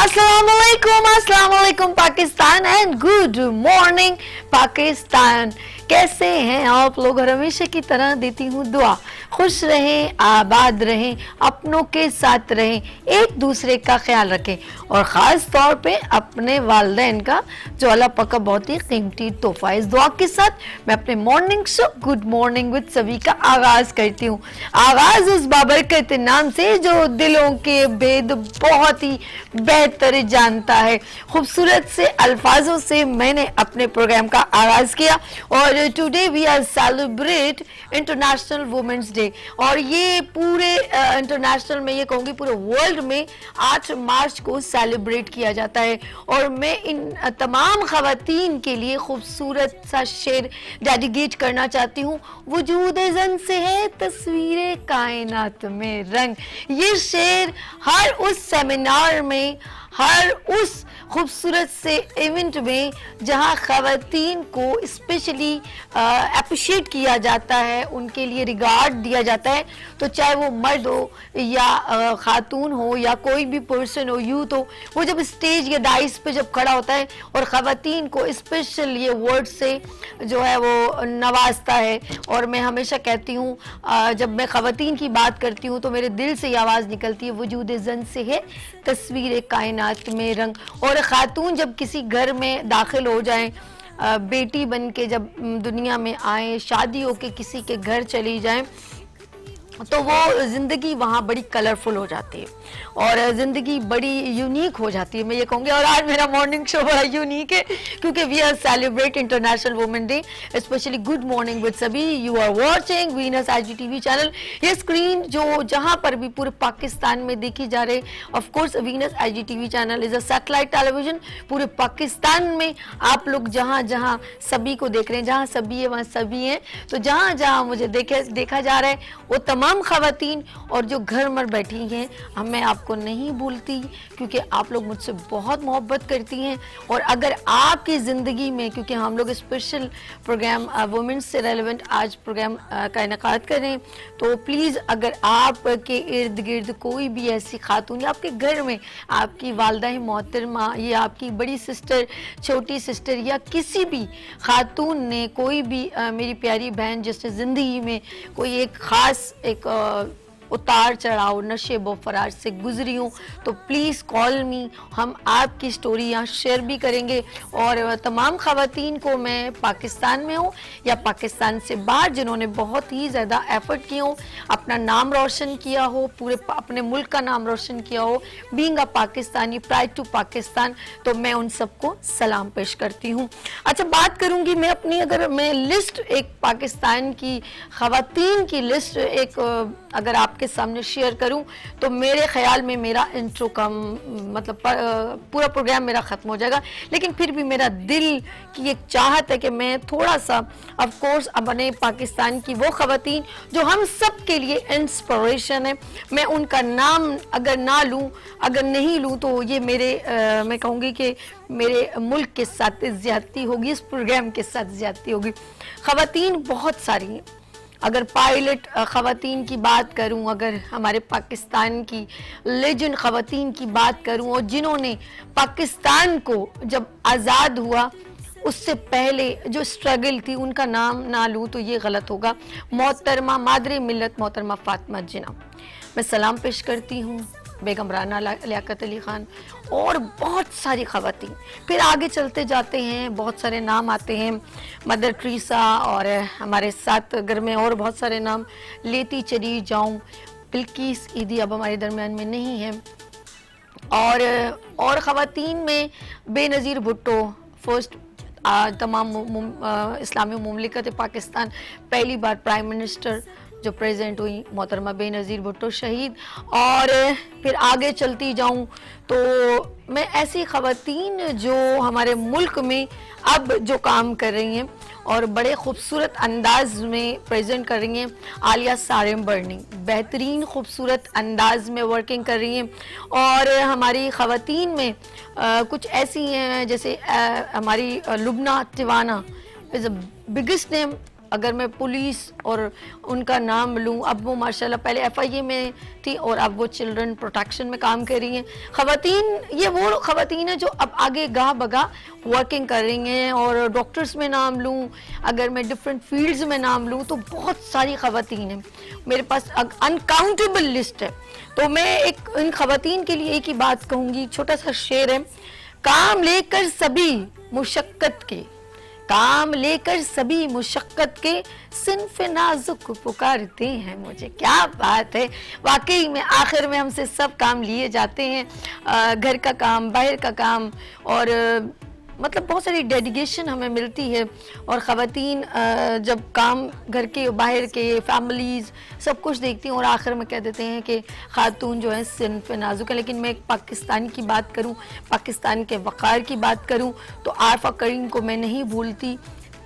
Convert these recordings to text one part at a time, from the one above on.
अस्सलाम वालेकुम Pakistan and good morning Pakistan. कैसे हैं आप लोग? और हमेशा की तरह देती हूँ दुआ, खुश रहें, आबाद रहें, अपनों के साथ रहें, एक दूसरे का ख्याल रखें और ख़ास तौर पे अपने वालिदैन का जो अल्लाह पाक का बहुत ही कीमती तोहफा है। इस दुआ के साथ मैं अपने morning show good morning with सभी का आगाज़ करती हूँ। आगाज़ उस बाबरकत नाम से जो दिलों के भेद बहुत ही बेहतर जानता है। खूबसूरत से अल्फाजों से मैंने अपने प्रोग्राम का आगाज़ किया और today we are celebrate international women's day और ये पूरे इंटरनेशनल में, ये कहूँगी पूरे वर्ल्ड में 8 मार्च को सेलिब्रेट किया जाता है। और मैं इन तमाम ख़वातीन के लिए खूबसूरत सा शेर डेडिकेट करना चाहती हूँ। वजूद ज़न से है तस्वीरें कायनात में रंग। ये शेर हर उस सेमिनार में, हर उस खूबसूरत से इवेंट में जहाँ ख़वातीन को स्पेशली अप्रिशिएट किया जाता है, उनके लिए रिगार्ड दिया जाता है, तो चाहे वो मर्द हो या ख़ातून हो या कोई भी पर्सन हो, यूथ हो, वो जब स्टेज या डाइस पे जब खड़ा होता है और ख़वातीन को स्पेशल ये वर्ड से जो है वो नवाजता है। और मैं हमेशा कहती हूँ जब मैं ख़वातीन की बात करती हूँ तो मेरे दिल से ये आवाज़ निकलती है, वजूद ज़न से है तस्वीर कायनात में रंग। और ख़ातून जब किसी घर में दाखिल हो जाएं, बेटी बन के जब दुनिया में आए, शादी होके किसी के घर चली जाएं, तो वो ज़िंदगी वहाँ बड़ी कलरफुल हो जाती है और ज़िंदगी बड़ी यूनिक हो जाती है, मैं ये कहूँगी। और आज मेरा मॉर्निंग शो बड़ा यूनिक है क्योंकि we are celebrate international women day, specially good morning with सभी। You are watching Venus IGTV channel. ये स्क्रीन जो जहाँ पर भी पूरे पाकिस्तान में देखी जा रही, of course Venus IGTV channel is a satellite television. पूरे पाकिस्तान में आप लोग जहाँ जहाँ सभी को देख रहे हैं, जहाँ सभी है वहाँ सभी हैं, तो जहाँ जहाँ मुझे देखा जा रहा है वो तमाम ख़वातीन और जो घर में बैठी हैं, मैं आपको नहीं भूलती क्योंकि आप लोग मुझसे बहुत मोहब्बत करती हैं। और अगर आपकी ज़िंदगी में, क्योंकि हम लोग स्पेशल प्रोग्राम वुमेन्स से रेलेवेंट आज प्रोग्राम का इनेकाद करें, तो प्लीज़ अगर आपके इर्द गिर्द कोई भी ऐसी खातून या आपके घर में आपकी वालदा मोहतरमा या आपकी बड़ी सिस्टर, छोटी सिस्टर या किसी भी खातून ने, कोई भी मेरी प्यारी बहन जिसने ज़िंदगी में कोई एक ख़ास उतार चढ़ाव, नशे व फरार से गुजरी हूँ, तो प्लीज़ कॉल मी। हम आपकी स्टोरी यहाँ शेयर भी करेंगे। और तमाम ख़वातीन को मैं पाकिस्तान में हूँ या पाकिस्तान से बाहर जिन्होंने बहुत ही ज़्यादा एफ़र्ट किए हो, अपना नाम रोशन किया हो, पूरे अपने मुल्क का नाम रोशन किया हो, being a Pakistani, pride to Pakistan, तो मैं उन सबको सलाम पेश करती हूँ। अच्छा, बात करूँगी मैं अपनी, अगर मैं लिस्ट एक पाकिस्तान की ख़वातीन की लिस्ट एक अगर आपके सामने शेयर करूं तो मेरे ख्याल में मेरा इंट्रो का मतलब पूरा प्रोग्राम मेरा ख़त्म हो जाएगा। लेकिन फिर भी मेरा दिल की एक चाहत है कि मैं थोड़ा सा ऑफ कोर्स अपने पाकिस्तान की वो ख़वातीन जो हम सब के लिए इंस्पिरेशन है, मैं उनका नाम अगर ना लूँ, अगर नहीं लूँ, तो ये मेरे मैं कहूँगी कि मेरे मुल्क के साथ ज़्यादती होगी, इस प्रोग्राम के साथ ज़्यादती होगी। ख़वातीन बहुत सारी हैं। अगर पायलट ख़वातीन की बात करूं, अगर हमारे पाकिस्तान की लेजेंड ख़वातीन की बात करूं, और जिन्होंने पाकिस्तान को जब आज़ाद हुआ उससे पहले जो स्ट्रगल थी, उनका नाम ना लूँ तो ये गलत होगा। मोहतरमा मादरे मिल्लत मोहतरमा फ़ातिमा जिन्ना, मैं सलाम पेश करती हूँ। बेगम राना लियाकत अली ख़ान और बहुत सारी ख़वातीन। फिर आगे चलते जाते हैं, बहुत सारे नाम आते हैं, मदर टेरेसा, और हमारे साथ घर में और बहुत सारे नाम लेती चली जाऊं, बिल्किस ईदी अब हमारे दरमियान में नहीं है। और ख़वातीन में बेनज़ीर भुट्टो, फर्स्ट तमाम इस्लामी मुमलिकत पाकिस्तान पहली बार प्राइम मिनिस्टर जो प्रेजेंट हुई, मोहतरमा बेनज़ीर भुट्टो शहीद। और फिर आगे चलती जाऊं तो मैं ऐसी ख़वातीन जो हमारे मुल्क में अब जो काम कर रही हैं और बड़े खूबसूरत अंदाज में प्रेजेंट कर रही हैं, आलिया सारेम बर्नी बेहतरीन खूबसूरत अंदाज में वर्किंग कर रही हैं। और हमारी ख़वातीन में कुछ ऐसी हैं जैसे हमारी लुबना तिवाना इज़ अ बिगेस्ट नेम अगर मैं पुलिस और उनका नाम लूँ, अब वो माशाल्लाह पहले एफआईए में थी और अब वो चिल्ड्रन प्रोटेक्शन में काम कर रही हैं। ख़वातीन, ये वो ख़वातीन हैं जो अब आगे गाह बगाह वर्किंग कर रही हैं। और डॉक्टर्स में नाम लूँ, अगर मैं डिफरेंट फील्ड्स में नाम लूँ तो बहुत सारी ख़वातीन हैं, मेरे पास अनकाउंटेबल लिस्ट है। तो मैं एक इन ख़वातीन के लिए एक ही बात कहूँगी, छोटा सा शेर है, काम लेकर सभी मुशक्कत के, काम लेकर सभी मुशक्कत के, सिन्फ नाजुक पुकारते हैं मुझे। क्या बात है, वाकई में आखिर में हमसे सब काम लिए जाते हैं, घर का काम, बाहर का काम, और मतलब बहुत सारी डेडिकेशन हमें मिलती है। और ख़वातीन जब काम घर के बाहर के फैमिलीज़ सब कुछ देखती हैं और आखिर में कह देते हैं कि ख़ातून जो है सिन्फ नाजुक है। लेकिन मैं एक पाकिस्तान की बात करूं, पाकिस्तान के वक़ार की बात करूं तो आरफा करीम को मैं नहीं भूलती।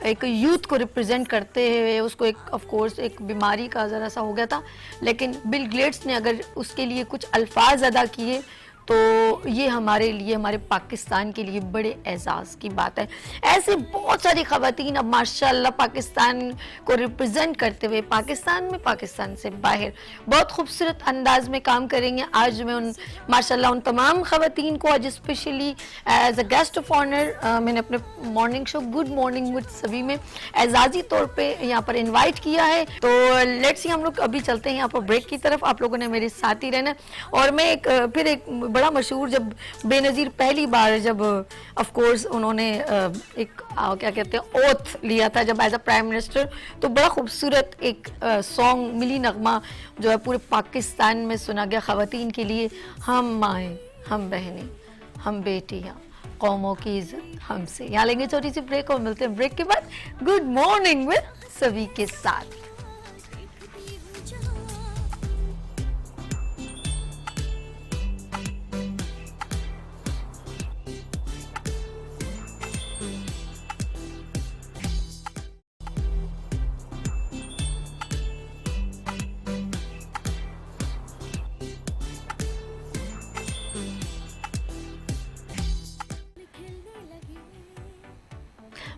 एक यूथ को रिप्रेजेंट करते हुए उसको एक ऑफ कोर्स एक बीमारी का ज़रा सा हो गया था, लेकिन बिल गेट्स ने अगर उसके लिए कुछ अल्फाज अदा किए तो ये हमारे लिए, हमारे पाकिस्तान के लिए बड़े एजाज़ की बात है। ऐसे बहुत सारी ख़वातीन अब माशाल्लाह पाकिस्तान को रिप्रेजेंट करते हुए पाकिस्तान में, पाकिस्तान से बाहर बहुत खूबसूरत अंदाज में काम करेंगे। आज मैं उन माशाल्लाह उन तमाम ख़वातीन को आज specially as a guest of honour मैंने अपने morning show good morning with सभी में एजाज़ी तौर पर यहाँ पर इन्वाइट किया है। तो लेट्स सी, हम लोग अभी चलते हैं यहाँ पर ब्रेक की तरफ, आप लोगों ने मेरे साथ ही रहना। और मैं फिर एक बड़ा मशहूर, जब बेनज़ीर पहली बार जब ऑफ कोर्स उन्होंने एक क्या कहते हैं ओथ लिया था जब एज अ प्राइम मिनिस्टर, तो बड़ा खूबसूरत एक सॉन्ग मिली नगमा जो है पूरे पाकिस्तान में सुना गया ख़वातीन के लिए। हम माएँ, हम बहनें, हम बेटियाँ, कौमों की इज्जत हमसे। यहाँ लेंगे छोटी सी ब्रेक और मिलते हैं ब्रेक के बाद गुड मॉर्निंग विद सभी के साथ।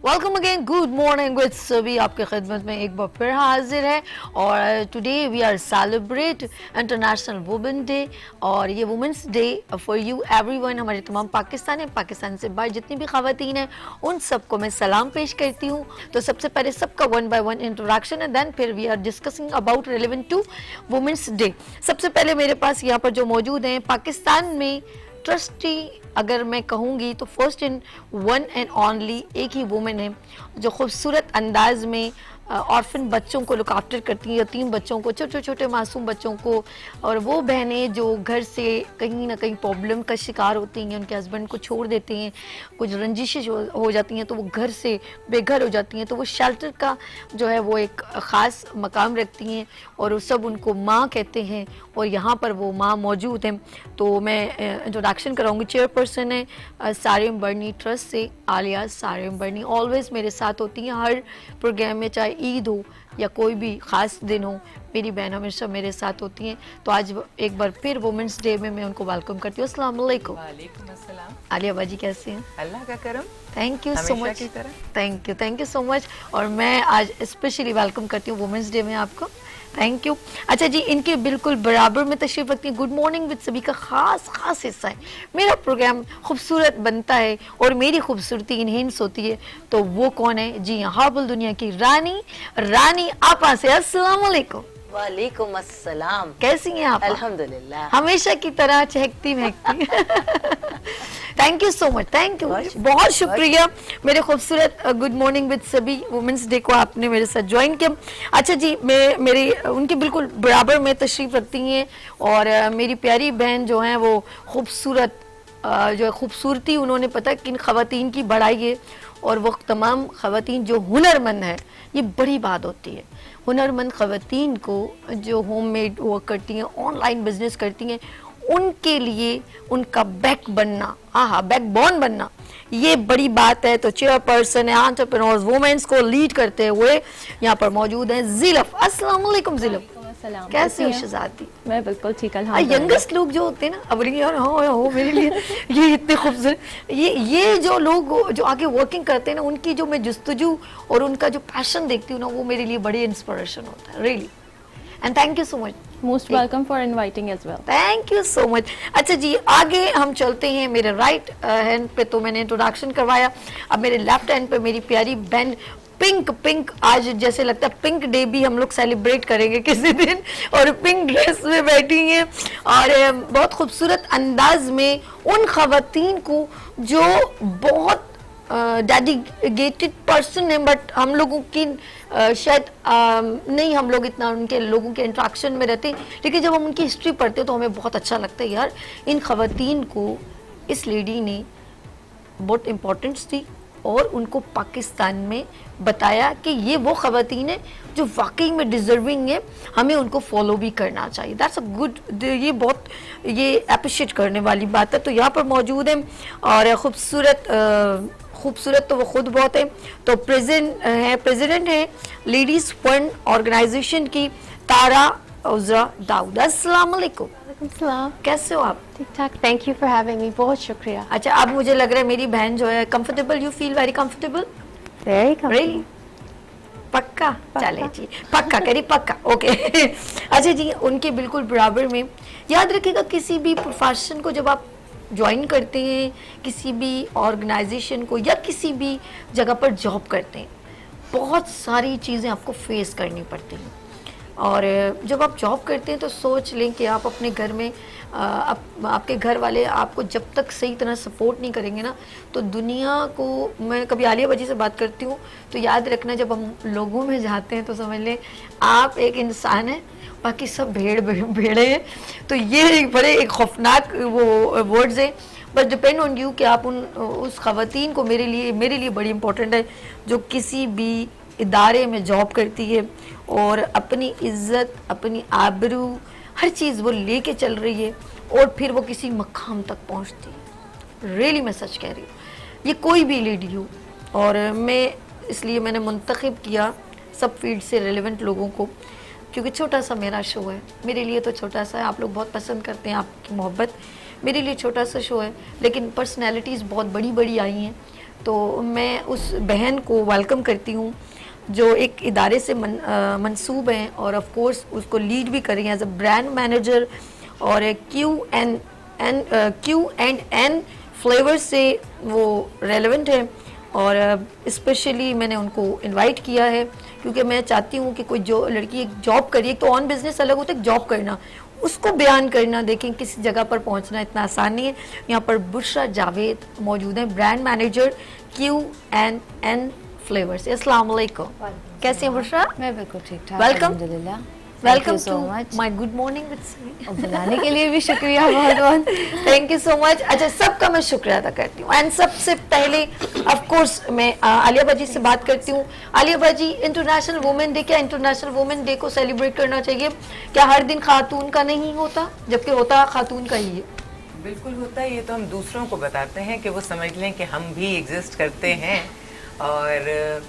Welcome again, good morning with सभी आपके खिदमत में एक बार फिर हाजिर है। और today we are celebrate international women day, और ये women's day for you everyone, हमारे तमाम पाकिस्तान से बाहर जितनी भी ख़वातीन हैं उन सबको मैं सलाम पेश करती हूँ। तो सबसे पहले सबका one by one introduction and then फिर we are discussing about relevant to women's day. सबसे पहले मेरे पास यहाँ पर जो मौजूद हैं पाकिस्तान में ट्रस्टी, अगर मैं कहूँगी तो first in one and only एक ही वुमेन है जो खूबसूरत अंदाज में ऑर्फन बच्चों को लुक आफ्टर करती हैं, यतीम बच्चों को, छोटे छोटे मासूम बच्चों को। और वो बहनें जो घर से कहीं ना कहीं प्रॉब्लम का शिकार होती हैं, उनके हस्बैंड को छोड़ देते हैं, कुछ रंजिशें हो जाती हैं तो वो घर से बेघर हो जाती हैं, तो वो शेल्टर का जो है वो एक ख़ास मकाम रखती हैं और सब उनको माँ कहते हैं। और यहाँ पर वो माँ मौजूद हैं। तो मैं इंट्रोडक्शन कराऊंगी, चेयरपर्सन है सारिम बर्नी ट्रस्ट से आलिया सारिम बर्नी, ऑलवेज मेरे साथ होती हैं हर प्रोग्राम में, चाहे ईद हो या कोई भी ख़ास दिन हो, मेरी बहन हमेशा मेरे साथ होती हैं। तो आज एक बार फिर वुमेंस डे में मैं उनको वेलकम करती हूँ। अस्सलाम वालेकुम। वालेकुम अस्सलाम। आलिया बाजी कैसे हैं? अल्लाह का करम। Thank you so much. Thank you so much. और मैं आज स्पेशली वेलकम करती हूँ वुमेंस डे में आपको। Thank you. अच्छा जी, इनके बिल्कुल बराबर में तशरीफ रखती है गुड मॉर्निंग विद सभी का खास हिस्सा है। मेरा प्रोग्राम खूबसूरत बनता है और मेरी खूबसूरती इनहेंस होती है। तो वो कौन है? जी हाँ, हाबुल दुनिया की रानी आपा से। अस्सलाम वालेकुम। वालेकुम अस्सलाम। कैसी हैं आप? अल्हम्दुलिल्लाह, हमेशा की तरह चहकती महकती। Thank you so much, thank you, बहुत शुक्रिया मेरे खूबसूरत गुड मॉर्निंग विद सभी वुमेंस डे को आपने मेरे साथ ज्वाइन किया। अच्छा जी, मैं मेरी उनके बिल्कुल बराबर में तशरीफ़ रखती हैं और मेरी प्यारी बहन जो हैं वो खूबसूरत जो है खूबसूरती उन्होंने पता किन ख़वातीन की बढ़ाई है। और वो तमाम ख़वातीन जो हुनरमंद है, ये बड़ी बात होती है। हुनरमंद ख़वातीन को जो होममेड वर्क करती हैं, ऑनलाइन बिजनेस करती हैं, उनके लिए उनका बैक बनना, बैकबोन बनना, ये बड़ी बात है। तो चेयरपर्सन है एंटरप्रेन्योर्स वुमेन्स को लीड करते हुए यहाँ पर मौजूद हैं ज़िलफ। अस्सलाम वालेकुम ज़िलफ। सलाम। कैसे हो कैसी हैं? शहजादी? मैं बिल्कुल ठीक अल्हम्दुलिल्लाह। यंगेस्ट लोग जो होते हैं ना, अब यार हाँ हो मेरे लिए ये इतने खूबसूरत, ये जो लोग जो आगे वर्किंग करते हैं ना, उनकी जो मैं जुस्तजू और उनका जो पैशन देखती हूँ ना, वो मेरे लिए बड़ी इंस्पिरेशन होता है, really. And thank you so much. Most welcome for inviting as well. Thank you so much. अच्छा जी, आगे हम चलते हैं। मेरे राइट हैंड पे तो मैंने इंट्रोडक्शन करवाया, अब मेरे लेफ्ट हैंड पे मेरी प्यारी बहन पिंक, आज जैसे लगता है पिंक डे भी हम लोग सेलिब्रेट करेंगे किसी दिन, और पिंक ड्रेस में बैठी हैं और बहुत खूबसूरत अंदाज में उन खवातीन को जो बहुत डेडिकेटेड पर्सन है, बट हम लोगों की शायद नहीं, हम लोग इतना उनके लोगों के इंट्रैक्शन में रहते, लेकिन जब हम उनकी हिस्ट्री पढ़ते तो हमें बहुत अच्छा लगता है यार, इन खवातीन को इस लेडी ने बहुत इम्पोर्टेंस दी और उनको पाकिस्तान में बताया कि ये वो खवातीन है जो वाकई में डिजर्विंग है, हमें उनको फॉलो भी करना चाहिए। दैट्स अ गुड, ये बहुत ये अप्रिशिएट करने वाली बात है। तो यहाँ पर मौजूद है और खूबसूरत तो वो खुद बहुत है। तो प्रेसिडेंट है लेडीज फंड ऑर्गेनाइजेशन की तारा उजरा दाऊद। अस्सलाम वालेकुम, सलाम। कैसे हो आप? ठीक ठाक, thank you for having me, बहुत शुक्रिया। अच्छा, अब मुझे लग रहा है मेरी बहन जो है comfortable, you feel very comfortable? Very really? पक्का? चले जी, पक्का करी, पक्का, ओके। अच्छा जी, उनके बिल्कुल बराबर में याद रखिएगा, किसी भी प्रोफेशन को जब आप ज्वाइन करते हैं, किसी भी ऑर्गेनाइजेशन को या किसी भी जगह पर जॉब करते हैं, बहुत सारी चीज़ें आपको फेस करनी पड़ती हैं। और जब आप जॉब करते हैं तो सोच लें कि आप अपने घर में आपके घर वाले आपको जब तक सही तरह सपोर्ट नहीं करेंगे ना, तो दुनिया को, मैं कभी आलिया बाजी से बात करती हूँ तो याद रखना, जब हम लोगों में जाते हैं तो समझ लें आप एक इंसान हैं, बाकी सब भेड़े हैं। तो ये बड़े एक खौफनाक वो वर्ड्स हैं, बट डिपेंड ऑन यू कि आप उस खवातीन को, मेरे लिए बड़ी इंपॉर्टेंट है जो किसी भी इदारे में जॉब करती है और अपनी इज्जत, अपनी आबरू, हर चीज़ वो लेके चल रही है और फिर वो किसी मकाम तक पहुंचती है। रियली मैं सच कह रही हूँ, ये कोई भी लेडी हो। और मैं इसलिए मैंने मुंतखब किया सब फील्ड से रेलेवेंट लोगों को, क्योंकि छोटा सा मेरा शो है, मेरे लिए तो छोटा सा है, आप लोग बहुत पसंद करते हैं, आपकी मोहब्बत, मेरे लिए छोटा सा शो है, लेकिन पर्सनैलिटीज़ बहुत बड़ी बड़ी आई हैं। तो मैं उस बहन को वेलकम करती हूँ जो एक इदारे से मंसूब हैं और ऑफ कोर्स उसको लीड भी कर रही हैं एज अ ब्रांड मैनेजर, और Q&N फ्लेवर से वो रेलेवेंट है। और स्पेशली मैंने उनको इनवाइट किया है क्योंकि मैं चाहती हूँ कि कोई जो लड़की एक जॉब करिए, तो ऑन बिजनेस अलग होता है, जॉब करना, उसको बयान करना, देखें किसी जगह पर पहुंचना इतना आसान नहीं है। यहाँ पर बुशरा जावेद मौजूद है, ब्रांड मैनेजर Q&N फ्लेवर से। अस्सलाम वालेकुम, कैसे हैं बुशरा? मैं बिल्कुल ठीक ठाक, वेलकम, अल्हम्दुलिल्लाह। Welcome so too much. My good morning with समी। और बुलाने के लिए भी शुक्रिया बहुत बहुत। Thank you so much. अच्छा, सबका मैं शुक्रिया अदा करती हूँ। एंड सबसे पहले ऑफ कोर्स मैं आलिया बाजी से बात करती हूँ। आलिया बाजी, इंटरनेशनल वुमेन डे, क्या इंटरनेशनल वुमेन डे को सेलिब्रेट करना चाहिए? क्या हर दिन खातून का नहीं होता, जबकि होता खातून का ही है? बिल्कुल होता है, ये तो हम दूसरों को बताते हैं कि वो समझ लें कि हम भी एग्जिस्ट करते हैं। और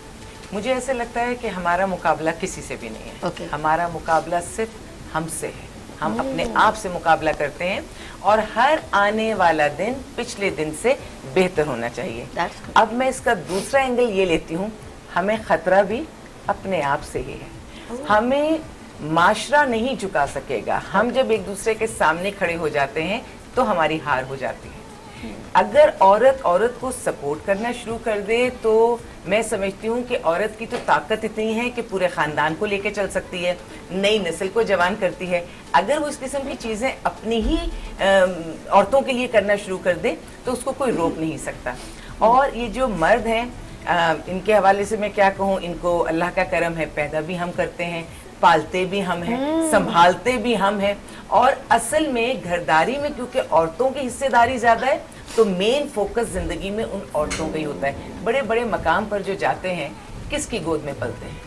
मुझे ऐसे लगता है कि हमारा मुकाबला किसी से भी नहीं है। Okay. हमारा मुकाबला सिर्फ हमसे है, हम अपने आप से मुकाबला करते हैं और हर आने वाला दिन पिछले दिन से बेहतर होना चाहिए। That's good. अब मैं इसका दूसरा एंगल ये लेती हूँ, हमें खतरा भी अपने आप से ही है। हमें माशरा नहीं झुका सकेगा। हम जब एक दूसरे के सामने खड़े हो जाते हैं तो हमारी हार हो जाती है। अगर औरत को सपोर्ट करना शुरू कर दे तो मैं समझती हूँ कि औरत की तो ताकत इतनी है कि पूरे ख़ानदान को लेके चल सकती है, नई नस्ल को जवान करती है। अगर वो इस किस्म की चीज़ें अपनी ही औरतों के लिए करना शुरू कर दे तो उसको कोई रोक नहीं सकता। और ये जो मर्द हैं, इनके हवाले से मैं क्या कहूँ, इनको अल्लाह का करम है, पैदा भी हम करते हैं, पालते भी हम हैं, संभालते भी हम हैं। और असल में घरदारी में क्योंकि औरतों की हिस्सेदारी ज़्यादा है तो मेन फोकस ज़िंदगी में उन औरतों का ही होता है। बड़े बड़े मकाम पर जो जाते हैं, किसकी गोद में पलते हैं,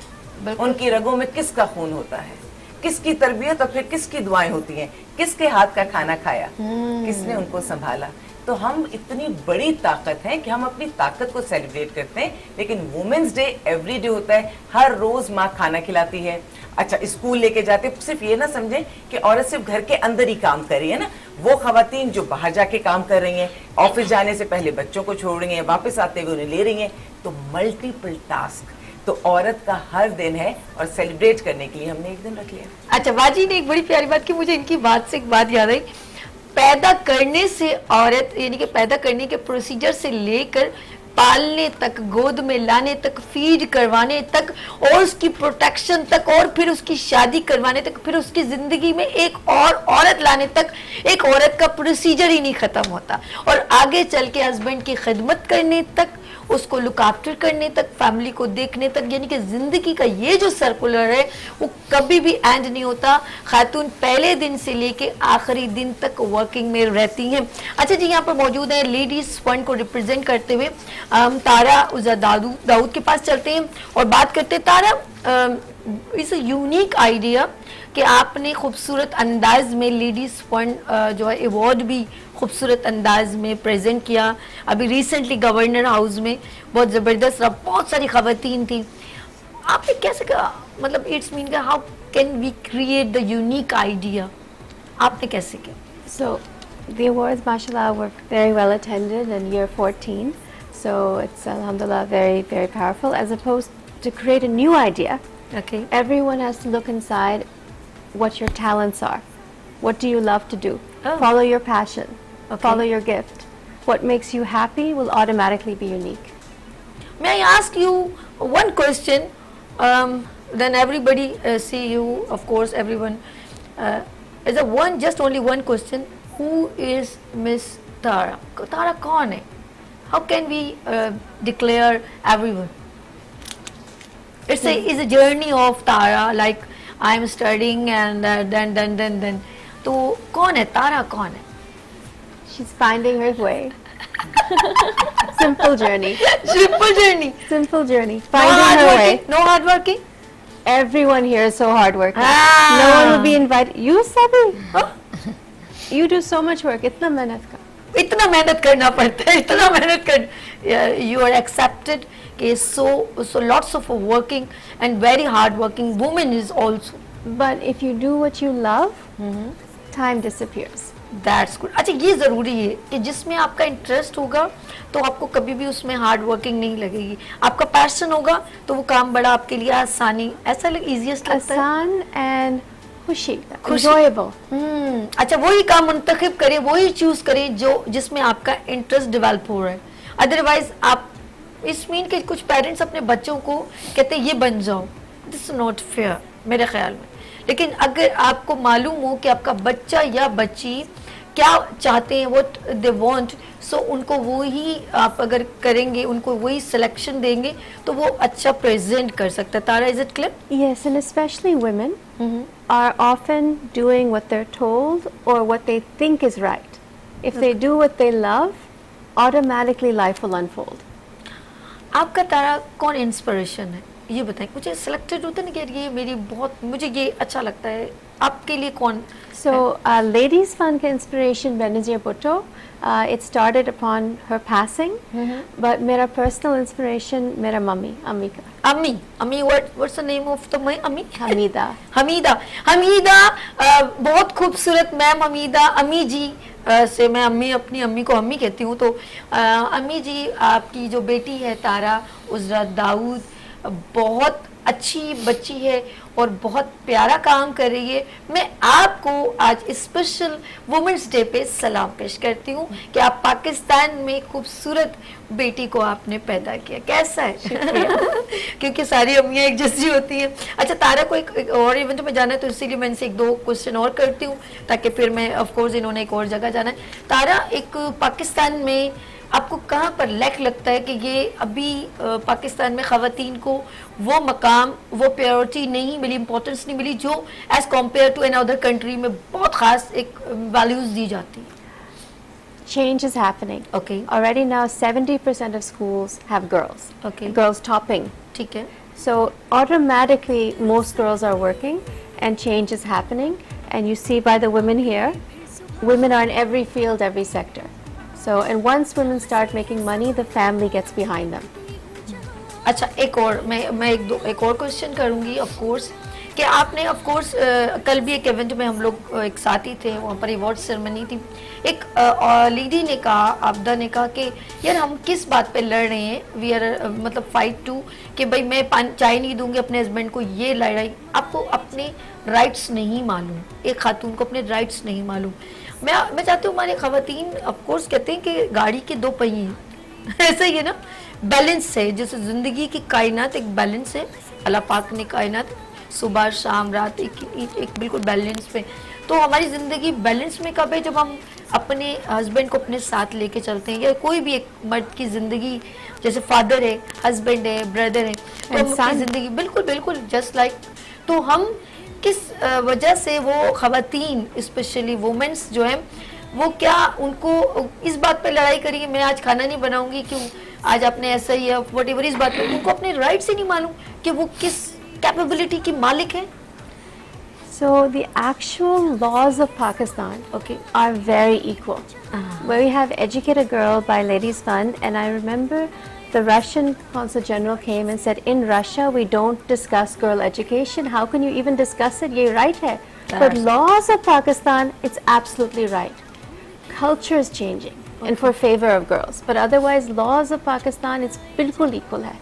उनकी रगों में किसका खून होता है, किसकी तरबियत और फिर किसकी दुआएं होती हैं, किसके हाथ का खाना खाया, किसने उनको संभाला, तो हम इतनी बड़ी ताकत हैं कि हम अपनी ताकत को सेलिब्रेट करते हैं। लेकिन वुमेन्स डे एवरी डे होता है, हर रोज माँ खाना खिलाती है, अच्छा स्कूल लेके जाते। सिर्फ ये ना समझें कि औरत सिर्फ घर के अंदर ही काम कर रही है ना, वो खवातीन जो बाहर जाके काम कर रही हैं, ऑफिस जाने से पहले बच्चों को छोड़ रही हैं, वापस आते हुए उन्हें ले रही हैं, तो मल्टीपल टास्क। तो औरत का हर दिन है और सेलिब्रेट करने के लिए हमने एक दिन रख लिया। अच्छा, बाजी ने एक बड़ी प्यारी बात की, मुझे इनकी बात से एक बात याद आई। पैदा करने से औरत, यानी कि पैदा करने के प्रोसीजर से लेकर पालने तक, गोद में लाने तक, फीड करवाने तक और उसकी प्रोटेक्शन तक और फिर उसकी शादी करवाने तक, फिर उसकी जिंदगी में एक और औरत लाने तक एक औरत का प्रोसीजर ही नहीं खत्म होता। और आगे चल के हस्बैंड की खिदमत करने तक, उसको लुक आफ्टर करने तक, फैमिली को देखने तक, यानी कि जिंदगी का ये जो सर्कुलर है वो कभी भी एंड नहीं होता। खातून पहले दिन से लेके आखिरी दिन तक वर्किंग में रहती हैं। अच्छा जी, यहाँ पर मौजूद है लेडीज फंड को रिप्रेजेंट करते हुए हम तारा उज़ा दाऊद के पास चलते हैं और बात करते हैं। तारा, इस यूनिक आइडिया कि आपने खूबसूरत अंदाज में लेडीज फंड जो है अवार्ड भी खूबसूरत अंदाज में प्रेजेंट किया। अभी रिसेंटली गवर्नर हाउस में बहुत ज़बरदस्त, बहुत सारी खवातीन थी। आपने कैसे कहा, मतलब इट्स मीन का how can we create the unique idea, आपने कैसे किया? So, the awards, mashallah, were very well attended in year 14. So, it's alhamdulillah very, very powerful. As opposed to create a new idea, Okay. everyone has to look inside what your talents are. What do you love to do? Oh. Follow your passion. Okay. Follow your gift. What makes you happy will automatically be unique. May I ask you one question? Then everybody see you, of course, everyone. Is a one, just only one question. Who is Miss Tara? Tara कौन है? How can we declare everyone? It's a journey of Tara. Like I am studying and then. तो कौन है तारा, कौन है? She's finding her way. Simple journey. Simple journey. Simple journey. No Finding hard her way. working. No hard working. Everyone here is so hardworking. Ah. No one will be invited. You Sabi, Huh? you do so much work. इतना मेहनत का. इतना मेहनत करना पड़ता है, इतना मेहनत कर. You are accepted. कि so lots of working and very hard working women is also. But if you do what you love, time disappears. That's good. अच्छा, ये ज़रूरी है कि जिसमें आपका इंटरेस्ट होगा तो आपको कभी भी उसमें हार्ड वर्किंग नहीं लगेगी। आपका पैशन होगा तो वो काम बड़ा आपके लिए आसानी, ऐसा इजीएस्ट लगता है। आसान and खुशी. खुशी. Enjoyable. अच्छा, वही काम मुंतखब करें, वही चूज करें जो जिसमें आपका इंटरेस्ट डेवलप हो रहा है। अदरवाइज आप, इस मीन के कुछ पेरेंट्स अपने बच्चों को कहते हैं ये बन जाओ, दिस इज नॉट फेयर मेरे ख्याल में। लेकिन अगर आपको मालूम हो कि आपका बच्चा या बच्ची क्या चाहते हैं, व्हाट दे वांट, सो उनको वो ही आप अगर करेंगे, उनको वही सिलेक्शन देंगे तो वो अच्छा प्रेजेंट कर सकता है। Tara, is it clear? Yes, and especially women are often doing what they're told or what they think is right. If they do what they love, automatically life will unfold. आपका तारा कौन inspiration है, ये बताएं। मुझे selected होता है ना कि ये मेरी बहुत, मुझे ये अच्छा लगता है, आपके लिए कौन? So, Ladies Fund का inspiration Benazir Bhutto. It started upon her passing, but मेरा personal inspiration मेरा मम्मी, अम्मी का. अम्मी, what's the name of the my अम्मी? हमीदा. हमीदा, बहुत खूबसूरत मैम हमीदा। अम्मी जी से मैं अपनी अम्मी को अम्मी कहती हूँ। तो अम्मी जी, आपकी जो बेटी है तारा उज़ा दाऊद बहुत अच्छी बच्ची है और बहुत प्यारा काम कर रही है। मैं आपको आज स्पेशल वुमेंस डे पे सलाम पेश करती हूँ कि आप पाकिस्तान में खूबसूरत बेटी को आपने पैदा किया। कैसा है? क्योंकि सारी अम्मियाँ एक जैसी होती हैं। अच्छा, तारा को एक और इवेंट में जाना है तो इसीलिए मैं इनसे एक दो क्वेश्चन और करती हूँ ताकि फिर मैं, ऑफ कोर्स इन्होंने एक और जगह जाना है। तारा, एक पाकिस्तान में आपको कहाँ पर लैक लगता है कि ये अभी पाकिस्तान में ख़वातीन को वो मकाम, वो प्रायोरिटी नहीं मिली, इम्पोर्टेंस नहीं मिली जो as compare to an other country में बहुत ख़ास एक वैल्यूज़ दी जाती है? Change is happening. Okay. Already now 70% of schools have girls. Okay. Girls topping. ठीक है। So automatically most girls are working and change is happening, and you see by the women here, women are in every field, every sector. So, and once women start making money, the family gets behind them. अच्छा, एक और मैं एक और question करूंगी of course कि आपने of course कल भी एक इवेंट में हम लोग एक साथ ही थे, वहाँ पर अवार्ड सेरेमनी थी। एक लेडी ने कहा, आपदा ने कहा कि यार हम किस बात पे लड़ रहे हैं, वी आर मतलब फाइट टू कि भाई मैं चाय नहीं दूंगी अपने हस्बैंड को, ये लड़ाई। आपको अपने राइट्स नहीं मालूम, एक खातून को अपने राइट्स नहीं मालूम। मैं चाहती हूँ हमारी खवातीन ऑफ कोर्स कहते हैं कि गाड़ी के दो पहिए हैं ऐसा ही है ना, बैलेंस है, जैसे जिंदगी की कायनात एक बैलेंस है, अल्लाह पाक ने कायनात सुबह शाम रात एक बिल्कुल बैलेंस पे। तो हमारी जिंदगी बैलेंस में कब है, जब हम अपने हस्बैंड को अपने साथ लेके चलते हैं, या कोई भी एक मर्द की जिंदगी जैसे फादर है, हस्बैंड है, ब्रदर है, तो हम अपनी जिंदगी बिल्कुल बिल्कुल जस्ट लाइक, तो हम किस वजह से वो खवातीन स्पेशली वुमेन्स जो है वो क्या उनको इस बात पे लड़ाई करेंगे, मैं आज खाना नहीं बनाऊंगी, क्यों आज आपने ऐसा ही है व्हाटएवर, इस बात पे उनको अपने राइट्स ही नहीं मालूम कि वो किस कैपेबिलिटी की मालिक है। So the actual laws of Pakistan are very equal. Where we have Educate a Girl by Ladies Fund, and I remember the Russian Consul General came and said, in Russia we don't discuss girl education. How can you even discuss it? Ye right hai. But laws of Pakistan, it's absolutely right. Culture is changing and for favor of girls. But otherwise, laws of Pakistan, it's bilkul equal hai.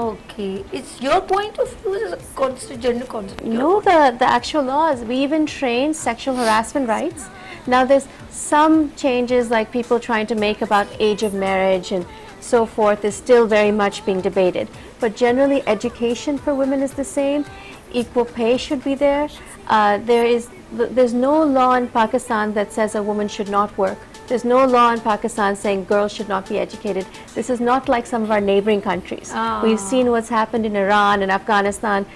Okay, it's your point of view as a Consul General Consul? No, the actual laws. We even train sexual harassment rights. Now there's some changes like people trying to make about age of marriage and so forth is still very much being debated. But generally education for women is the same. Equal pay should be there. There's no law in Pakistan that says a woman should not work. There's no law in Pakistan saying girls should not be educated. This is not like some of our neighboring countries. We've seen what's happened in Iran and Afghanistan.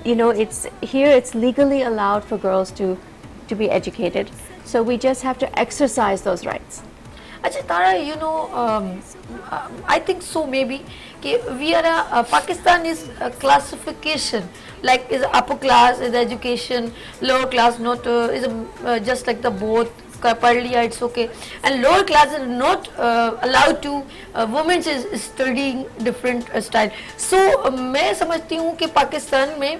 You know, it's legally allowed for girls to be educated. So we just have to exercise those rights. Achha Tara, you know, I think so maybe कि we are Pakistan is a classification, like is upper class is education, lower class not is just like the both पढ़ लिया it's okay, and lower class is not allowed to women is studying different style. So मैं समझती हूँ कि पाकिस्तान में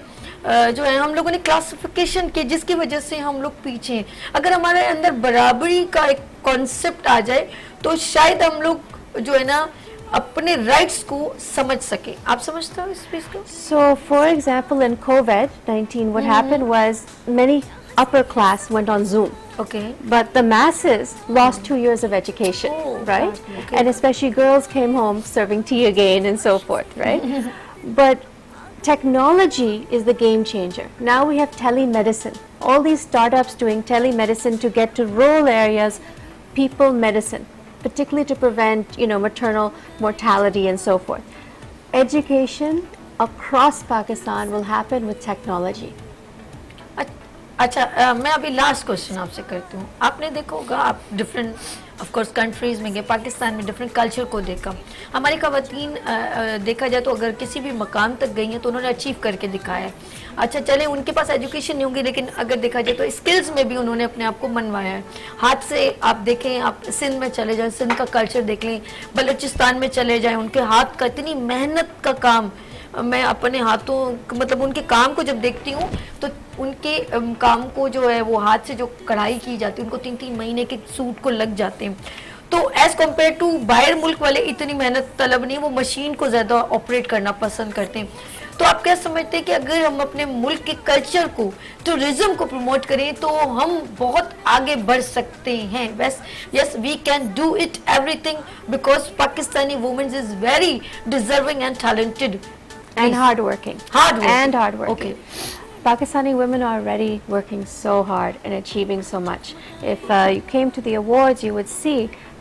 जो है हम लोगों ने क्लासिफिकेशन की जिसकी वजह से हम लोग पीछे हैं। अगर हमारे अंदर बराबरी का एक कॉन्सेप्ट आ जाए तो शायद हम लोग जो है ना अपने राइट्स को समझ सके। आप समझते हो इस चीज को? So for example in COVID-19 what happened was many upper class went on Zoom. Okay. But the masses lost 2 years of education, right? Okay. And especially girls came home serving tea again and so forth, right? But technology is the game changer. Now we have telemedicine. All these startups doing telemedicine to get to rural areas, people medicine, particularly to prevent, you know, maternal mortality and so forth. Education across Pakistan will happen with technology. अच्छा मैं अभी last question आपसे करती हूँ। आपने देखा होगा आप डिफरेंट ऑफ कोर्स कंट्रीज में गए, पाकिस्तान में डिफरेंट कल्चर को देखा। हमारी खवातीन देखा जाए तो अगर किसी भी मकाम तक गई हैं तो उन्होंने अचीव करके दिखाया है। अच्छा चले उनके पास एजुकेशन नहीं होगी लेकिन अगर देखा जाए तो स्किल्स में भी उन्होंने अपने आप को मनवाया है। हाथ से आप देखें, आप सिंध में चले जाएं, सिंध का कल्चर देख लें, बलूचिस्तान में चले जाएं, उनके हाथ का इतनी मेहनत का काम, मैं अपने हाथों मतलब उनके काम को जब देखती हूँ तो उनके काम को जो है वो हाथ से जो कढ़ाई की जाती है उनको 3-3 महीने के सूट को लग जाते हैं। तो एज कम्पेयर टू बाहर मुल्क वाले इतनी मेहनत तलब नहीं, वो मशीन को ज़्यादा ऑपरेट करना पसंद करते हैं। तो आप क्या समझते हैं कि अगर हम अपने मुल्क के कल्चर को, टूरिज्म को प्रमोट करें तो हम बहुत आगे बढ़ सकते हैं? Yes we can do it everything because Pakistani women's is very deserving and talented And hardworking. Hardworking. Okay. Pakistani women are already working so hard and achieving so much. If you came to the awards, you would see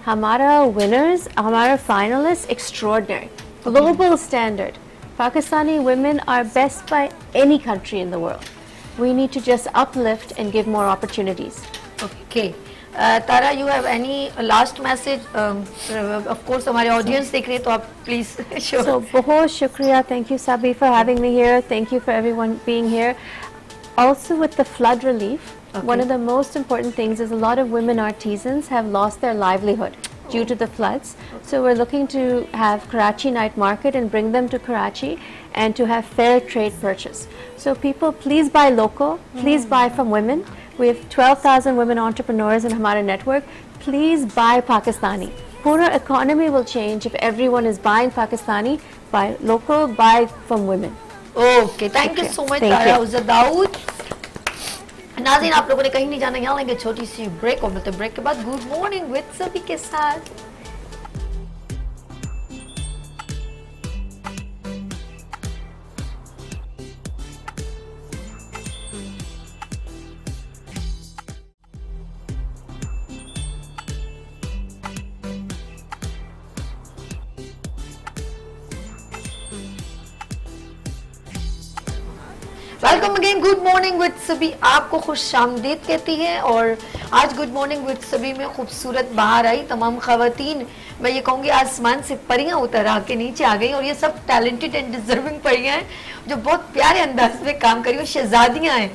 Hamara winners, Hamara finalists, extraordinary. Global standard. Pakistani women are best by any country in the world. We need to just uplift and give more opportunities. Okay. Tara, you have any last message? Of course, हमारे audience देख रहे हैं तो आप please sure. So, बहुत शुक्रिया. Thank you, Sabi, for having me here. Thank you for everyone being here. Also, with the flood relief, One of the most important things is a lot of women artisans have lost their livelihood due to the floods. So we're looking to have Karachi night market and bring them to Karachi and to have fair trade purchase. So people, please buy local, please buy from women. We have 12,000 women entrepreneurs in our network. Please buy Pakistani. Pura economy will change if everyone is buying Pakistani, buy local, buy from women. Okay, thank you so much Thank you. तारा उज़र दाऊद। नाज़रीन, आप लोगों ने कहीं नहीं जाना, यहाँ लेंगे छोटी सी ब्रेक और मिलते ब्रेक के बाद गुड मॉर्निंग विद सभी के साथ। Welcome again, good morning with सभी आपको खुश आमदीद कहती है। और आज गुड मॉर्निंग विद सभी में खूबसूरत बाहर आई तमाम खवातीन, मैं ये कहूँगी आसमान से परियां उतर आके नीचे आ गई, और ये सब टैलेंटेड एंड डिजर्विंग परियां हैं जो बहुत प्यारे अंदाज में काम करी, वो शहजादियां हैं।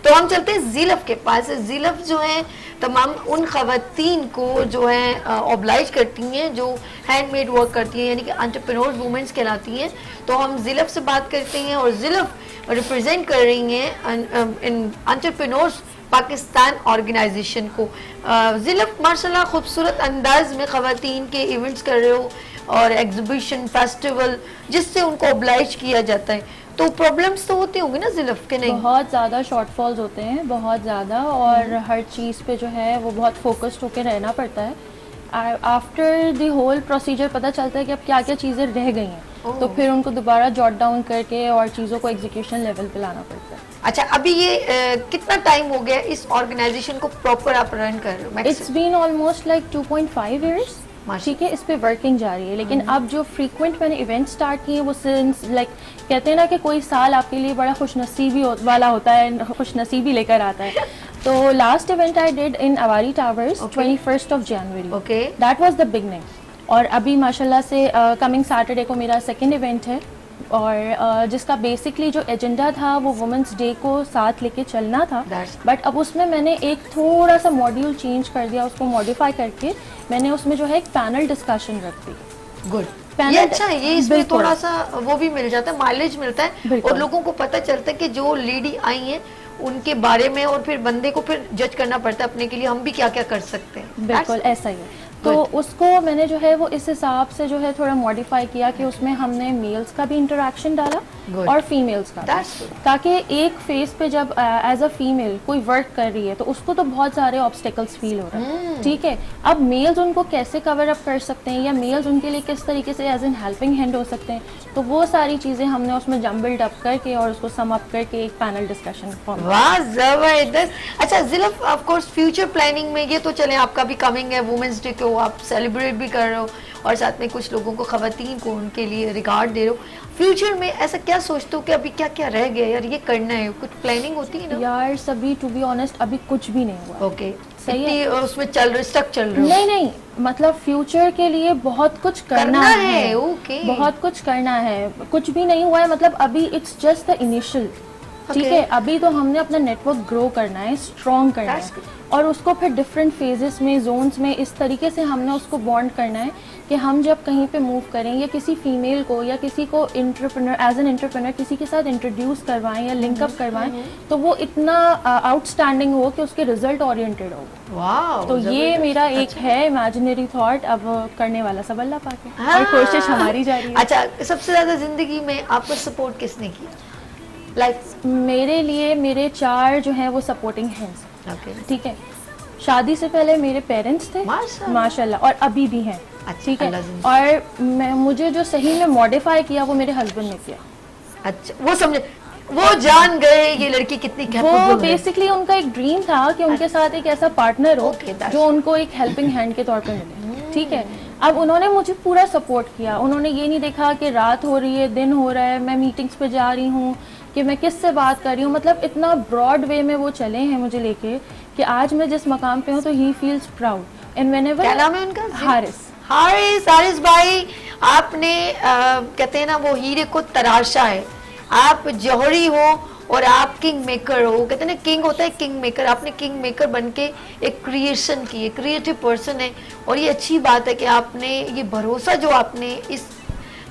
तो हम चलते हैं ज़ीलफ के पास। ज़ीलफ जो है तमाम उन खवातीन को जो है ऑब्लाइज करती हैं, जो हैंडमेड वर्क करती हैं, यानी कि एंटरप्रेन्योर वुमेन्स कहलाती हैं। तो हम ज़ीलफ से बात करते हैं, और ज़ीलफ रिप्रेजेंट कर रही हैं इन एंटरप्रेन्योर्स पाकिस्तान ऑर्गेनाइजेशन को। ज़ीलफ माशाल्लाह खूबसूरत अंदाज में खवातीन के इवेंट्स कर रहे हो और एग्जीबिशन फेस्टिवल जिससे उनको ऑब्लाइज किया जाता है। तो प्रॉब्लम्स तो होती होंगी ना ज़ीलफ के? नहीं, बहुत ज़्यादा शॉर्टफॉल्स होते हैं, बहुत ज़्यादा, और हर चीज़ पे जो है वो बहुत फोकस्ड होकर रहना पड़ता है। आफ्टर द होल प्रोसीजर पता चलता है कि अब क्या क्या चीज़ें रह गई हैं, तो फिर उनको दोबारा जॉट डाउन करके और चीज़ों को एग्जीक्यूशन लेवल पे लाना पड़ता है। अच्छा, अभी ये कितना टाइम हो गया इस ऑर्गेनाइजेशन को प्रॉपर आप रन कर रहे हो? It's been almost like 2.5 years, ठीक है, इस पे वर्किंग जारी है। लेकिन अब जो फ्रीक्वेंट मैंने इवेंट स्टार्ट किए वो सिंस लाइक कहते हैं ना कि कोई साल आपके लिए बड़ा खुशनसीबी वाला होता है, खुशनसीबी लेकर आता है। तो last event I did in Avari towers 21st of January, Okay. That was the beginning. और अभी माशाल्लाह से कमिंग सैटरडे को मेरा सेकंड इवेंट है, और जिसका बेसिकली जो एजेंडा था वो वुमेंस डे को साथ लेके चलना था। बट अब उसमें मैंने एक थोड़ा सा मॉड्यूल चेंज कर दिया, उसको मॉडिफाई करके मैंने उसमें जो है एक पैनल डिस्कशन रख दी। गुड, पैनल ये अच्छा है, ये इसमें बिल्कुल। थोड़ा सा वो भी मिल जाता है, माइलेज मिलता है, बिल्कुल। और लोगों को पता चलता है कि जो लेडी आई हैं उनके बारे में, और फिर बंदे को फिर जज करना पड़ता है अपने के लिए हम भी क्या क्या कर सकते हैं। बिल्कुल ऐसा ही है। तो उसको मैंने जो है वो इस हिसाब से जो है थोड़ा मॉडिफाई किया कि उसमें हमने मेल्स का भी इंटरेक्शन डाला Good. और फीमेल्स का That's good. ताकि एक फेस पे जब एज अ फीमेल कोई वर्क कर रही है तो उसको तो बहुत सारे ऑब्स्टेकल्स फील हो रहे हैं, ठीक है। अब मेल्स उनको कैसे कवर अप कर सकते हैं, या मेल्स उनके लिए किस तरीके से एज एन हेल्पिंग हैंड हो सकते हैं, तो वो सारी चीज़ें हमने उसमें जम्बल्ड अप करके और उसको सम अप करके एक पैनल डिस्कशन फॉर्म। वाह, जबरदस्त। अच्छा Zilaf, of course future planning में ये तो चले आपका भी कमिंग है, वुमेंस डे को आप सेलिब्रेट भी कर रहे हो और साथ में कुछ लोगों को, खवातीन को, उनके लिए रिगार्ड दे रहे हो। फ्यूचर में ऐसा क्या सोचते हो कि अभी क्या क्या रह गया यार, ये करना है, कुछ प्लानिंग होती है ना? यार सभी टू बी ऑनेस्ट अभी कुछ भी नहीं हुआ। ओके, सही है। उसमें चल रहे, स्टक चल रहे हो? नहीं नहीं, मतलब फ्यूचर के लिए बहुत कुछ करना है। ओके, बहुत कुछ करना है, कुछ भी नहीं हुआ है, मतलब अभी इट्स जस्ट द इनिशियल, ठीक है। अभी तो हमने अपना नेटवर्क ग्रो करना है, स्ट्रॉन्ग करना है, और उसको फिर डिफरेंट फेजेस में, जोन्स में इस तरीके से हमने उसको बॉन्ड करना है कि हम जब कहीं पे मूव करें या किसी फीमेल को या किसी को एंटरप्रेन्योर एज एन एंटरप्रेन्योर किसी के साथ इंट्रोड्यूस करवाएं या लिंकअप करवाएं, तो वो इतना आउटस्टैंडिंग हो कि उसके रिजल्ट ओरिएंटेड हो। वाह, तो ये मेरा एक है इमेजिनरी थॉट, अब करने वाला सब अल्लाह पाक है, और कोशिश हमारी जारी है। अच्छा, सबसे ज्यादा जिंदगी में आपको सपोर्ट किसने किया? लाइक मेरे लिए मेरे 4 जो हैं वो सपोर्टिंग हैंड्स, ठीक है। शादी से पहले मेरे पेरेंट्स थे माशाल्लाह, और अभी भी हैं, ठीक है। और मुझे जो सही में मॉडिफाई किया वो मेरे हस्बैंड ने किया। अच्छा, वो समझे, वो जान गए ये लड़की कितनी कैपेबल है। वो बेसिकली उनका एक ड्रीम था कि उनके साथ एक ऐसा पार्टनर हो जो उनको एक हेल्पिंग हैंड के तौर पे मिले, ठीक है। अब उन्होंने मुझे पूरा सपोर्ट किया, उन्होंने ये नहीं देखा कि रात हो रही है, दिन हो रहा है, मैं मीटिंग्स पे जा रही हूँ, कि मैं किससे बात कर रही हूँ, मतलब इतना ब्रॉड वे में वो चले हैं मुझे लेके कि आज मैं जिस मकाम पे हूँ तो he feels proud. And whenever, क्या नाम है उनका? हारिस भाई, आपने कहते हैं ना वो हीरे को तराशा है। आप जौहरी हो और आप किंग मेकर हो, कहते हैं ना किंग होता है किंग मेकर, आपने किंग मेकर बन के एक क्रिएशन की है, क्रिएटिव पर्सन है। और ये अच्छी बात है कि आपने ये भरोसा जो आपने इस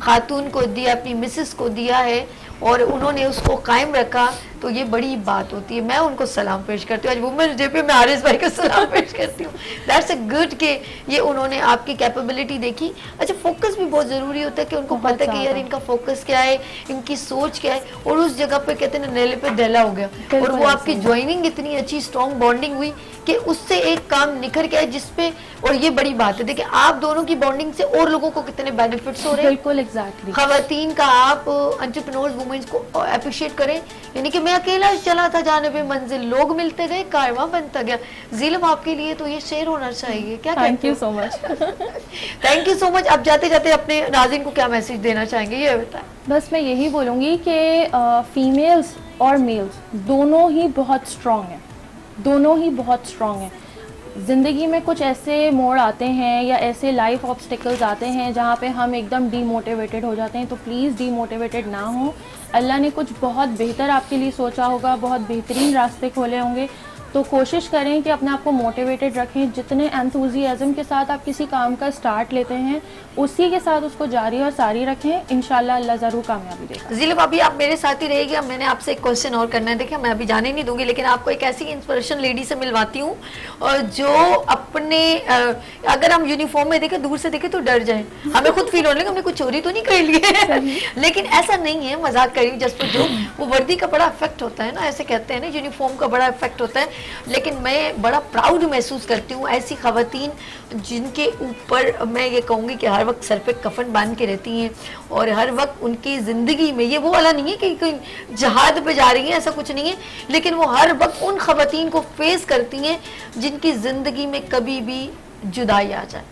खातून को दिया, अपनी मिसेस को दिया है और उन्होंने उसको कायम रखा, तो ये बड़ी बात होती है। मैं उनको सलाम पेश करती हूँ, आज वुमेन्स डे पे मैं हारिस भाई को सलाम पेश करती हूँ। दैट्स अ गुड कि ये उन्होंने आपकी कैपेबिलिटी देखी। अच्छा, फोकस भी बहुत ज़रूरी होता है कि उनको पता है कि यार इनका फोकस क्या है, इनकी सोच क्या है, और उस जगह पे कहते हैं नेले पे दहला हो गया, और वो आपकी ज्वाइनिंग इतनी अच्छी स्ट्रॉन्ग बॉन्डिंग हुई कि उससे एक काम निखर के आए जिसपे, और ये बड़ी बात है देखिए आप दोनों की बॉन्डिंग से और लोगों को कितने बेनिफिट्स हो रहे हैं। बिल्कुल एग्जैक्टली। खवातीन का आप एंटरप्रेन्योर्स वुमेन्स को अप्रिशिएट करें, यानी कि मैं अकेला चला था जाने पे मंजिल, लोग मिलते गए, कारवां बनता गया। ज़ीलम आपके लिए तो ये शेयर होना चाहिए, क्या थैंक कहते यू हो? सो much. Thank you so much. आप जाते जाते अपने नाज़रीन को क्या मैसेज देना चाहेंगे, ये बताएं। बस मैं यही बोलूँगी कि फीमेल्स और मेल्स दोनों ही बहुत स्ट्रॉन्ग हैं, दोनों ही बहुत स्ट्रॉन्ग हैं। ज़िंदगी में कुछ ऐसे मोड़ आते हैं या ऐसे लाइफ ऑब्स्टिकल्स आते हैं जहाँ पे हम एकदम डीमोटिवेटेड हो जाते हैं, तो प्लीज़ डीमोटिवेटेड ना हो। अल्लाह ने कुछ बहुत बेहतर आपके लिए सोचा होगा, बहुत बेहतरीन रास्ते खोले होंगे, तो कोशिश करें कि अपने आप को मोटिवेटेड रखें। जितने एंथुजियाज़म के साथ आप किसी काम का स्टार्ट लेते हैं उसी के साथ उसको जारी और सारी रखें, इंशाल्लाह अल्लाह ज़रूर कामयाबी देगा। ज़ीलम अभी आप मेरे साथ ही रहेगी। अब मैंने आपसे एक क्वेश्चन और करना है, देखिए मैं अभी जाने नहीं दूंगी, लेकिन आपको एक ऐसी इंस्पिरेशन लेडी से मिलवाती हूँ और जो अपने अगर हम यूनिफॉर्म में देखें, दूर से देखें तो डर जाए, हमें खुद फील होने लगे हमने कुछ चोरी तो नहीं कर ली है लेकिन ऐसा नहीं है, मजाक करी जस्ट फॉर जोक। वो वर्दी का बड़ा इफेक्ट होता है ना, ऐसे कहते हैं ना, यूनिफॉर्म का बड़ा इफेक्ट होता है, लेकिन मैं बड़ा प्राउड महसूस करती हूँ ऐसी खवातीन जिनके ऊपर मैं ये कहूँगी कि हर वक्त सर पे कफन बांध के रहती हैं और हर वक्त उनकी ज़िंदगी में, ये वो वाला नहीं है कि कोई जहाद पे जा रही है, ऐसा कुछ नहीं है, लेकिन वो हर वक्त उन खवातीन को फेस करती हैं जिनकी ज़िंदगी में कभी भी जुदाई आ जाए,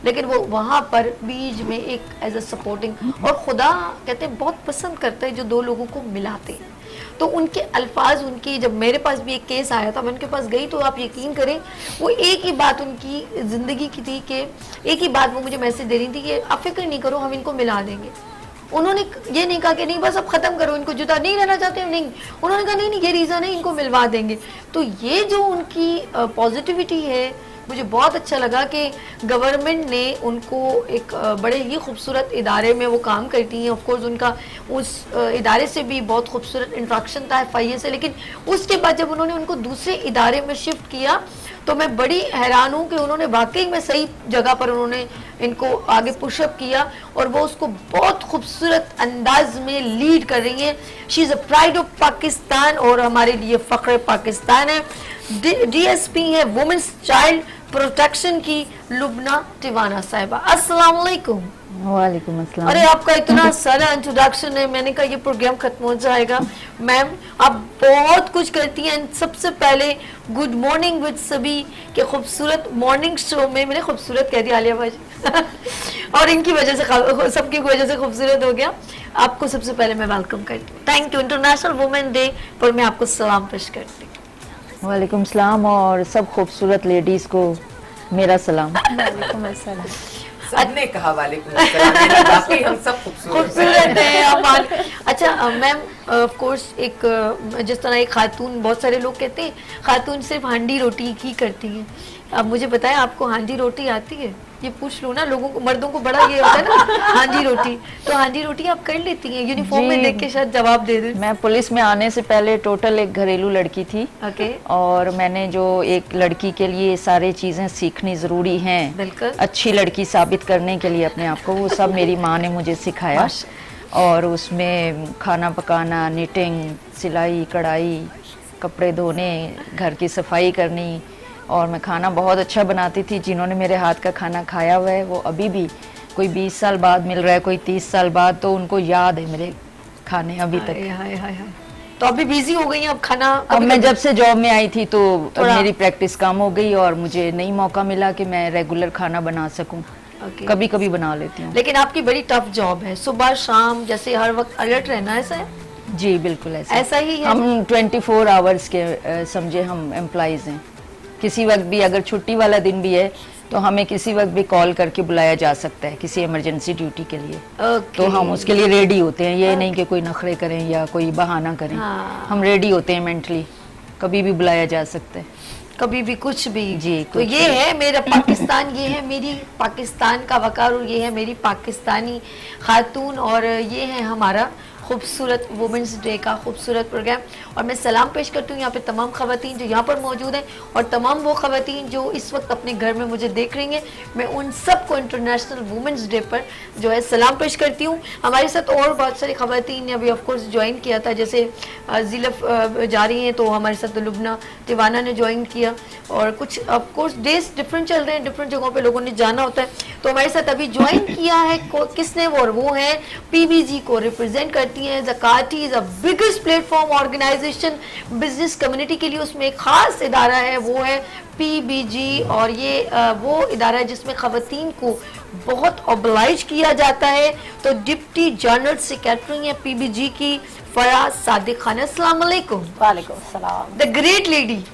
लेकिन वो वहाँ पर बीच में एक एज अ सपोर्टिंग, और खुदा कहते हैं बहुत पसंद करता है जो दो लोगों को मिलाते हैं। तो उनके अल्फाज, उनकी, जब मेरे पास भी एक केस आया था, मैं उनके पास गई तो आप यकीन करें वो एक ही बात उनकी ज़िंदगी की थी कि एक ही बात वो मुझे मैसेज दे रही थी कि आप फिक्र नहीं करो, हम इनको मिला देंगे। उन्होंने ये नहीं कहा कि नहीं बस अब ख़त्म करो, इनको जुदा नहीं रहना चाहते हो, नहीं, उन्होंने कहा नहीं नहीं ये रीज़न है, इनको मिलवा देंगे। तो ये जो उनकी पॉजिटिविटी है, मुझे बहुत अच्छा लगा कि गवर्नमेंट ने उनको एक बड़े ही खूबसूरत इदारे में वो काम करती हैं। ऑफ कोर्स उनका उस इदारे से भी बहुत खूबसूरत इंट्रैक्शन था FIA से, लेकिन उसके बाद जब उन्होंने उनको दूसरे इदारे में शिफ्ट किया तो मैं बड़ी हैरान हूँ कि उन्होंने वाकई में सही जगह पर उन्होंने इनको आगे पुशअप किया और वो उसको बहुत खूबसूरत अंदाज में लीड कर रही हैं। She is a pride of Pakistan और हमारे लिए फ़ख्र पाकिस्तान है। DSP है वुमेन्स चाइल्ड प्रोटेक्शन की लुबना टिवाना साहिबा। अस्सलाम वालेकुम। वालेकुम अस्सलाम। अरे आपका इतना सारा इंट्रोडक्शन है, मैंने कहा ये प्रोग्राम खत्म हो जाएगा। मैम आप बहुत कुछ करती हैं। सबसे पहले गुड मॉर्निंग विद सभी के खूबसूरत मॉर्निंग शो में, मैंने खूबसूरत कह दिया आलिया भाई और इनकी वजह से, सबकी वजह से खूबसूरत हो गया। आपको सबसे पहले मैं वेलकम करती हूँ। Thank you. International women day पर मैं आपको सलाम पेश करती हूँ। वालेकुम सलाम और सब खूबसूरत लेडीज को मेरा सलाम। वालेकुम अस्सलाम। सबने कहा वालेकुम अस्सलाम, बाकी हम सब खूबसूरत है हमारे। अच्छा मैम, ऑफ कोर्स एक जिस तरह एक खातून, बहुत सारे लोग कहते हैं खातून सिर्फ हांडी रोटी ही करती है। अब मुझे बताएं आपको हांडी रोटी आती है? ये पूछ लो ना, लोगों को, मर्दों को बड़ा ये होता है ना हांडी रोटी, तो हांडी रोटी आप कर लेती हैं? यूनिफॉर्म में जी। देख के शायद जवाब दे दें। मैं पुलिस में आने से पहले टोटल एक घरेलू लड़की थी ओके, और मैंने जो एक लड़की के लिए सारी चीज़ें सीखनी ज़रूरी हैं, बिल्कुल। अच्छी लड़की साबित करने के लिए अपने आप को, वो सब मेरी माँ ने मुझे सिखाया। और उसमें खाना पकाना, निटिंग, सिलाई कढ़ाई, कपड़े धोने, घर की सफाई करनी, और मैं खाना बहुत अच्छा बनाती थी। जिन्होंने मेरे हाथ का खाना खाया हुआ है वो अभी भी, कोई 20 साल बाद मिल रहा है, कोई 30 साल बाद, तो उनको याद है मेरे खाने अभी तक। हाय हाय हाय हाय। तो अभी बिजी हो गई हैं, अब खाना अब मैं जब से जॉब में आई थी तो थोड़ा- मेरी प्रैक्टिस कम हो गई और मुझे नहीं मौका मिला कि मैं रेगुलर खाना बना सकूं। ओके। कभी कभी बना लेती हूँ। लेकिन आपकी बड़ी टफ जॉब है, सुबह शाम जैसे हर वक्त अलर्ट रहना, ऐसा है? जी बिल्कुल ऐसा ही है। हम 24 आवर्स के समझे हम एम्प्लॉइज हैं। किसी वक्त भी अगर छुट्टी वाला दिन भी है तो हमें किसी वक्त भी कॉल करके बुलाया जा सकता है किसी इमरजेंसी ड्यूटी के लिए। ओके। तो हम उसके लिए रेडी होते हैं, ये नहीं कि कोई नखरे करें या कोई बहाना करें। हाँ। हम रेडी होते हैं मेंटली, कभी भी बुलाया जा सकता है। कभी भी कुछ भी जी, तो कुछ ये है मेरा पाकिस्तान, ये है मेरी पाकिस्तान का वकार, और ये है मेरी पाकिस्तानी खातून, और ये है हमारा खूबसूरत वुमेंस डे का खूबसूरत प्रोग्राम। और मैं सलाम पेश करती हूँ यहाँ पे तमाम खवातीन जो यहाँ पर मौजूद हैं, और तमाम वो खवातीन जो इस वक्त अपने घर में मुझे देख रही हैं। मैं उन सबको इंटरनेशनल वुमेंस डे पर जो है सलाम पेश करती हूँ। हमारे साथ और बहुत सारी खवातीन ने अभी ऑफकोर्स ज्वाइन किया था, जैसे जिलफ जा रही हैं तो हमारे साथ लुबना तिवाना ने ज्वाइन किया, और कुछ ऑफकोर्स डेज डिफरेंट चल रहे हैं, डिफरेंट जगहों पे लोगों ने जाना होता है। तो हमारे साथ अभी ज्वाइन किया है किसने, वो है पीबीजी को रिप्रेजेंट करती हैं। ज़काती is a biggest platform organisation business community के लिए, उसमें एक खास इदारा है, वो है पीबीजी, और ये वो इदारा है जिसमें खवातीन को बहुत ऑब्लाइज किया जाता है। तो डिप्टी जनरल सेक्रेटरी है पीबीजी की फराज सादिक खान। अस्सलाम वालेकुम। वालेकुम सलाम। द ग्रेट लेडी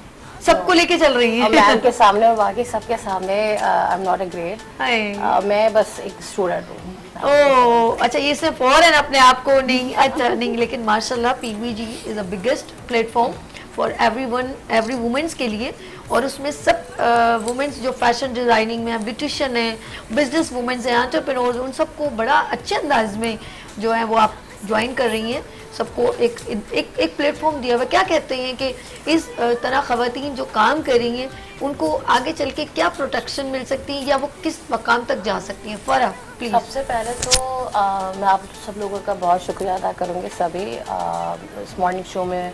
सबको लेके चल रही और है। मैम के सामने और बाकी सबके सामने I am not a grade, hi. मैं बस एक स्टूडेंट हूँ। ओह अच्छा, ये सिर्फ फॉरन अपने आप को नहीं, अच्छा नहीं, लेकिन माशाल्लाह PBG is a biggest platform for everyone, every women's के लिए, और उसमें सब वुमेन्स जो फैशन डिजाइनिंग में है, ब्यूटिशियन है, बिजनेस वुमेन्स हैं, एंटरप्रेन्योर्स, उन सबको बड़ा अच्छे अंदाज में जो है वो आप ज्वाइन कर रही हैं। सबको एक प्लेटफॉर्म दिया हुआ। क्या कहते हैं कि इस तरह खवातीन जो काम कर रही हैं उनको आगे चल के क्या प्रोटेक्शन मिल सकती है, या वो किस मकाम तक जा सकती हैं? फरा प्लीज। सबसे पहले तो मैं आप सब लोगों का बहुत शुक्रिया अदा करूँगी सभी इस मॉर्निंग शो में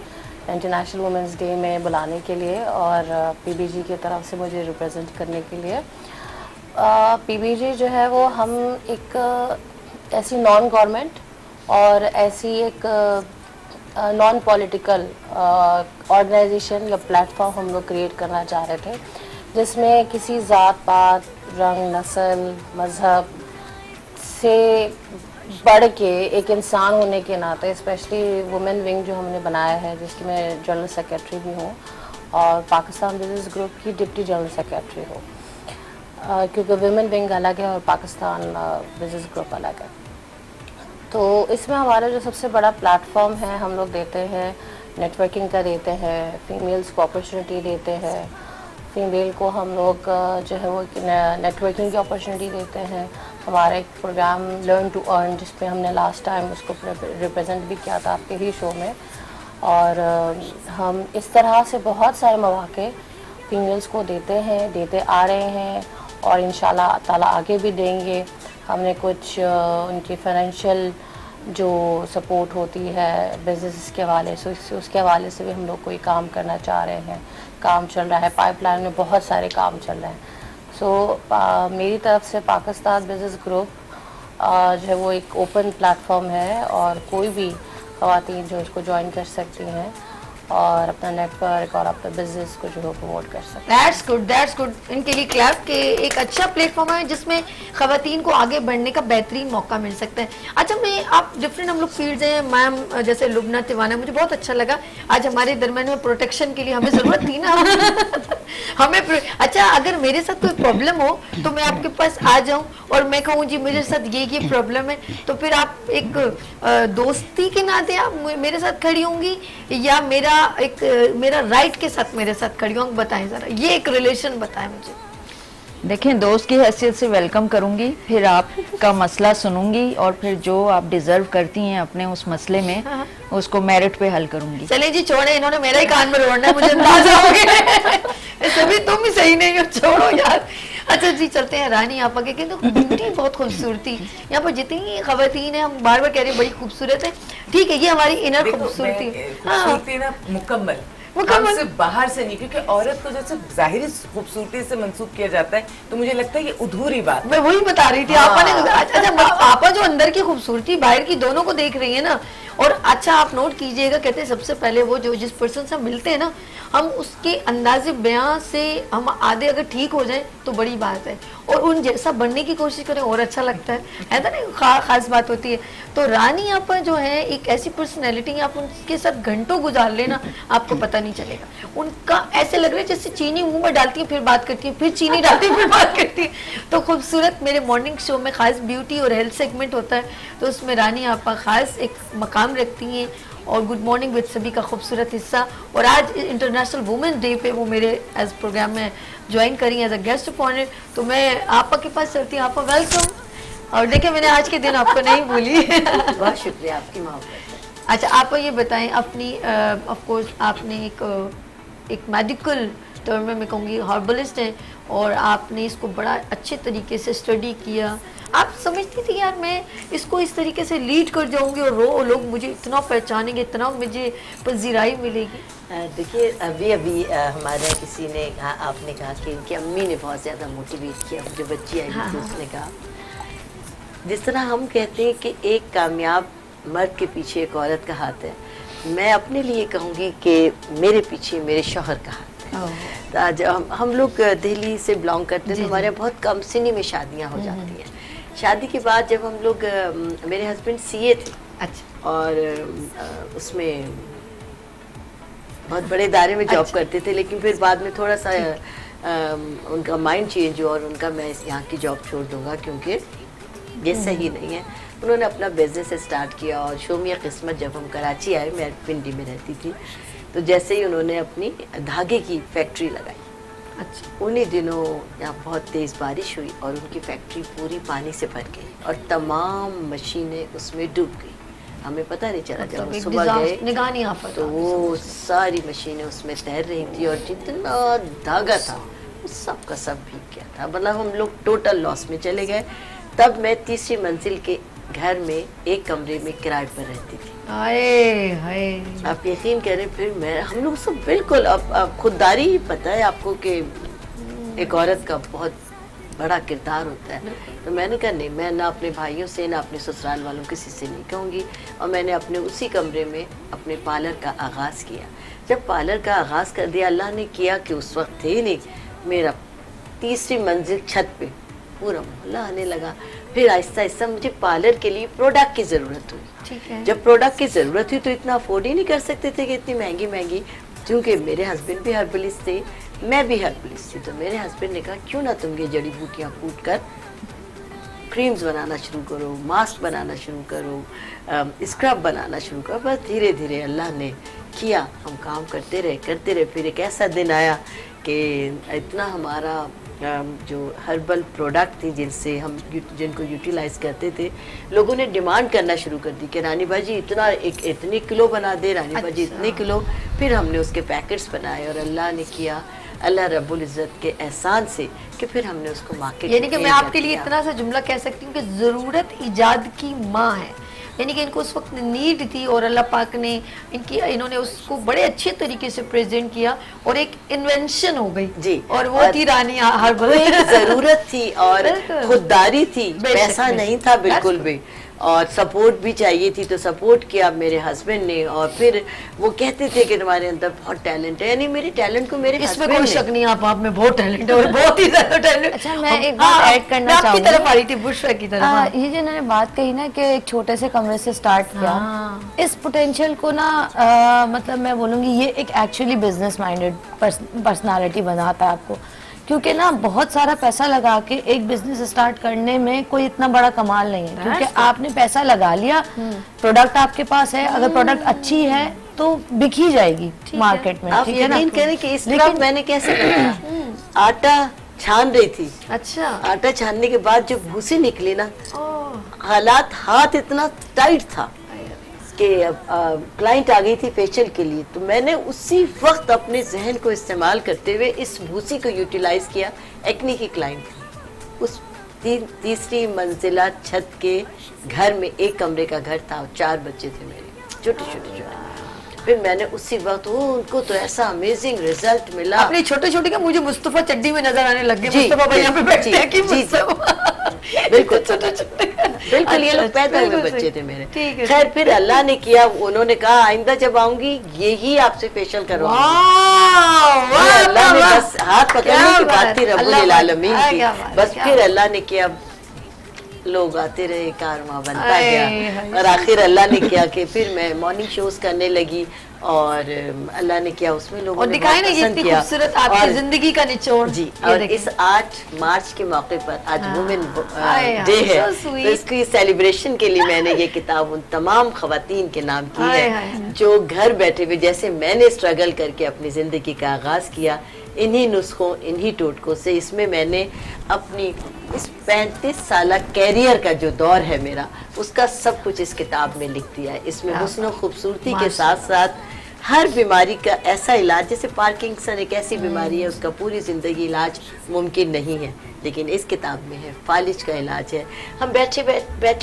इंटरनेशनल वुमेंस डे में बुलाने के लिए, और पीबीजी की तरफ से मुझे रिप्रेजेंट करने के लिए। पीबीजी जो है वो हम एक ऐसी नॉन गवर्नमेंट और ऐसी एक नॉन पॉलिटिकल ऑर्गेनाइजेशन या प्लेटफॉर्म हम लोग क्रिएट करना चाह रहे थे, जिसमें किसी ज़ात पात, रंग, नस्ल, मज़हब से बढ़ के एक इंसान होने के नाते, स्पेशली वुमेन विंग जो हमने बनाया है, जिसकी मैं जनरल सेक्रेटरी भी हूँ और पाकिस्तान बिजनेस ग्रुप की डिप्टी जनरल सेक्रेटरी हूँ, क्योंकि वुमेन विंग अलग है और पाकिस्तान बिजनेस ग्रुप अलग है। तो इसमें हमारा जो सबसे बड़ा प्लेटफॉर्म है, हम लोग देते हैं नेटवर्किंग का, देते हैं फीमेल्स को अपॉर्चुनिटी देते हैं, फीमेल को हम लोग जो है वो नेटवर्किंग की अपॉर्चुनिटी देते हैं। हमारा एक प्रोग्राम लर्न टू अर्न, जिसपे हमने लास्ट टाइम उसको रिप्रेजेंट भी किया था आपके ही शो में, और हम इस तरह से बहुत सारे मौके फीमेल्स को देते हैं, देते आ रहे हैं, और इंशाल्लाह ताला आगे भी देंगे। हमने कुछ उनकी फाइनेंशियल जो सपोर्ट होती है बिजनेस के हवाले से, उसके हवाले से भी हम लोग कोई काम करना चाह रहे हैं। काम चल रहा है, पाइपलाइन में बहुत सारे काम चल रहे हैं। सो मेरी तरफ से पाकिस्तान बिजनेस ग्रुप जो है वो एक ओपन प्लेटफॉर्म है, और कोई भी ख़वातीन जो इसको ज्वाइन कर सकती हैं और अपना नेटवर्क और अपना बिजनेस को जो है प्रमोट कर सकते हैं। That's good. इनके लिए क्लैप के एक अच्छा प्लेटफॉर्म है जिसमें खवातीन को आगे बढ़ने का बेहतरीन मौका मिल सकता है। अच्छा, मैं आप डिफरेंट हम लोग फील्ड्स हैं, मैम जैसे लुबना तिवाना, मुझे बहुत अच्छा लगा आज हमारे दरमियान में प्रोटेक्शन के लिए हमें जरूरत थी ना हमें अच्छा, अगर मेरे साथ कोई प्रॉब्लम हो तो मैं आपके पास आ जाऊं और मैं कहूँ जी मेरे साथ ये प्रॉब्लम है, तो फिर आप एक दोस्ती के नाते आप मेरे साथ खड़ी होंगी, या मेरा राइट के साथ मेरे साथ खड़ी होंगी? बताएं जरा, ये एक रिलेशन बताएं मुझे। देखें, दोस्त की हैसियत से वेलकम करूंगी, फिर आपका मसला सुनूंगी, और फिर जो आप डिजर्व करती हैं अपने उस मसले में उसको मेरिट पे हल करूंगी। चले जी, छोड़े, इन्होंने मेरा ही कान में रोड़ना है, मुझे अंदाजा हो गया सभी तुम ही सही नहीं हो, छोड़ो यार। अच्छा जी, चलते हैं रानी आपा के, क्योंकि ब्यूटी बहुत खूबसूरती यहाँ पर जितनी खवातीन है, हम बार बार कह रहे हैं बड़ी खूबसूरत है, ठीक है, ये हमारी इनर खूबसूरती खूबसूरती ना मुकम्मल हमसे बाहर से नहीं, क्योंकि औरत को जैसे जाहिरी खूबसूरती से मंसूब किया जाता है, तो मुझे लगता है ये अधूरी बात। मैं वही बता रही थी, आपा ने अच्छा आपा जो अंदर की खूबसूरती बाहर की दोनों को देख रही है ना। और अच्छा, आप नोट कीजिएगा, कहते हैं सबसे पहले वो जो जिस पर्सन से हम मिलते हैं ना, हम उसके अंदाजे बयां से हम आधे अगर ठीक हो जाए तो बड़ी बात है, और उन जैसा बनने की कोशिश करें और अच्छा लगता है ना, खास बात होती है। तो रानी आपा जो है एक ऐसी पर्सनैलिटी, आप उनके साथ घंटों गुजार लेना आपको पता नहीं चलेगा। उनका ऐसे लग रहा है जैसे चीनी मुंह में डालती है फिर बात करती है, फिर चीनी डालती है फिर बात करती है। तो खूबसूरत मेरे मॉर्निंग शो में खास ब्यूटी और हेल्थ सेगमेंट होता है, तो उसमें रानी आपा खास एक मकाम रखती हैं और गुड मॉर्निंग विद सभी का खूबसूरत हिस्सा। और आज इंटरनेशनल वुमेन डे पे वो मेरे एज प्रोग्राम में ज्वाइन करी as a guest of honour. तो मैं आपा के पास चलती हूँ। आपा वेलकम। और देखिए मैंने आज के दिन आपको नहीं भूली। बहुत शुक्रिया आपकी मोहब्बत। अच्छा आप ये बताएं अपनी ऑफ कोर्स आपने एक मेडिकल टर्म में मैं कहूँगी हर्बलिस्ट हैं और आपने इसको बड़ा अच्छे तरीके से स्टडी किया। आप समझती थी यार मैं इसको इस तरीके से लीड कर जाऊंगी और लोग मुझे इतना पहचानेंगे, इतना मुझे पजीराई मिलेगी? देखिए अभी हमारे किसी ने कहा, आपने कहा कि इनकी अम्मी ने बहुत ज़्यादा मोटिवेट किया, जो बच्ची आई थी उसने कहा जिस तरह हम कहते हैं कि एक कामयाब मर्द के पीछे एक औरत का हाथ है, मैं अपने लिए कहूँगी कि मेरे पीछे मेरे शौहर का हाथ है। तो आज हम लोग दिल्ली से बिलोंग करते हैं तो हमारे यहाँ बहुत कम सिनी में शादियाँ हो जाती हैं। शादी के बाद जब हम लोग मेरे हस्बैंड सीए थे। अच्छा। और उसमें बहुत बड़े दायरे में जॉब करते थे, लेकिन फिर बाद में थोड़ा सा उनका माइंड चेंज हुआ और उनका मैं यहाँ की जॉब छोड़ दूंगा क्योंकि ये सही नहीं है। उन्होंने अपना बिजनेस स्टार्ट किया और शोमिया किस्मत जब हम कराची आए, मैं पिंडी में रहती थी, तो जैसे ही उन्होंने अपनी धागे की फैक्ट्री लगाई, अच्छा। उन्हीं दिनों यहाँ बहुत तेज़ बारिश हुई और उनकी फैक्ट्री पूरी पानी से भर गई और तमाम मशीनें उसमें डूब गई। हमें पता नहीं चला जब वो सुबह गए निगाह नहीं आ पाता। तो वो सारी मशीनें उसमें तैर रही थी और जितना धागा था वो सब का सब भीग गया था। मतलब हम लोग टोटल लॉस में चले गए। तब मैं तीसरी मंजिल के घर में एक कमरे में किराए पर रहती थी। हाय हाय। आप यकीन करें, फिर मैं हम लोग सब बिल्कुल अब खुददारी ही पता है आपको कि एक औरत का बहुत बड़ा किरदार होता है। तो मैंने कहा नहीं, मैं ना अपने भाइयों से ना अपने ससुराल वालों किसी से नहीं कहूँगी। और मैंने अपने उसी कमरे में अपने पार्लर का आगाज़ किया। जब पार्लर का आगाज़ कर दिया, अल्लाह ने किया कि उस वक्त थे नहीं, मेरा तीसरी मंजिल छत पे पूरा मोहल्ला आने लगा। फिर आहिस्ता आहिस्ता मुझे पार्लर के लिए प्रोडक्ट की ज़रूरत हुई। ठीक है। जब प्रोडक्ट की ज़रूरत हुई तो इतना अफोर्ड ही नहीं कर सकते थे कि इतनी महंगी महंगी, क्योंकि मेरे हस्बैंड भी हर्बलिस्ट थे, मैं भी हर्बलिस्ट थी। तो मेरे हस्बैंड ने कहा क्यों ना तुम ये जड़ी बूटियाँ कूट कर क्रीम्स बनाना शुरू करो, मास्क बनाना शुरू करो, स्क्रब बनाना शुरू करो। बस धीरे धीरे अल्लाह ने किया, हम काम करते रहे। फिर एक ऐसा दिन आया कि इतना हमारा जो हर्बल प्रोडक्ट थी जिनको यूटिलाइज करते थे, लोगों ने डिमांड करना शुरू कर दी कि रानी बाजी इतने किलो बना दे, रानी बाजी इतने किलो। फिर हमने उसके पैकेट्स बनाए और अल्लाह ने किया, अल्लाह रब्बुल इज़्ज़त के एहसान से, कि फिर हमने उसको मार्केट यानी कि मैं आपके लिए इतना सा जुमला कह सकती हूँ कि ज़रूरत ईजाद की माँ है। यानी कि इनको उस वक्त नीड थी और अल्लाह पाक ने इन्होंने उसको बड़े अच्छे तरीके से प्रेजेंट किया और एक इन्वेंशन हो गई जी। और वो थी रानी हर्बल। जरूरत थी और बिल्कुल। खुददारी थी, बेशक, पैसा बेशक। नहीं था बिल्कुल भी, और सपोर्ट भी चाहिए थी। तो सपोर्ट किया मेरे हस्बैंड ने। और फिर वो कहते थे कि तुम्हारे अंदर बहुत टैलेंट है, यानी मेरे टैलेंट को मेरे इसमें husband कोई ने- शक नहीं, आप में बहुत टैलेंट है और बहुत ही ज्यादा टैलेंट। अच्छा, मैं एक बात ऐड करना मैं आपकी चाहूंगी। तरफ आ रही थी, बुशरा की तरफ। हाँ। ये जो इन्होंने बात कही ना कि एक छोटे से कमरे से स्टार्ट किया, हाँ। इस पोटेंशियल को ना मतलब मैं बोलूँगी ये एक एक्चुअली बिजनेस माइंडेड पर्सनालिटी बनाता है आपको। क्योंकि ना बहुत सारा पैसा लगा के एक बिजनेस स्टार्ट करने में कोई इतना बड़ा कमाल नहीं है, क्योंकि आपने पैसा लगा लिया, प्रोडक्ट आपके पास है, अगर प्रोडक्ट अच्छी है तो बिक ही जाएगी मार्केट में। आप ठीक है ना? यकीन करें कि इस लेकिन- मैंने कैसे किया, आटा छान रही थी। अच्छा। आटा छानने के बाद जो भूसी निकली ना, ओह, हालात हाथ इतना टाइट था कि क्लाइंट आ गई थी फेशियल के लिए। तो मैंने उसी वक्त अपने जहन को इस्तेमाल करते हुए इस भूसी को यूटिलाइज किया। एक्ने की क्लाइंट थी, उस तीसरी मंजिला छत के घर में, एक कमरे का घर था, 4 बच्चे थे मेरे, छोटे छोटे। फिर मैंने उसी वक्त उनको तो ऐसा अमेजिंग रिजल्ट मिला। अपने छोटे छोटे का मुझे मुस्तफा चड्डी में नजर आने लग गए। जी, मुस्तफा भैया पे बैठते जी, हैं कि जी, मुस्तफा। बिल्कुल छोटे छोटे। बिल्कुल, ये लोग अच्छा, पैदा हुए बिल्कुल बच्चे सही। थे मेरे। ठीक है। खैर फिर अल्लाह ने किया, उन्होंने कहा आइंदा जब आऊंगी यही आपसे फेशियल करवाऊंगी। वाह, वाह, अल्लाह ने वाह, बस हाथ पकड़ने क्या की बात थी, बात, रब्बुल अल्लाह आलमीन बात, की। क्या बात, बस क्या फिर बात। अल्लाह ने किया, लोग आते रहे, कारवां बनता आए, गया हाय। और आखिर अल्लाह ने किया कि फिर मैं मॉर्निंग शोज करने लगी और अल्लाह ने किया उसमें लोगों और ने दिखाए बहुत ना ये पसंद इतनी किया। खूबसूरत आपकी और जिंदगी का निचोड़ जी, ये और देखें। इस 8 मार्च के मौके पर आज वुमेन आए, डे हाय, है, so sweet। तो इसकी सेलिब्रेशन के लिए मैंने ये किताब उन तमाम खवातीन के नाम की आए, है हाय। जो घर बैठे हुए जैसे मैंने स्ट्रगल करके अपनी जिंदगी का आगाज किया, इन्हीं नुस्खों इन्हीं टोटकों से इसमें मैंने अपनी इस 35 साल कैरियर का जो दौर है मेरा, उसका सब कुछ इस किताब में लिख दिया है। इसमें हुस्न और खूबसूरती के साथ साथ हर बीमारी का ऐसा इलाज, जैसे पार्किंसन एक ऐसी बीमारी है उसका पूरी जिंदगी इलाज मुमकिन नहीं है, लेकिन इस किताब में है। फालिज का इलाज है, हम बैठे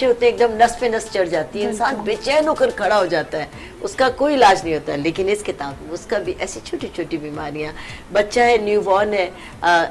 होते हैं एकदम नस पे नस चढ़ जाती है, इंसान बेचैन होकर खड़ा हो जाता है, उसका कोई इलाज नहीं होता, लेकिन इस किताब में उसका भी ऐसी छोटी छोटी बीमारियां, बच्चा है न्यूबॉर्न है,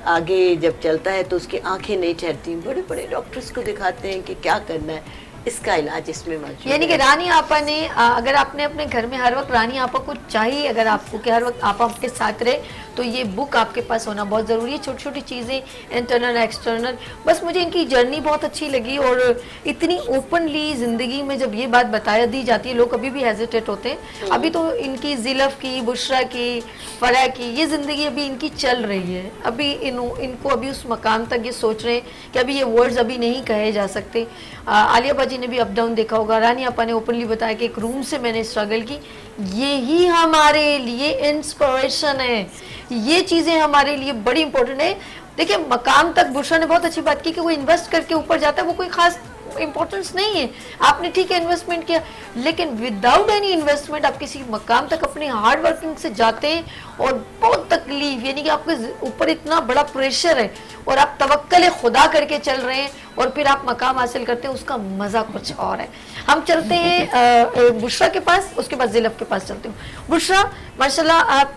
आगे जब चलता है तो उसकी आंखें नहीं ठहरती, बड़े बड़े डॉक्टर्स को दिखाते हैं कि क्या करना है, इसका इलाज इसमें मौजूद यानी कि है। रानी आपा ने अगर आपने अपने घर में हर वक्त रानी आपा को चाहिए, अगर आपको कि हर वक्त आपा आपके साथ रहे, तो ये बुक आपके पास होना बहुत ज़रूरी है। छोटी छोटी चीज़ें इंटरनल एक्सटर्नल, बस मुझे इनकी जर्नी बहुत अच्छी लगी और इतनी ओपनली ज़िंदगी में जब ये बात बताया दी जाती है, लोग कभी भी हेजिटेट होते हैं। अभी तो इनकी जिलफ की, बुशरा की, फरा की ये ज़िंदगी अभी इनकी चल रही है, अभी इनको अभी उस मकाम तक ये सोच रहे हैं कि अभी ये वर्ड्स अभी नहीं कहे जा सकते। आलिया बाजी ने भी अप डाउन देखा होगा, रानी आपा ने ओपनली बताया कि एक रूम से मैंने स्ट्रगल की, यही हमारे लिए इंस्पिरेशन है, ये चीज़ें हमारे लिए बड़ी इंपॉर्टेंट है। देखिए मकाम तक बुशरा ने बहुत अच्छी बात की कि वो इन्वेस्ट करके ऊपर जाता है, वो कोई खास इंपॉर्टेंस नहीं है, आपने ठीक है इन्वेस्टमेंट किया, लेकिन विदाउट एनी इन्वेस्टमेंट आप किसी मकाम तक अपने हार्ड वर्किंग से जाते हैं और बहुत तकलीफ, यानी कि आपके ऊपर इतना बड़ा प्रेशर है और आप तवक्कल खुदा करके चल रहे हैं और फिर आप मकाम हासिल करते हैं, उसका मजा कुछ और है। हम चलते हैं बुशरा के पास, उसके बाद जिलफ के पास चलते हैं। बुशरा माशाल्लाह आप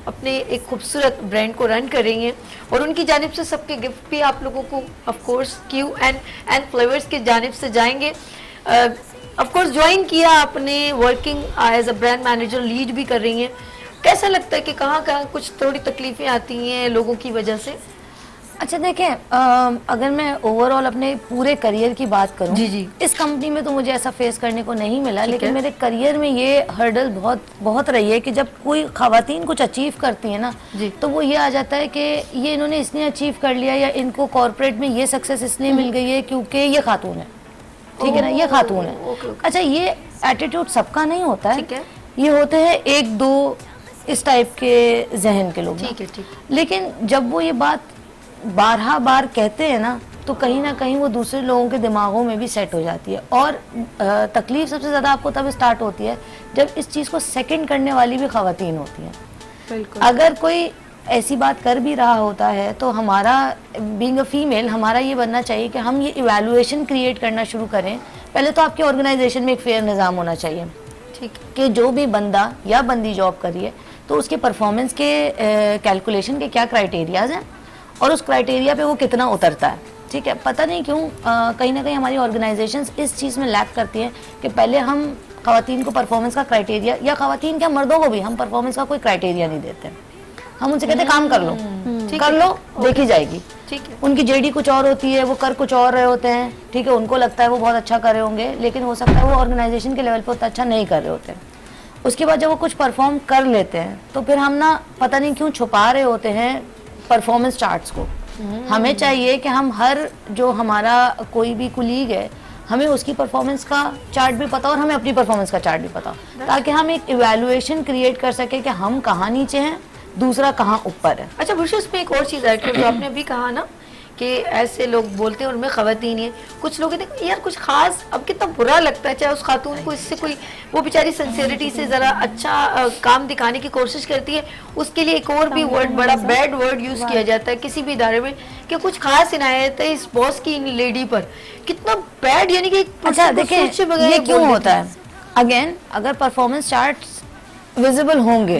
अपने एक खूबसूरत ब्रांड को रन कर रही हैं और उनकी जानिब से सबके गिफ्ट भी आप लोगों को of course Q and flavours की जानिब से जाएंगे। ऑफ कोर्स ज्वाइन किया आपने, working as a brand manager lead भी कर रही हैं, कैसा लगता है कि कहाँ कहाँ कुछ थोड़ी तकलीफें आती हैं लोगों की वजह से? अच्छा देखें, अगर मैं ओवरऑल अपने पूरे करियर की बात करूं, जी जी, इस कंपनी में तो मुझे ऐसा फेस करने को नहीं मिला, लेकिन है। मेरे करियर में ये हर्डल बहुत रही है कि जब कोई खवातीन कुछ अचीव करती है ना, जी। तो वो ये आ जाता है कि ये इन्होंने इसने अचीव कर लिया या इनको कॉर्पोरेट में ये सक्सेस इसलिए मिल गई है क्योंकि ये खातून है, ठीक है ना, ये खातून है। ओके। अच्छा, ये एटीट्यूड सबका नहीं होता है, ठीक है। ये होते हैं एक दो इस टाइप के जहन के लोग ना। ठीक है, ठीक। लेकिन जब वो ये बात 12 बार कहते हैं ना, तो कहीं ना कहीं वो दूसरे लोगों के दिमागों में भी सेट हो जाती है और तकलीफ सबसे ज़्यादा आपको तब स्टार्ट होती है जब इस चीज़ को सेकंड करने वाली भी खवातीन होती हैं। बिल्कुल। अगर कोई ऐसी बात कर भी रहा होता है तो हमारा बीइंग अ फीमेल हमारा ये बनना चाहिए कि हम ये इवैल्यूएशन क्रिएट करना शुरू करें। पहले तो आपके ऑर्गेनाइजेशन में एक फेयर निज़ाम होना चाहिए, ठीक कि जो भी बंदा या बंदी जॉब करिए तो उसके परफॉर्मेंस के कैलकुलेशन के क्या क्राइटेरियाज हैं और उस क्राइटेरिया पे वो कितना उतरता है, ठीक है। पता नहीं क्यों कहीं ना कहीं हमारी ऑर्गेनाइजेशंस इस चीज़ में लैक करती हैं कि पहले हम खवातीन को परफॉर्मेंस का क्राइटेरिया, या खवातीन क्या मर्दों को भी हम परफॉर्मेंस का कोई क्राइटेरिया नहीं देते। हम उनसे कहते हैं काम कर लो, कर लो, देखी जाएगी। ठीक है। उनकी जेडी कुछ और होती है, वो कर कुछ और रहे होते हैं, ठीक है। उनको लगता है वो बहुत अच्छा कर रहे होंगे, लेकिन हो सकता है वो ऑर्गेनाइजेशन के लेवल पर उतना अच्छा नहीं कर रहे होते हैं। उसके बाद जब वो कुछ परफॉर्म कर लेते हैं तो फिर हम ना पता नहीं क्यों छुपा रहे होते हैं परफॉर्मेंस चार्ट्स को। हमें चाहिए कि हम हर जो हमारा कोई भी कुलीग है, हमें उसकी परफॉर्मेंस का चार्ट भी पता और हमें अपनी परफॉर्मेंस का चार्ट भी पता, ताकि हम एक इवैल्यूएशन क्रिएट कर सके कि हम कहाँ नीचे हैं, दूसरा कहाँ ऊपर है। अच्छा बुशरा, इसमें एक और चीज़ ऐड कर, जो आपने अभी कहा ना कि ऐसे लोग बोलते हैं, उनमें खवातीन है, कुछ लोग कहते हैं यार कुछ खास, अब कितना बुरा लगता है, चाहे उस खातून को इससे कोई, वो बेचारी सिंसियरिटी से ज़रा अच्छा काम दिखाने की कोशिश करती है, उसके लिए एक और भी वर्ड, बड़ा बैड वर्ड यूज़ किया जाता है किसी भी इदारे में कि कुछ खास इनायत है इस बॉस की इन लेडी पर, कितना बैड, यानी कि अच्छा देखिए ये क्यों होता है। अगेन, अगर परफॉर्मेंस चार्ट्स विजिबल होंगे,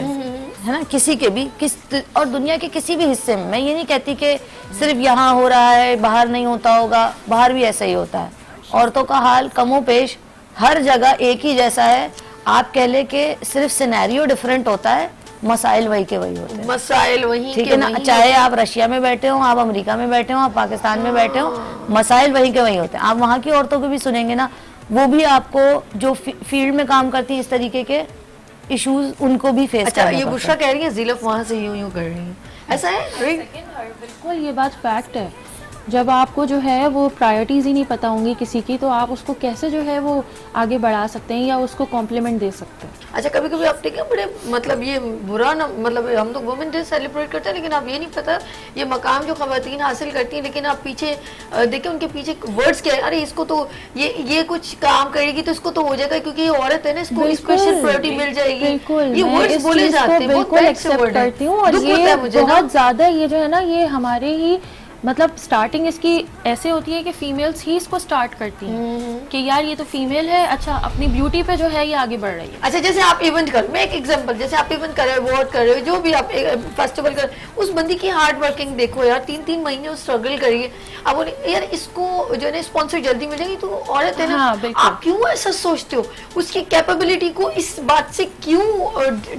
है ना, किसी के भी और दुनिया के किसी भी हिस्से में, मैं ये नहीं कहती कि सिर्फ यहाँ हो रहा है बाहर नहीं होता होगा, बाहर भी ऐसा ही होता है। औरतों का हाल कमोपेश हर जगह एक ही जैसा है। आप कह ले कि सिर्फ सिनेरियो डिफरेंट होता है, मसाइल वही के वही होते हैं। मसाइल वही ठीक के है ना, वही चाहे आप रशिया में बैठे हो, आप अमेरिका में बैठे हो, आप पाकिस्तान में बैठे हो, मसाइल वही के वही होते हैं। आप वहाँ की औरतों को भी सुनेंगे ना, वो भी आपको जो फील्ड में काम करती हैं इस तरीके के इश्यूज उनको भी फेस अच्छा, करने ये पड़ते बुशरा हैं। कह रही है जिलफ वहां से यूं यूं कर रही है, ऐसा है? बिल्कुल ये बात फैक्ट है। जब आपको जो है वो प्रायोरिटीज़ ही नहीं पता होंगी किसी की, तो आप उसको कैसे जो है वो आगे बढ़ा सकते हैं या उसको कॉम्प्लीमेंट दे सकते हैं। अच्छा, कभी कभी आप देखें बड़े मतलब ये बुरा ना, मतलब हम तो वुमेन डे सेलिब्रेट करते हैं, लेकिन आप ये नहीं पता ये मकाम जो खवातीन हासिल करती हैं, लेकिन आप पीछे देखें उनके पीछे वर्ड्स क्या है, अरे इसको तो ये कुछ काम करेगी तो इसको तो हो जाएगा क्योंकि ये औरत है ना, इसको बिल्कुल, स्पेशल प्रायोरिटी मिल जाएगी। बिल्कुल, ये मैं वर्ड्स इस बोले चीज़ को जाते हैं, बहुत बिल्कुल bad से एक्सेप्ट word हैं। करती हूँ, और दुख होता ये है मुझे ना। बहुत ज़्यादा ये जो है ना, ये हमारे ही मतलब स्टार्टिंग इसकी ऐसे होती है कि फीमेल्स ही इसको स्टार्ट करती हैं कि यार ये तो फीमेल है, अच्छा अपनी ब्यूटी पे जो है ये आगे बढ़ रही है। अच्छा, जैसे आप इवेंट कर, मैं एक एग्जांपल, जैसे आप इवेंट कर रहे हो, वॉट कर रहे हो, जो भी आप फेस्टिवल कर, उस बंदी की हार्ड वर्किंग देखो यार, 3-3 महीने वो स्ट्रगल करिए। अब बोले यार इसको जो है ना स्पॉन्सर जल्दी मिलेगी, तो औरत है ना, हाँ, बिल्कुल। आप क्यों ऐसा सोचते हो? उसकी कैपेबिलिटी को इस बात से क्यों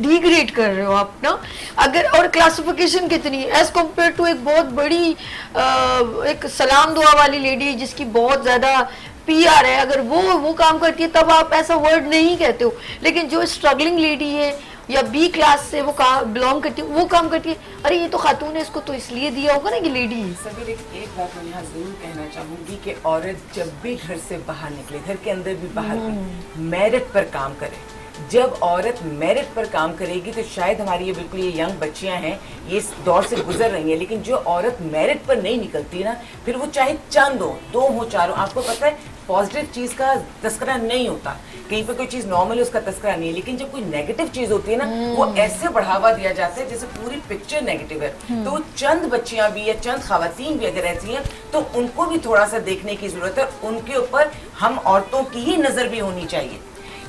डिग्रेड कर रहे हो आप ना? अगर और क्लासिफिकेशन कितनी एज कम्पेयर टू एक बहुत बड़ी एक सलाम दुआ वाली लेडी जिसकी बहुत ज्यादा पीआर है, अगर वो काम करती है तब आप ऐसा वर्ड नहीं कहते हो, लेकिन जो स्ट्रगलिंग लेडी है या बी क्लास से वो काम बिलोंग करती है, वो काम करती है, अरे ये तो खातून है, इसको तो इसलिए दिया होगा ना कि लेडी है। सभी लेकिन एक बात मैं यहाँ जरूर कहना चाहूंगी कि औरत जब भी घर से बाहर निकले, घर के अंदर भी बाहर भी, मेरिट पर काम करे। जब औरत मेरिट पर काम करेगी तो शायद हमारी ये बिल्कुल ये यंग बच्चियां हैं, ये इस दौर से गुजर रही हैं, लेकिन जो औरत मेरिट पर नहीं निकलती ना, फिर वो चाहे चंद हो, 2 हो, 4 हो, आपको पता है पॉजिटिव चीज का तस्करा नहीं होता, कहीं पे कोई चीज नॉर्मल है उसका तस्करा नहीं है, लेकिन जब कोई नेगेटिव चीज होती है ना, वो ऐसे बढ़ावा दिया जाता है जैसे पूरी पिक्चर नेगेटिव है। तो चंद बच्चियां भी या चंद खवातीन भी अगर ऐसी हैं तो उनको भी थोड़ा सा देखने की जरूरत है, उनके ऊपर हम औरतों की ही नजर भी होनी चाहिए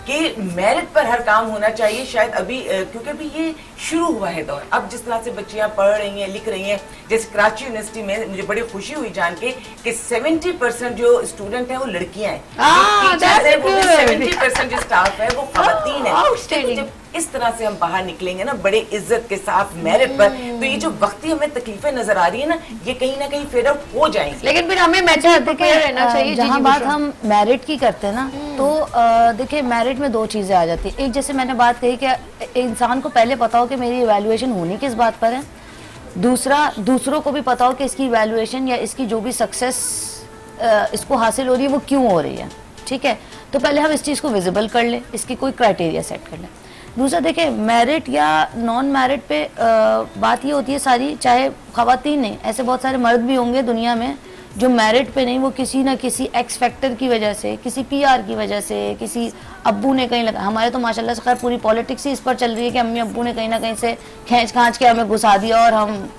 कि मेरिट पर हर काम होना चाहिए। शायद अभी क्योंकि अभी ये शुरू हुआ है दौर, अब जिस तरह से बच्चियां पढ़ रही हैं, लिख रही हैं, जैसे कराची यूनिवर्सिटी में मुझे बड़ी खुशी हुई जान के कि 70% जो स्टूडेंट हैं वो लड़कियां हैं, जो टीचर्स हैं वो भी 70% जो स्टाफ है वो खवातीन है। जब इस तरह से हम बाहर निकलेंगे ना बड़े इज्जत के साथ मेरिट पर, तो ये जो वक्ती हमें तकलीफें नजर आ रही है ना, ये कहीं ना कहीं फेड आउट हो जाएंगी। लेकिन फिर हमें मेंटली प्रिपेयर रहना चाहिए। जहाँ बात हम मैरिट की करते हैं ना, तो देखिए मैरिट में 2 चीजें आ जाती है। एक, जैसे मैंने बात कही कि इंसान को पहले पता हो कि मेरी इवैल्यूएशन होनी किस बात पर है। दूसरा, दूसरों को भी पता हो कि इसकी इवैल्यूएशन या इसकी जो भी सक्सेस इसको हासिल हो रही है वो क्यों हो रही है। ठीक है, तो पहले हम इस चीज़ को विजिबल कर लें, इसकी कोई क्राइटेरिया सेट कर लें। दूसरा, देखिए मेरिट या नॉन मेरिट पे बात ये होती है सारी, चाहे खवातीन नहीं, ऐसे बहुत सारे मर्द भी होंगे दुनिया में जो मेरिट पे नहीं, वो किसी ना किसी एक्स फैक्टर की वजह से, किसी पीआर की वजह से, किसी अब्बू ने कहीं लगा, हमारे तो माशाल्लाह से खैर पूरी पॉलिटिक्स ही इस पर चल रही है कि अम्मी अब्बू ने कहीं ना कहीं से खींच खांच के हमें घुसा दिया और हम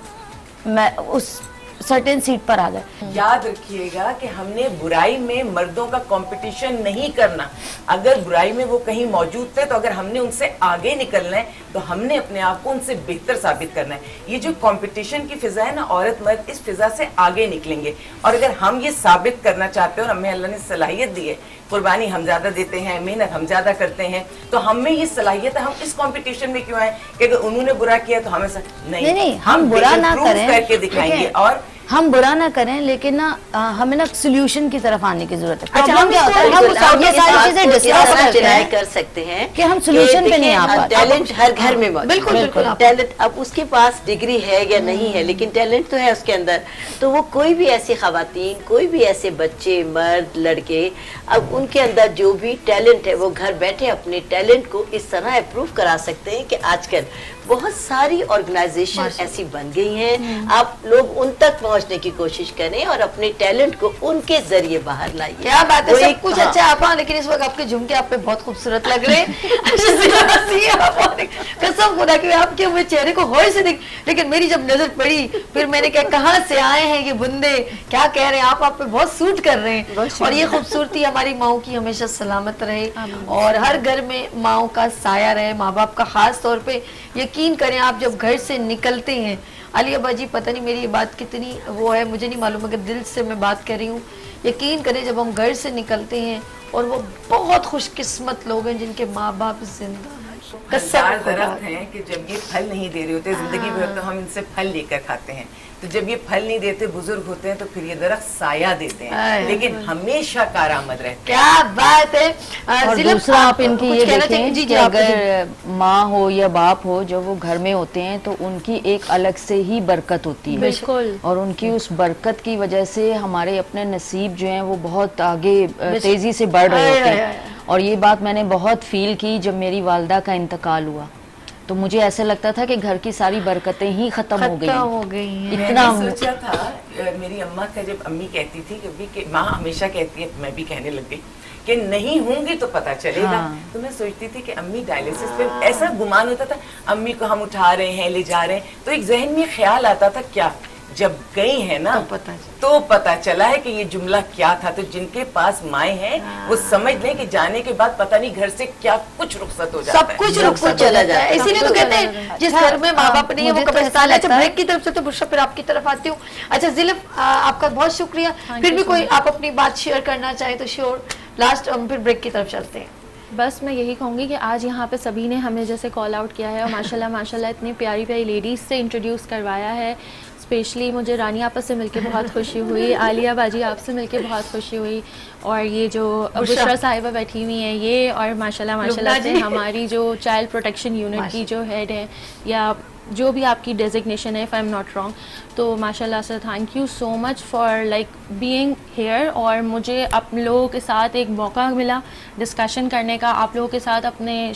उस सर्टेन सीट पर आ गए। याद रखिएगा कि हमने बुराई में मर्दों का कंपटीशन नहीं करना। अगर बुराई में वो कहीं मौजूद थे तो अगर हमने उनसे आगे निकलना है तो हमने अपने आप को उनसे बेहतर साबित करना है। ये जो कंपटीशन की फिजा है ना, औरत मर्द इस फिजा से आगे निकलेंगे। और अगर हम ये साबित करना चाहते हैं और हमें अल्लाह ने सलाहियत दी है, कुर्बानी हम ज्यादा देते हैं, मेहनत हम ज्यादा करते हैं, तो हमें ये सलाहियत है, हम इस कंपटीशन में क्यों आए कि अगर उन्होंने बुरा किया तो हमें नहीं, हम बुरा ना करें, करके दिखाएंगे। और हम बुरा ना करें, लेकिन ना हमें ना सोल्यूशन की तरफ आने की जरूरत है। अच्छा, प्रॉब्लम क्या होता है, हम ये सारी चीजें डिस्कस करते हैं कर सकते हैं कि हम solution पे नहीं आ पाते। टैलेंट हर घर में मौजूद बिल्कुल, बिल्कुल। टैलेंट, अब उसके पास डिग्री है या नहीं है, लेकिन टैलेंट तो है उसके अंदर। तो वो कोई भी ऐसी खवातीन, कोई भी ऐसे बच्चे, मर्द, लड़के, अब उनके अंदर जो भी टैलेंट है वो घर बैठे अपने टैलेंट को इस तरह अप्रूव करा सकते हैं कि आजकल बहुत सारी ऑर्गेनाइजेशन ऐसी बन गई हैं। आप लोग उन तक पहुंचने की कोशिश करें और अपने टैलेंट को उनके जरिए बाहर लाइए। क्या बात है, वो सब एक- कुछ हाँ। अच्छा है आपा, लेकिन इस वक्त आपके झुमके आप पे बहुत खूबसूरत लग रहे हैं। कसम खुदा की आपके मेरे चेहरे को गौर से देख, लेकिन मेरी जब नजर पड़ी फिर मैंने कहा कहाँ से आए हैं ये बंदे, क्या कह रहे हैं आप पे बहुत सूट कर रहे हैं। और ये खूबसूरती हमारी माओ की हमेशा सलामत रहे और हर घर में माओ का साया रहे, माँ बाप का खास तौर पे। यकीन करें आप जब घर से निकलते हैं, अली अब्बा जी पता नहीं मेरी ये बात कितनी वो है मुझे नहीं मालूम, मगर दिल से मैं बात कर रही हूँ। यकीन करें जब हम घर से निकलते हैं और वो बहुत खुशकिस्मत लोग हैं जिनके माँ बाप जिंदा हैं, हजार दरख्त हैं कि जब ये फल नहीं दे रहे होते जिंदगी भर, तो हम इनसे फल लेकर खाते हैं। तो जब ये फल नहीं देते, बुजुर्ग होते हैं, तो फिर ये दरख्त साया देते हैं, लेकिन हमेशा कारामद रहते हैं। क्या बात है। और जिलफ, दूसरा आप इनकी कुछ ये कहना देखें चाहिए? जी कि जी, आप अगर माँ हो या बाप हो, जब वो घर में होते हैं तो उनकी एक अलग से ही बरकत होती है। बिल्कुल। और उनकी उस बरकत की वजह से हमारे अपने नसीब जो हैं वो बहुत आगे तेजी से बढ़ रहे होते हैं। और ये बात मैंने बहुत फील की जब मेरी वालदा का इंतकाल हुआ, तो मुझे ऐसे लगता था कि घर की सारी बरकतें ही खत्म हो गई हैं। इतना मैंने सोचा था, मेरी अम्मा का जब अम्मी कहती थी कि माँ हमेशा कहती है, मैं भी कहने लग गई कि नहीं होंगी तो पता चलेगा। हाँ। तो मैं सोचती थी कि अम्मी डायलिसिस पे, ऐसा गुमान होता था अम्मी को हम उठा रहे हैं, ले जा रहे हैं, तो एक जहन में ख्याल आता था, क्या जब गई है ना तो पता चला है कि ये जुमला क्या था। तो जिनके पास माए हैं वो समझ लें कि जाने के बाद पता नहीं घर से क्या कुछ रुखसत हो जाता है, सब कुछ रुखसत चला जाता है। इसीलिए तो कहते हैं जिस घर में माँ बाप नहीं है वो मुझे तो कब्रिस्तान है। ऐसा अच्छा, ब्रेक की तरफ से तो बुशरा फिर आपकी तरफ आती हूँ। अच्छा जिलफ, आपका बहुत शुक्रिया। फिर भी कोई आप अपनी बात शेयर करना चाहें तो श्योर, लास्ट हम फिर ब्रेक की तरफ चलते हैं। बस मैं यही कहूँगी कि आज यहाँ पे सभी ने हमें जैसे कॉल आउट किया है और माशाल्लाह माशाल्लाह इतनी प्यारी प्यारी लेडीज़ से इंट्रोड्यूस करवाया है। स्पेशली मुझे रानी आपा से मिलके बहुत खुशी हुई, आलिया बाजी आपसे मिलके बहुत खुशी हुई, और ये जो बुशरा साहिबा बैठी हुई हैं ये, और माशाल्लाह माशाल्लाह से हमारी जो चाइल्ड प्रोटेक्शन यूनिट की जो हेड है, या जो भी आपकी डेजिग्नेशन है, if I am not wrong, तो माशाल्लाह से thank you so much for like being here. और मुझे आप लोगों के साथ एक मौका मिला डिस्कशन करने का, आप लोगों के साथ अपने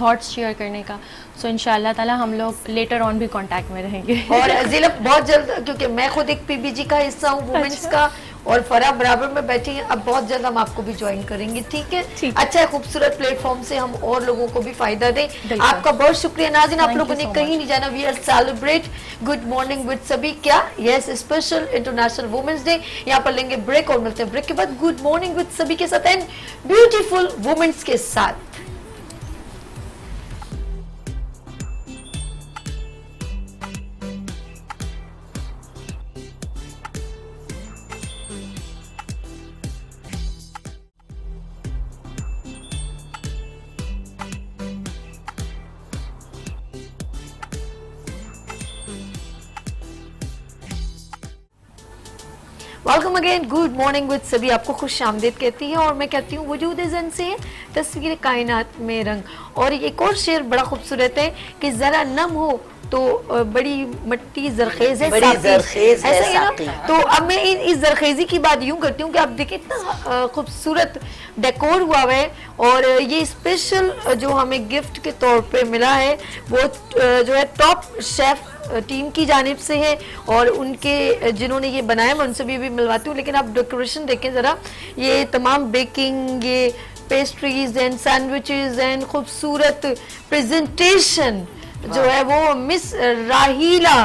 थॉट्स शेयर करने का। सो इंशाल्लाह ताला हम लोग लेटर ऑन भी कांटेक्ट में रहेंगे। और जिलफ बहुत जल्द, क्योंकि मैं खुद एक पीबीजी का हिस्सा हूँ वुमेन्स का, और फरा बराबर में बैठी हैं, अब बहुत जल्द हम आपको भी ज्वाइन करेंगे। ठीक है, अच्छा है, खूबसूरत प्लेटफॉर्म से हम और लोगों को भी फायदा दें। आपका बहुत शुक्रिया नाज़रीन, आप लोगों ने कहीं नहीं जाना। We are celebrate good morning with सभी, क्या yes special international women's day. यहाँ पर लेंगे ब्रेक और मिलते हैं ब्रेक के बाद गुड मॉर्निंग विद सभी के साथ एंड ब्यूटीफुल वुमेन्स के साथ। Welcome again, good morning with सभी, आपको खुश आमदीद कहती है। और मैं कहती हूँ वजूद ज़न से तस्वीर कायनात में रंग। और एक और शेर बड़ा खूबसूरत है कि जरा नम हो तो बड़ी मट्टी जरखेज है, बड़ी जरखेज है ऐसा ही साकी। ना। तो अब मैं इस जरखेजी की बात यूं करती हूँ कि आप देखिए इतना खूबसूरत डेकोर हुआ हुआ है, और ये स्पेशल जो हमें गिफ्ट के तौर पे मिला है वो जो है टॉप शेफ टीम की जानिब से है, और उनके जिन्होंने ये बनाया मैं उनसे भी मिलवाती हूँ। लेकिन आप डेकोरेशन देखें ज़रा, ये तमाम बेकिंग, ये पेस्ट्रीज एंड सैंडविचेस एंड खूबसूरत प्रेजेंटेशन जो है वो मिस राहीला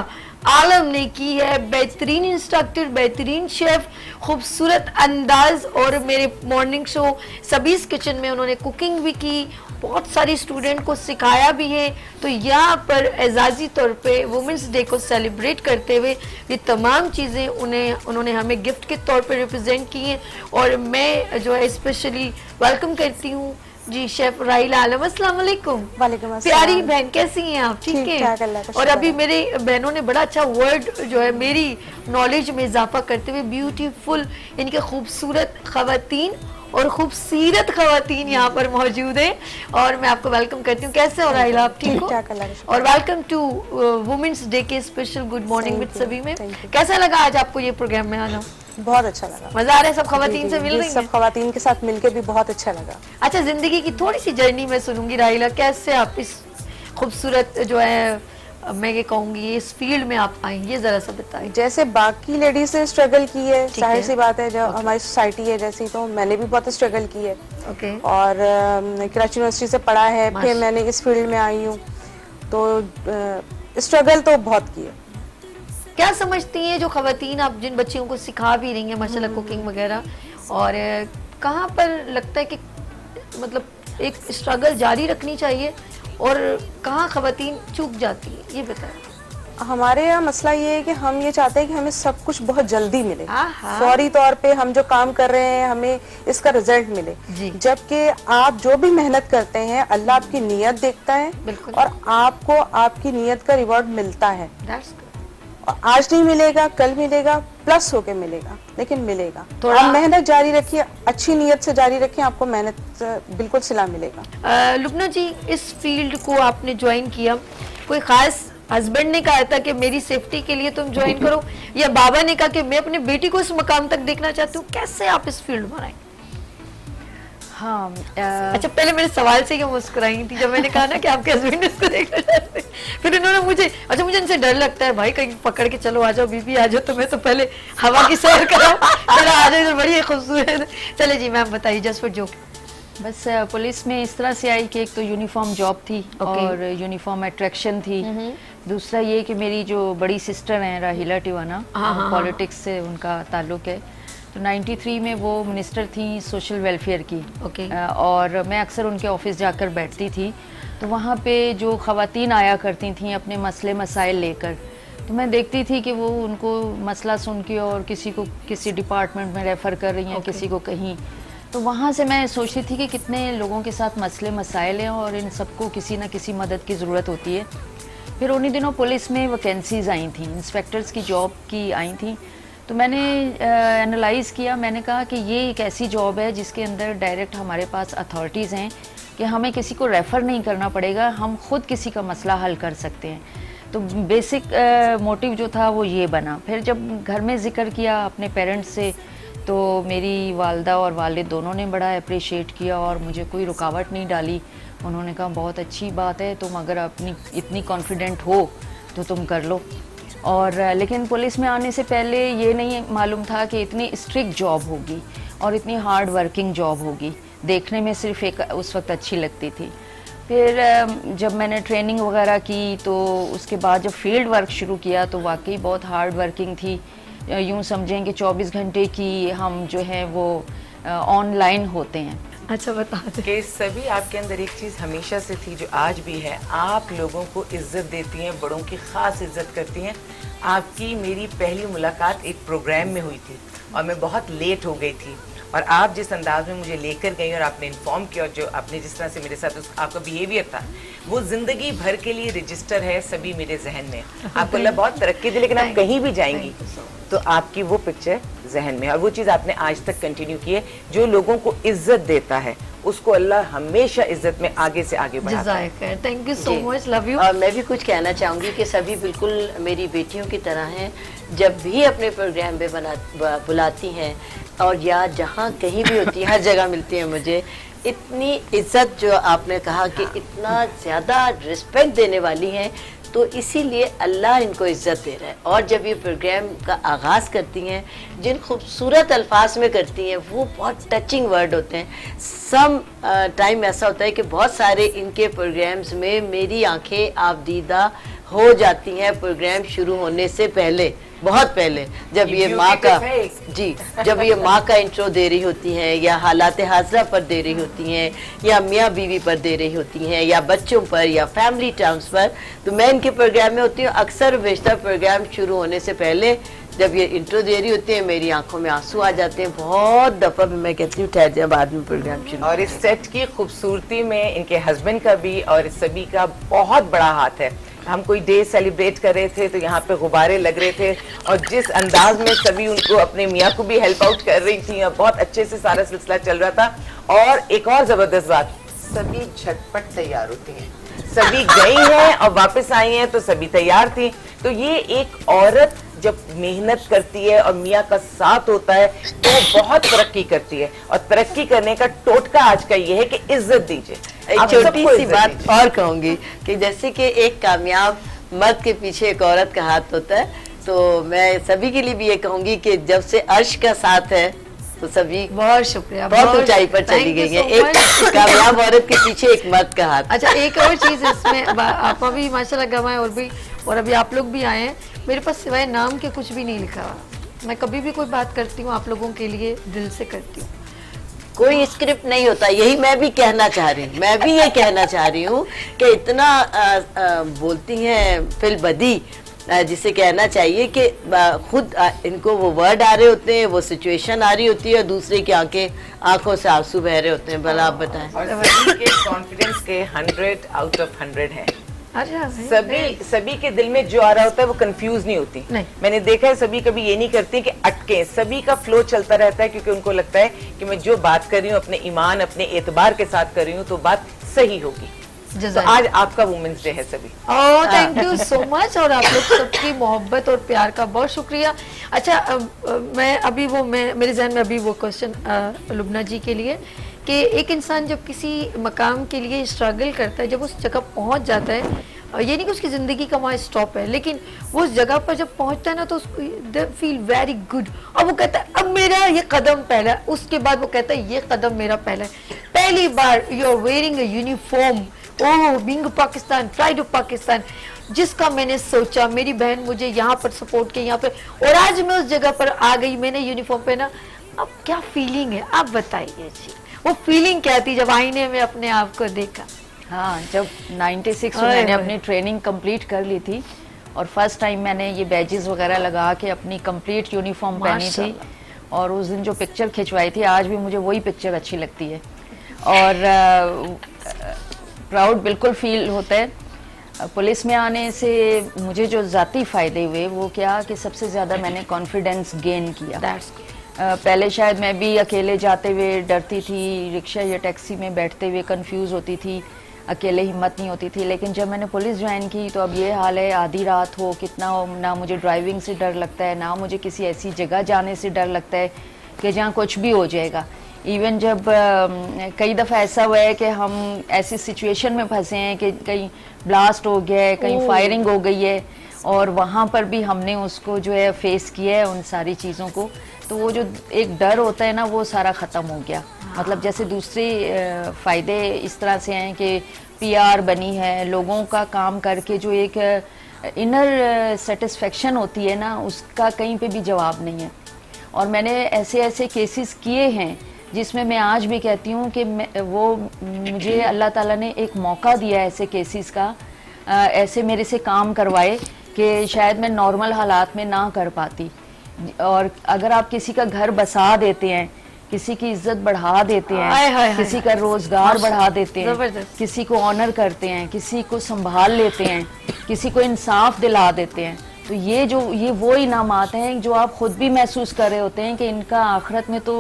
आलम ने की है। बेहतरीन इंस्ट्रक्टर, बेहतरीन शेफ, खूबसूरत अंदाज, और मेरे मॉर्निंग शो सबीज़ किचन में उन्होंने कुकिंग भी की, बहुत सारी स्टूडेंट को सिखाया भी है। तो यहाँ पर एजाजी तौर पे वुमेंस डे को सेलिब्रेट करते हुए ये तमाम चीज़ें उन्होंने हमें गिफ्ट के तौर पे रिप्रेजेंट की हैं। और मैं जो है स्पेशली वेलकम करती हूँ जी शेफ राहीला आलम। अस्सलाम वालेकुम। वालेकुम अस्सलाम। प्यारी बहन, कैसी हैं आप? ठीक ठीक-ठाक, अल्लाह है। का और शुक्र अभी है। मेरे बहनों ने बड़ा अच्छा वर्ड जो है मेरी नॉलेज में इजाफा करते हुए ब्यूटीफुल, इनके खूबसूरत खवातीन और खूबसूरत खवातीन यहाँ पर मौजूद हैं, और मैं आपको वेलकम करती हूँ। कैसे हो राहीला, आप ठीक हो? ठीक-ठाक, अल्लाह का शुक्र। और वेलकम टू वुमेन्स डे के स्पेशल गुड मॉर्निंग विद सभी में। thank you। कैसा लगा आज आपको ये प्रोग्राम में आना? बहुत अच्छा लगा। मजा आ रहा है सब खवातीन जी, से जी, मिल जी, रही सब हैं? खवातीन के साथ मिलके भी बहुत अच्छा लगा। अच्छा, जिंदगी की थोड़ी सी जर्नी मैं सुनूंगी राहीला, कैसे आप इस खूबसूरत जो है मैं ये कहूँगी इस फील्ड में आप आई, ये जरा सा बताइए। जैसे बाकी लेडीज ने स्ट्रगल की है, ठीक जाहिर है। सी बात है, जो हमारी सोसाइटी है जैसी, तो मैंने भी बहुत स्ट्रगल की है। ओके, और कराची यूनिवर्सिटी से पढ़ा है, फिर माशा- मैंने इस फील्ड में आई हूँ, तो स्ट्रगल तो बहुत की है। क्या समझती हैं जो खवातीन आप जिन बच्चियों को सिखा भी रही हैं माशाल्लाह कुकिंग वगैरह, और कहाँ पर लगता है कि मतलब एक स्ट्रगल जारी रखनी चाहिए और कहाँ खवातीन चूक जाती है, ये बताएं। हमारे यहाँ मसला ये है कि हम ये चाहते हैं कि हमें सब कुछ बहुत जल्दी मिले, आहा। फौरी तौर पे हम जो काम कर रहे हैं हमें इसका रिजल्ट मिले। जी। जबकि आप जो भी मेहनत करते हैं अल्लाह आपकी नीयत देखता है बिल्कुल। और आपको आपकी नीयत का रिवॉर्ड मिलता है। That's good. और आज नहीं मिलेगा, कल मिलेगा, प्लस होके मिलेगा, लेकिन मिलेगा। थोड़ा- आप मेहनत जारी रखिए, अच्छी नीयत से जारी रखिए, आपको मेहनत बिल्कुल सिला मिलेगा। लुबना जी, इस फील्ड को आपने ज्वाइन किया, कोई खास हस्बैंड ने कहा था कि मेरी सेफ्टी के लिए तुम ज्वाइन करो, या बाबा ने कहा कि मैं अपनी बेटी को इस मकाम तक देखना चाहती हूँ, कैसे आप इस फील्ड में आए? हाँ अच्छा, पहले मेरे सवाल से क्यों मुस्कुराई थी जब मैंने कहा ना कि आपके हस्बैंड इसको देखना चाहते हैं? फिर इन्होंने मुझे इनसे डर लगता है भाई, कहीं पकड़ के चलो आ जाओ बीबी आ जाओ, तो मैं तो पहले हवा की सैर कराओ, चलो आ जाओ, बड़ी खूबसूरत। चले जी मैम बताइए, जस्ट फॉर जोक। बस पुलिस में इस तरह से आई कि एक तो यूनिफॉर्म जॉब थी और यूनिफॉर्म अट्रैक्शन थी। दूसरा ये कि मेरी जो बड़ी सिस्टर हैं राहिला टिवाना, पॉलिटिक्स से उनका ताल्लुक है, तो 93 में वो मिनिस्टर थी सोशल वेलफेयर की। ओके। और मैं अक्सर उनके ऑफिस जाकर बैठती थी, तो वहाँ पे जो ख़वातीन आया करती थी अपने मसले मसाइल लेकर, तो मैं देखती थी कि वो उनको मसला सुन के और किसी को किसी डिपार्टमेंट में रेफ़र कर रही हैं, किसी को कहीं। तो वहाँ से मैं सोचती थी कि कितने लोगों के साथ मसले मसाइल हैं और इन सबको किसी न किसी मदद की ज़रूरत होती है। फिर उन्हीं दिनों पुलिस में वैकेंसीज़ आई थी, इंस्पेक्टर्स की जॉब की आई थी, तो मैंने एनालाइज़ किया, मैंने कहा कि ये एक ऐसी जॉब है जिसके अंदर डायरेक्ट हमारे पास अथॉरिटीज़ हैं कि हमें किसी को रेफ़र नहीं करना पड़ेगा, हम खुद किसी का मसला हल कर सकते हैं। तो बेसिक मोटिव जो था वो ये बना। फिर जब घर में ज़िक्र किया अपने पेरेंट्स से, तो मेरी वालदा और वालिद दोनों ने बड़ा अप्रिशिएट किया और मुझे कोई रुकावट नहीं डाली। उन्होंने कहा बहुत अच्छी बात है, तुम अगर अपनी इतनी कॉन्फिडेंट हो तो तुम कर लो। और लेकिन पुलिस में आने से पहले ये नहीं मालूम था कि इतनी स्ट्रिक्ट जॉब होगी और इतनी हार्ड वर्किंग जॉब होगी। देखने में सिर्फ एक उस वक्त अच्छी लगती थी। फिर जब मैंने ट्रेनिंग वगैरह की तो उसके बाद जब फील्ड वर्क शुरू किया तो वाकई बहुत हार्ड वर्किंग थी। यूँ समझें कि 24 घंटे की हम जो है वो ऑनलाइन होते हैं। अच्छा बता दें कि सभी आपके अंदर एक चीज़ हमेशा से थी जो आज भी है, आप लोगों को इज्जत देती हैं, बड़ों की ख़ास इज्जत करती हैं। आपकी मेरी पहली मुलाकात एक प्रोग्राम में हुई थी और मैं बहुत लेट हो गई थी, और आप जिस अंदाज में मुझे लेकर गई और आपने इन्फॉर्म किया और जो आपने जिस तरह से मेरे साथ आपका बिहेवियर था, वो ज़िंदगी भर के लिए रजिस्टर है सभी मेरे जहन में। आपको अल्लाह बहुत तरक्की दी, लेकिन आप कहीं भी जाएंगी तो आपकी वो पिक्चर जहन में है, और वो चीज़ आपने आज तक कंटिन्यू की है। जो लोगों को इज्जत देता है उसको अल्लाह हमेशा इज्जत में आगे से आगे बढ़ाता है। Thank you so much, love you. और मैं भी कुछ कहना चाहूँगी कि सभी बिल्कुल मेरी बेटियों की तरह हैं। जब भी अपने प्रोग्राम पे बुलाती हैं और या जहाँ कहीं भी होती है, हर जगह मिलती है मुझे। इतनी इज्जत जो आपने कहा कि इतना ज़्यादा रिस्पेक्ट देने वाली हैं, तो इसीलिए अल्लाह इनको इज्जत दे रहा है। और जब ये प्रोग्राम का आगाज़ करती हैं, जिन खूबसूरत अल्फाज में करती हैं, वो बहुत टचिंग वर्ड होते हैं। सम टाइम ऐसा होता है कि बहुत सारे इनके प्रोग्राम्स में मेरी आंखें आबदीदा हो जाती हैं प्रोग्राम शुरू होने से पहले, बहुत पहले, जब ये माँ का जब ये माँ का इंट्रो दे रही होती हैं, या हालात हाजरा पर दे रही होती हैं, या मियाँ बीवी पर दे रही होती हैं, या बच्चों पर, या फैमिली टर्म्स पर, तो मैं इनके प्रोग्राम में होती हूँ। अक्सर बेशतर प्रोग्राम शुरू होने से पहले जब ये इंट्रो दे रही होती है, मेरी आंखों में आंसू आ जाते हैं। बहुत दफ़ा भी मैं कहती हूँ ठहर जाए, बाद में प्रोग्राम शुरू। और इस सेट की खूबसूरती में इनके हस्बैंड का भी और इस सभी का बहुत बड़ा हाथ है। हम कोई डे सेलिब्रेट कर रहे थे तो यहाँ पे गुब्बारे लग रहे थे, और जिस अंदाज में सभी उनको अपने मियाँ को भी हेल्प आउट कर रही थी, और बहुत अच्छे से सारा सिलसिला चल रहा था। और एक और ज़बरदस्त बात, सभी झटपट तैयार होती हैं, सभी गई हैं और वापस आई हैं तो सभी तैयार थी। तो ये एक औरत जब मेहनत करती है और मियाँ का साथ होता है तो वो बहुत तरक्की करती है, और तरक्की करने का टोटका आज का ये है कि इज्जत दीजिए। एक छोटी सी बात और कहूंगी कि जैसे कि एक कामयाब मर्द के पीछे एक औरत का हाथ होता है, तो मैं सभी के लिए भी ये कहूंगी कि जब से अर्श का साथ है तो सभी बहुत शुक्रिया, बहुत ऊंचाई पर चली गई है। एक कामयाब औरत के पीछे एक मर्द का हाथ। अच्छा, एक और चीज इसमें, आपका भी माशाल्लाह गवाह है, और अभी आप लोग भी आए हैं, मेरे पास सिवाय नाम के कुछ भी नहीं लिखा हुआ। मैं कभी भी कोई बात करती हूँ आप लोगों के लिए दिल से करती हूँ। कोई स्क्रिप्ट नहीं होता, यही मैं भी कहना चाह रही हूँ। मैं भी ये कहना चाह रही हूँ कि इतना बोलती हैं फिल बदी, जिसे कहना चाहिए कि खुद इनको वो वर्ड आ रहे होते हैं, वो सिचुएशन आ रही होती है, और दूसरे की आंखों से आंसू बह रहे होते हैं। भला आप बताएं। और सभी के कॉन्फिडेंस के 100 आउट ऑफ 100 है। सभी के दिल में जो आ रहा होता है वो कंफ्यूज नहीं होती। मैंने देखा है सभी कभी ये नहीं करती कि अटके, सभी का फ्लो चलता रहता है, क्योंकि उनको लगता है कि मैं जो बात कर रही हूँ अपने ईमान अपने एतबार के साथ कर रही हूँ तो बात सही होगी। तो आज आपका वुमेन्स डे है सभी। Oh thank you so much, और आप लोग सबकी मोहब्बत और प्यार का बहुत शुक्रिया। अच्छा मैं अभी वो मेरे जहन में अभी वो क्वेश्चन लुबना जी के लिए कि एक इंसान जब किसी मकाम के लिए स्ट्रगल करता है, जब उस जगह पहुंच जाता है, ये नहीं कि उसकी ज़िंदगी का वहाँ स्टॉप है, लेकिन वो उस जगह पर जब पहुंचता है ना तो उसको फील वेरी गुड, और वो कहता है अब मेरा ये कदम पहला है। उसके बाद वो कहता है ये कदम मेरा पहला है। पहली बार you are wearing a uniform, oh being Pakistan, pride of Pakistan, जिसका मैंने सोचा मेरी बहन मुझे यहाँ पर सपोर्ट किया यहाँ पे, और आज मैं उस जगह पर आ गई, मैंने यूनिफॉर्म पहना। अब क्या फीलिंग है आप बताइए जी, वो फीलिंग क्या थी जब आईने में अपने आप को देखा? हाँ, जब 96 में मैंने अपनी ट्रेनिंग कंप्लीट कर ली थी और फर्स्ट टाइम मैंने ये बैजेस वगैरह लगा के अपनी कंप्लीट यूनिफॉर्म पहनी थी, और उस दिन जो पिक्चर खिंचवाई थी आज भी मुझे वही पिक्चर अच्छी लगती है, और प्राउड बिल्कुल फील होता है। पुलिस में आने से मुझे जो ज़ाती फ़ायदे हुए वो क्या कि सबसे ज़्यादा मैंने कॉन्फिडेंस गेन किया। पहले शायद मैं भी अकेले जाते हुए डरती थी, रिक्शा या टैक्सी में बैठते हुए कंफ्यूज होती थी, अकेले हिम्मत नहीं होती थी, लेकिन जब मैंने पुलिस ज्वाइन की तो अब ये हाल है, आधी रात हो कितना हो, ना मुझे ड्राइविंग से डर लगता है, ना मुझे किसी ऐसी जगह जाने से डर लगता है कि जहाँ कुछ भी हो जाएगा। इवन जब कई दफ़ा ऐसा हुआ है कि हम ऐसी सिचुएशन में फंसे हैं कि कहीं ब्लास्ट हो गया है, कहीं फायरिंग हो गई है, और वहाँ पर भी हमने उसको जो है फेस किया है उन सारी चीज़ों को, तो वो जो एक डर होता है ना वो सारा ख़त्म हो गया। मतलब जैसे दूसरे फ़ायदे इस तरह से हैं कि पीआर बनी है, लोगों का काम करके जो एक इनर सेटिस्फेक्शन होती है ना उसका कहीं पे भी जवाब नहीं है। और मैंने ऐसे ऐसे केसेस किए हैं जिसमें मैं आज भी कहती हूँ कि वो मुझे अल्लाह ताला ने एक मौका दिया ऐसे केसेस का, ऐसे मेरे से काम करवाए कि शायद मैं नॉर्मल हालात में ना कर पाती। और अगर आप किसी का घर बसा देते हैं, किसी की इज्जत बढ़ा देते हैं, किसी का रोजगार बढ़ा देते हैं, किसी को ऑनर करते हैं, किसी को संभाल लेते हैं, किसी को इंसाफ दिला देते हैं, तो ये वो इनामात हैं जो आप खुद भी महसूस कर रहे होते हैं कि इनका आखिरत में तो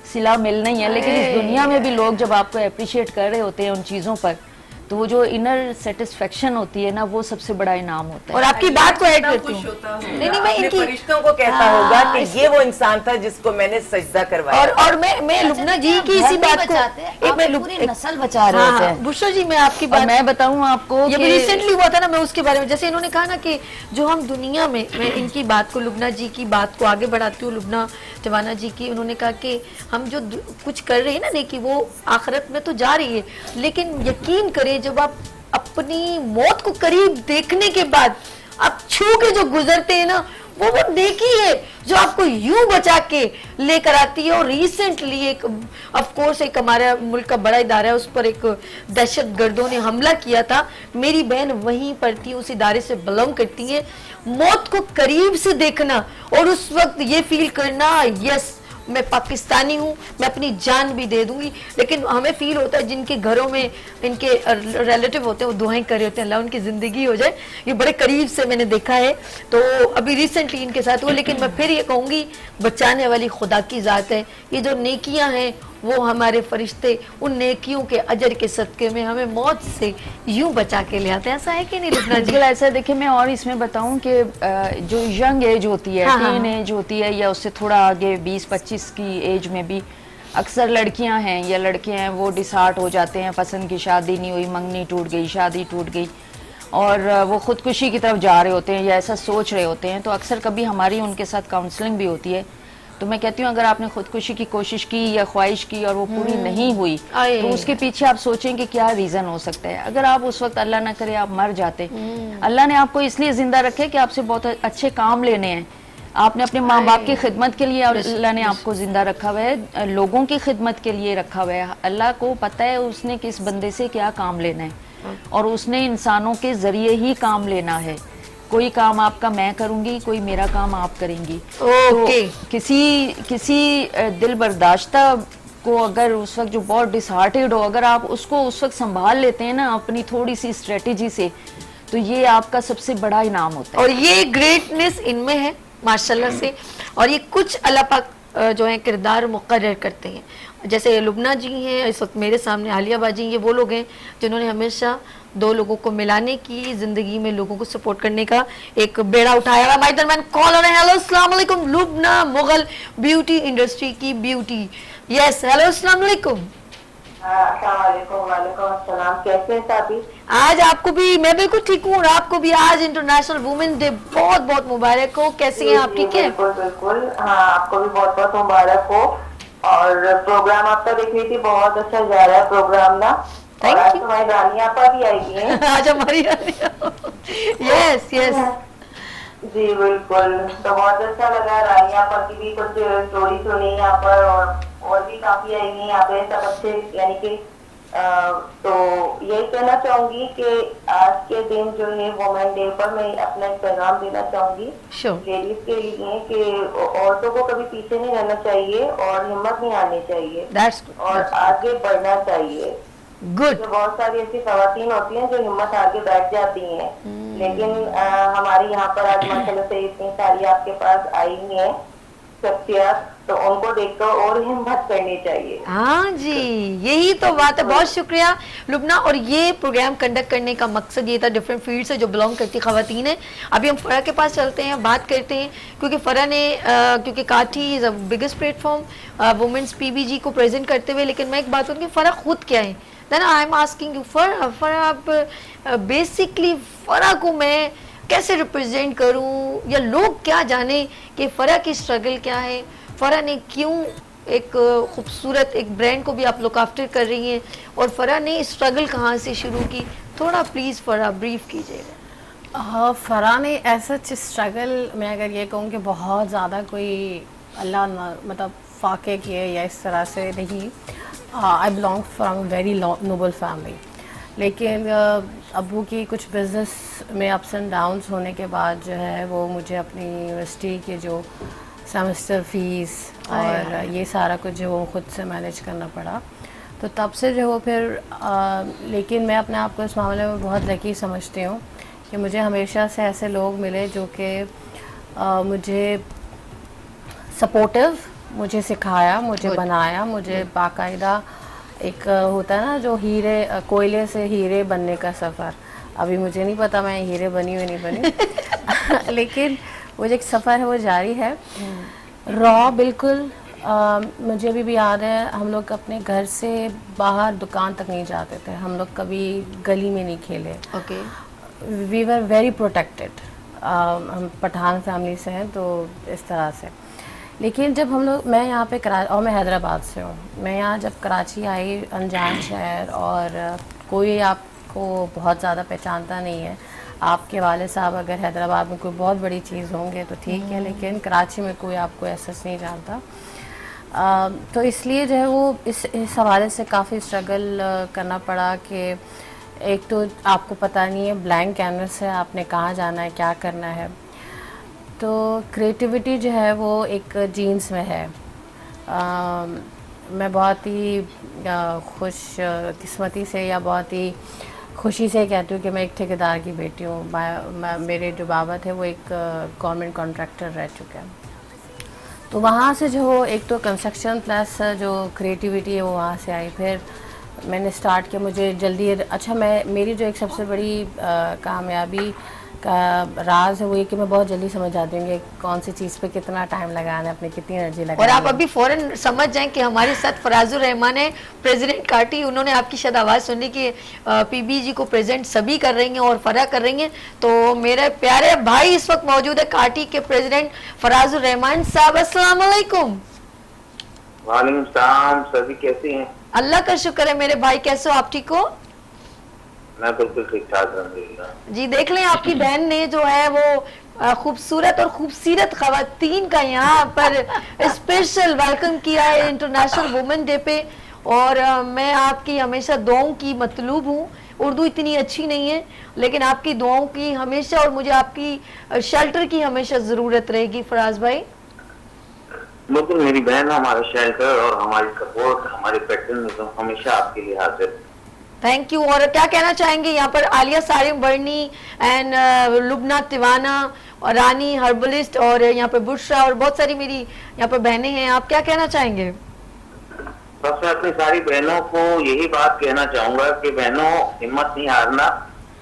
सिला मिलना ही है, लेकिन इस दुनिया में भी लोग जब आपको अप्रिशिएट कर रहे होते हैं उन चीज़ों पर, तो वो जो इनर सेटिस्फेक्शन होती है ना वो सबसे बड़ा इनाम होता है। और आपकी बात को ऐड करती हूँ, नहीं मैं इनकी फरिश्तों को कहता होगा कि ये वो इंसान था जिसको मैंने सजदा करवाया। और मैं लुबना जी की इसी बात को पूरी नस्ल बचा रहे होते हैं। बुशरा जी मैं आपकी बात मैं बताऊं आपको, ये रिसेंटली हुआ था ना, मैं उसके बारे में, जैसे इन्होंने कहा ना कि जो हम दुनिया में, मैं इनकी बात को, लुबना जी की बात को आगे बढ़ाती हूँ, लुबना जवाना जी की, उन्होंने कहा कि हम जो कुछ कर रहे हैं ना नेकी वो आखिरत में तो जा रही है, लेकिन यकीन करें जब आप अपनी मौत को करीब देखने के बाद आप छू के जो गुजरते हैं ना वो नेकी है जो आपको यूं बचा के लेकर आती है। और रिसेंटली एक ऑफ कोर्स एक हमारे मुल्क का बड़ा इदारा है, उस पर एक दहशतगर्दों ने हमला किया था, मेरी बहन वहीं पर थी, उस इदारे से बिलोंग करती है। मौत को करीब से देखना और उस वक्त ये फील करना यस मैं पाकिस्तानी हूँ, मैं अपनी जान भी दे दूंगी, लेकिन हमें फील होता है जिनके घरों में इनके रिलेटिव होते हैं वो दुआएं कर रहे होते हैं अल्लाह उनकी ज़िंदगी हो जाए, ये बड़े करीब से मैंने देखा है। तो अभी रिसेंटली इनके साथ हुआ, लेकिन मैं फिर ये कहूँगी बचाने वाली खुदा की ज़ात है। ये जो नेकियां हैं वो हमारे फरिश्ते उन नेकियों के अजर के सदके में हमें मौत से यूं बचा के ले आते हैं। ऐसा है कि नहीं लुबना जी? बिल्कुल ऐसा। देखिए मैं और इसमें बताऊं कि जो यंग एज होती है, टीन एज होती है, या उससे थोड़ा आगे 20-25 की एज में भी अक्सर लड़कियां हैं या लड़के हैं वो डिसहार्ट हो जाते हैं, पसंद की शादी नहीं हुई, मंगनी टूट गई, शादी टूट गई, और वो खुदकुशी की तरफ जा रहे होते हैं या ऐसा सोच रहे होते हैं। तो अक्सर कभी हमारी उनके साथ काउंसलिंग भी होती है, तो मैं कहती हूँ अगर आपने खुदकुशी की कोशिश की या ख्वाहिश की और वो पूरी नहीं हुई तो उसके पीछे आप सोचें कि क्या रीज़न हो सकता है। अगर आप उस वक्त अल्लाह ना करे आप मर जाते, अल्लाह ने आपको इसलिए ज़िंदा रखे कि आपसे बहुत अच्छे काम लेने हैं, आपने अपने माँ बाप की खिदमत के लिए अल्लाह ने आपको ज़िंदा रखा हुआ है, लोगों की खिदमत के लिए रखा हुआ है। अल्लाह को पता है उसने किस बंदे से क्या काम लेना है और उसने इंसानों के ज़रिए ही काम लेना है। कोई काम आपका मैं करूंगी, कोई मेरा काम आप करेंगी। ओके। तो किसी दिल बर्दाश्ता को अगर उस वक्त जो बहुत डिसहार्टेड हो, अगर आप उसको उस वक्त संभाल लेते हैं ना अपनी थोड़ी सी स्ट्रेटेजी से, तो ये आपका सबसे बड़ा इनाम होता है। और ये ग्रेटनेस इनमें है माशाल्लाह से, और ये कुछ अल्लाह पाक जो है किरदार मुकर्रर करते हैं। जैसे लुबना जी हैं इस वक्त मेरे सामने, आलिया बाजी, ये वो लोग हैं जिन्होंने हमेशा दो लोगों को मिलाने की, जिंदगी में लोगों को सपोर्ट करने का एक बेड़ा उठाया हुआ। माय दरमैन कॉल ऑन। हेलो अस्सलाम वालेकुम। लुबना मुगल ब्यूटी इंडस्ट्री की ब्यूटी। यस, हेलो अस्सलाम वालेकुम। वालेकुम अस्सलाम, कैसे हैं साथी? आज आपको भी, मैं बिल्कुल ठीक हूँ, और आपको भी आज इंटरनेशनल वुमेन डे बहुत बहुत मुबारक हो। कैसी हैं आप? ठीक है? बिल्कुल बिल्कुल, हाँ आपको भी बहुत बहुत मुबारक हो। और प्रोग्राम आपका देख रही थी, बहुत अच्छा जा रहा है प्रोग्राम ना। और आज तुम्हारी रानी आपा भी आएगी हैं। आज हमारी यस यस जी बिल्कुल, तो बहुत अच्छा लगा। रानी आपा की भी कुछ स्टोरी सुनी यहाँ पर, और भी काफी आएंगी यहाँ पे सब अच्छे, यानी कि तो यही कहना चाहूंगी कि आज के दिन जो है वुमेन डे पर मैं अपना एक पैगाम देना चाहूंगी लेडीज के लिए कि औरतों को कभी पीछे नहीं रहना चाहिए और हिम्मत नहीं हारनी चाहिए और आगे बढ़ना चाहिए। गुड। तो बहुत सारी ऐसी खवातीन होती हैं जो हिम्मत हार के बैठ जाती हैं, लेकिन हमारी यहाँ पर आज माशाल्लाह से इतनी सारी आपके पास आई हैं शख्सियत, तो उनको देखकर और हिम्मत करनी चाहिए। हाँ जी, यही तो बात है। बहुत शुक्रिया लुबना। और ये प्रोग्राम कंडक्ट करने का मकसद ये था, डिफरेंट फील्ड से जो बिलोंग करती खवातीन है। अभी हम फरा के पास चलते हैं, बात करते हैं, क्योंकि फरा ने क्योंकि काठी is a biggest platform women's PBG को प्रेजेंट करते हुए। लेकिन मैं एक बात कहूँगी, फरा खुद क्या है, then I am asking you Farah, आप बेसिकली फरा को मैं कैसे रिप्रेजेंट करूं, या लोग क्या जाने कि फरा की स्ट्रगल क्या है, फरा ने क्यों एक खूबसूरत एक ब्रांड को भी आप लुक आफ्टर कर रही हैं, और फरा ने स्ट्रगल कहाँ से शुरू की, थोड़ा प्लीज़ फरा ब्रीफ कीजिएगा। हाँ, फरा ने ऐसा स्ट्रगल, मैं अगर ये कहूँ कि बहुत ज़्यादा कोई अल्लाह मतलब फाके किए या इस तरह से नहीं। I belong from very noble family, लेकिन अबू की कुछ बिज़नेस में अप्स एंड डाउन्स होने के बाद जो है वो मुझे अपनी यूनिवर्सिटी के जो सेमेस्टर फीस और ये सारा कुछ जो वो ख़ुद से मैनेज करना पड़ा। तो तब से जो वो फिर लेकिन मैं अपने आप को इस मामले में बहुत लकी समझती हूँ कि मुझे हमेशा से ऐसे लोग मिले जो कि मुझे सपोर्टिव, मुझे सिखाया, मुझे बनाया, मुझे बाकायदा एक होता है ना जो हीरे, कोयले से हीरे बनने का सफ़र। अभी मुझे नहीं पता मैं हीरे बनी हुई नहीं बनी लेकिन वो जो एक सफ़र है वो जारी है। रॉ बिल्कुल मुझे अभी भी याद है, हम लोग अपने घर से बाहर दुकान तक नहीं जाते थे, हम लोग कभी गली में नहीं खेले। Okay, we were very protected. हम पठान फैमिली से हैं तो इस तरह से। लेकिन जब हम लोग, मैं यहाँ पे और मैं हैदराबाद से हूँ, मैं यहाँ जब कराची आई, अनजान शहर, और कोई आपको बहुत ज़्यादा पहचानता नहीं है। आपके वाले साहब अगर हैदराबाद में कोई बहुत बड़ी चीज़ होंगे तो ठीक है, लेकिन कराची में कोई आपको ऐसा नहीं जानता। तो इसलिए जो है वो इस हवाले से काफ़ी स्ट्रगल करना पड़ा कि एक तो आपको पता नहीं है, ब्लैंक कैनवस है, आपने कहाँ जाना है, क्या करना है। तो क्रिएटिविटी जो है वो एक जीन्स में है। मैं बहुत ही खुश किस्मती से या बहुत ही खुशी से कहती हूँ कि मैं एक ठेकेदार की बेटी हूँ। मेरे जो बाबा थे वो एक गवर्नमेंट कॉन्ट्रैक्टर रह चुके हैं। तो वहाँ से जो एक तो कंस्ट्रक्शन प्लस जो क्रिएटिविटी है वो वहाँ से आई। फिर मैंने स्टार्ट किया, मुझे जल्दी अच्छा, मेरी जो एक सबसे बड़ी कामयाबी का राज है वो ये कि मैं बहुत जल्दी समझ जाती हूँ कि कौन सी चीज़ पे कितना टाइम लगाना है, अपनी कितनी एनर्जी लगाना है। और आप अभी फौरन समझ जाएं कि हमारे साथ फराजुर रहमान है, प्रेसिडेंट काटी। उन्होंने आपकी शायद आवाज़ सुनी कि पीबीजी को प्रेजेंट सभी कर रही हैं और फरा कर रही हैं। तो मेरे प्यारे भाई इस वक्त मौजूद है, काटी के प्रेसिडेंट फराजुर रहमान साहब। अस्सलाम वालेकुम। वालेकुम सलाम। सभी कैसे हैं? अल्लाह का शुक्र है मेरे भाई, कैसे हो आप? ठीक हो? मैं बिल्कुल ठीक ठाक अल्हम्दुलिल्लाह। जी देख लें, आपकी बहन ने जो है वो खूबसूरत और खूबसूरत खवातीन का यहाँ पर स्पेशल वेलकम किया है इंटरनेशनल वुमेन डे पे। और मैं आपकी हमेशा दुआओं की मतलूब हूँ उर्दू इतनी अच्छी नहीं है, लेकिन आपकी दुआओं की हमेशा और मुझे आपकी शेल्टर की हमेशा ज़रूरत रहेगी फराज भाई। बिल्कुल मेरी बहन, हमारा शेल्टर और हमारी सपोर्ट, हमारे पैटर्न हमेशा आपके लिए हाजिर है। Thank you. और क्या कहना चाहेंगे यहाँ पर आलिया सारिम बर्नी एंड लुबना तिवाना और रानी हर्बलिस्ट और यहाँ पर बुशरा और बहुत सारी मेरी यहाँ पर बहनें हैं, आप क्या कहना चाहेंगे? बस मैं अपनी सारी बहनों को यही बात कहना चाहूंगा कि बहनों, हिम्मत नहीं हारना,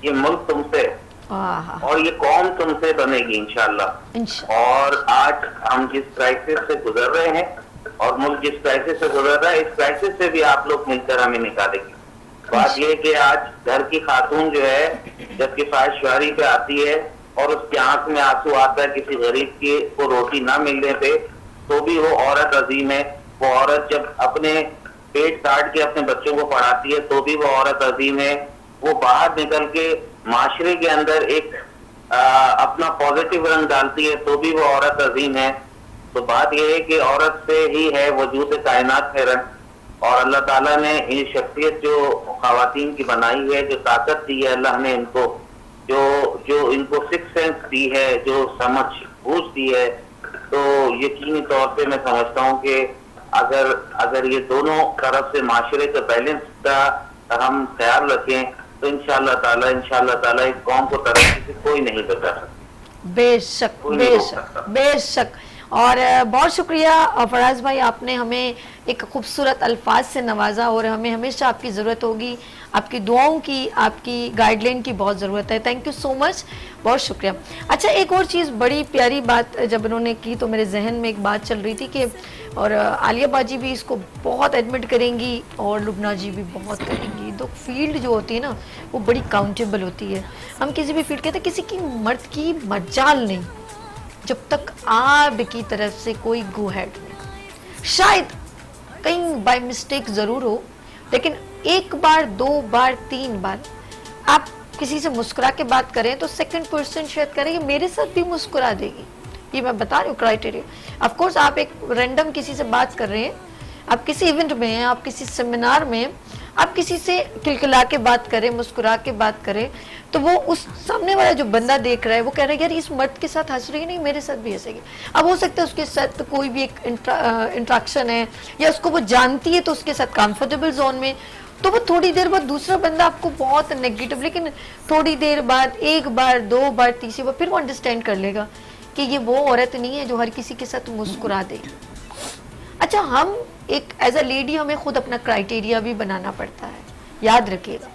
ये मुल्क तुमसे और ये कौम तुमसे बनेगी इंशाल्लाह। और आज हम जिस क्राइसिस से गुजर रहे हैं और मुल्क जिस क्राइसिस से गुजर रहा है, इस क्राइसिस से भी आप लोग मिलकर हमें निकालेंगे। बात ये कि आज घर की खातून जो है जब किफायतशारी पे आती है और उसकी आंख में आंसू आता है किसी गरीब की को रोटी ना मिलने पे, तो भी वो औरत अजीम है। वो औरत जब अपने पेट काट के अपने बच्चों को पढ़ाती है तो भी वो औरत अजीम है। वो बाहर निकल के माशरे के अंदर एक अपना पॉजिटिव रंग डालती है तो भी वो औरत अजीम है। तो बात यह है कि औरत से ही है वजूद कायनात में रंग, और अल्लाह ताला ने ये शख्सियत जो खवातीन की बनाई है, जो ताकत दी है अल्लाह ने इनको, जो इनको सिक्स सेंस दी है, जो समझ बूझ दी है, तो यकीनी तौर पे मैं समझता हूँ कि अगर ये दोनों तरफ से माशरे के बैलेंस का हम ख्याल रखें तो इंशाअल्लाह ताला इस कौम को तरक्की से कोई नहीं बचा सकता। बेशक बेशक बेशक। और बहुत शुक्रिया फराज भाई, आपने हमें एक खूबसूरत अल्फाज से नवाजा और हमें हमेशा आपकी ज़रूरत होगी, आपकी दुआओं की, आपकी गाइडलाइन की बहुत ज़रूरत है। थैंक यू सो मच, बहुत शुक्रिया। अच्छा, एक और चीज़ बड़ी प्यारी बात जब उन्होंने की तो मेरे जहन में एक बात चल रही थी कि और आलिया बाजी भी इसको बहुत एडमिट करेंगी और लुबना जी भी बहुत करेंगी। तो फील्ड जो होती है ना वो बड़ी काउंटेबल होती है। हम किसी भी फील्ड कहते हैं किसी की मर्द की मजाल नहीं जब तक आपकी तरफ से कोई गो हेड नहीं। शायद कहीं बाय मिस्टेक ज़रूर हो, लेकिन एक बार, दो बार, तीन बार आप किसी से मुस्कुरा के बात करें तो सेकंड पर्सन शायद करें कि मेरे साथ भी मुस्कुरा देगी। ये मैं बता रही हूँ क्राइटेरिया। ऑफ कोर्स आप एक रैंडम किसी से बात कर रहे हैं, आप किसी इवेंट में हैं, आप किसी सेमिनार में हैं, आप किसी से खिलखिला के बात करें, मुस्कुरा के बात करें, तो वो उस सामने वाला जो बंदा देख रहा है वो कह रहा है यार इस मर्द के साथ हंस रही है, नहीं मेरे साथ भी हंसेगी। अब हो सकता है उसके साथ कोई भी एक इंट्रैक्शन है या उसको वो जानती है तो उसके साथ कंफर्टेबल जोन में, तो वो थोड़ी देर बाद दूसरा बंदा आपको बहुत नेगेटिव, लेकिन थोड़ी देर बाद एक बार, दो बार, तीसरी बार फिर वो अंडरस्टैंड कर लेगा कि ये वो औरत नहीं है जो हर किसी के साथ मुस्कुरा दे। अच्छा, हम एक एज अ लेडी हमें खुद अपना क्राइटेरिया भी बनाना पड़ता है, याद रखिएगा।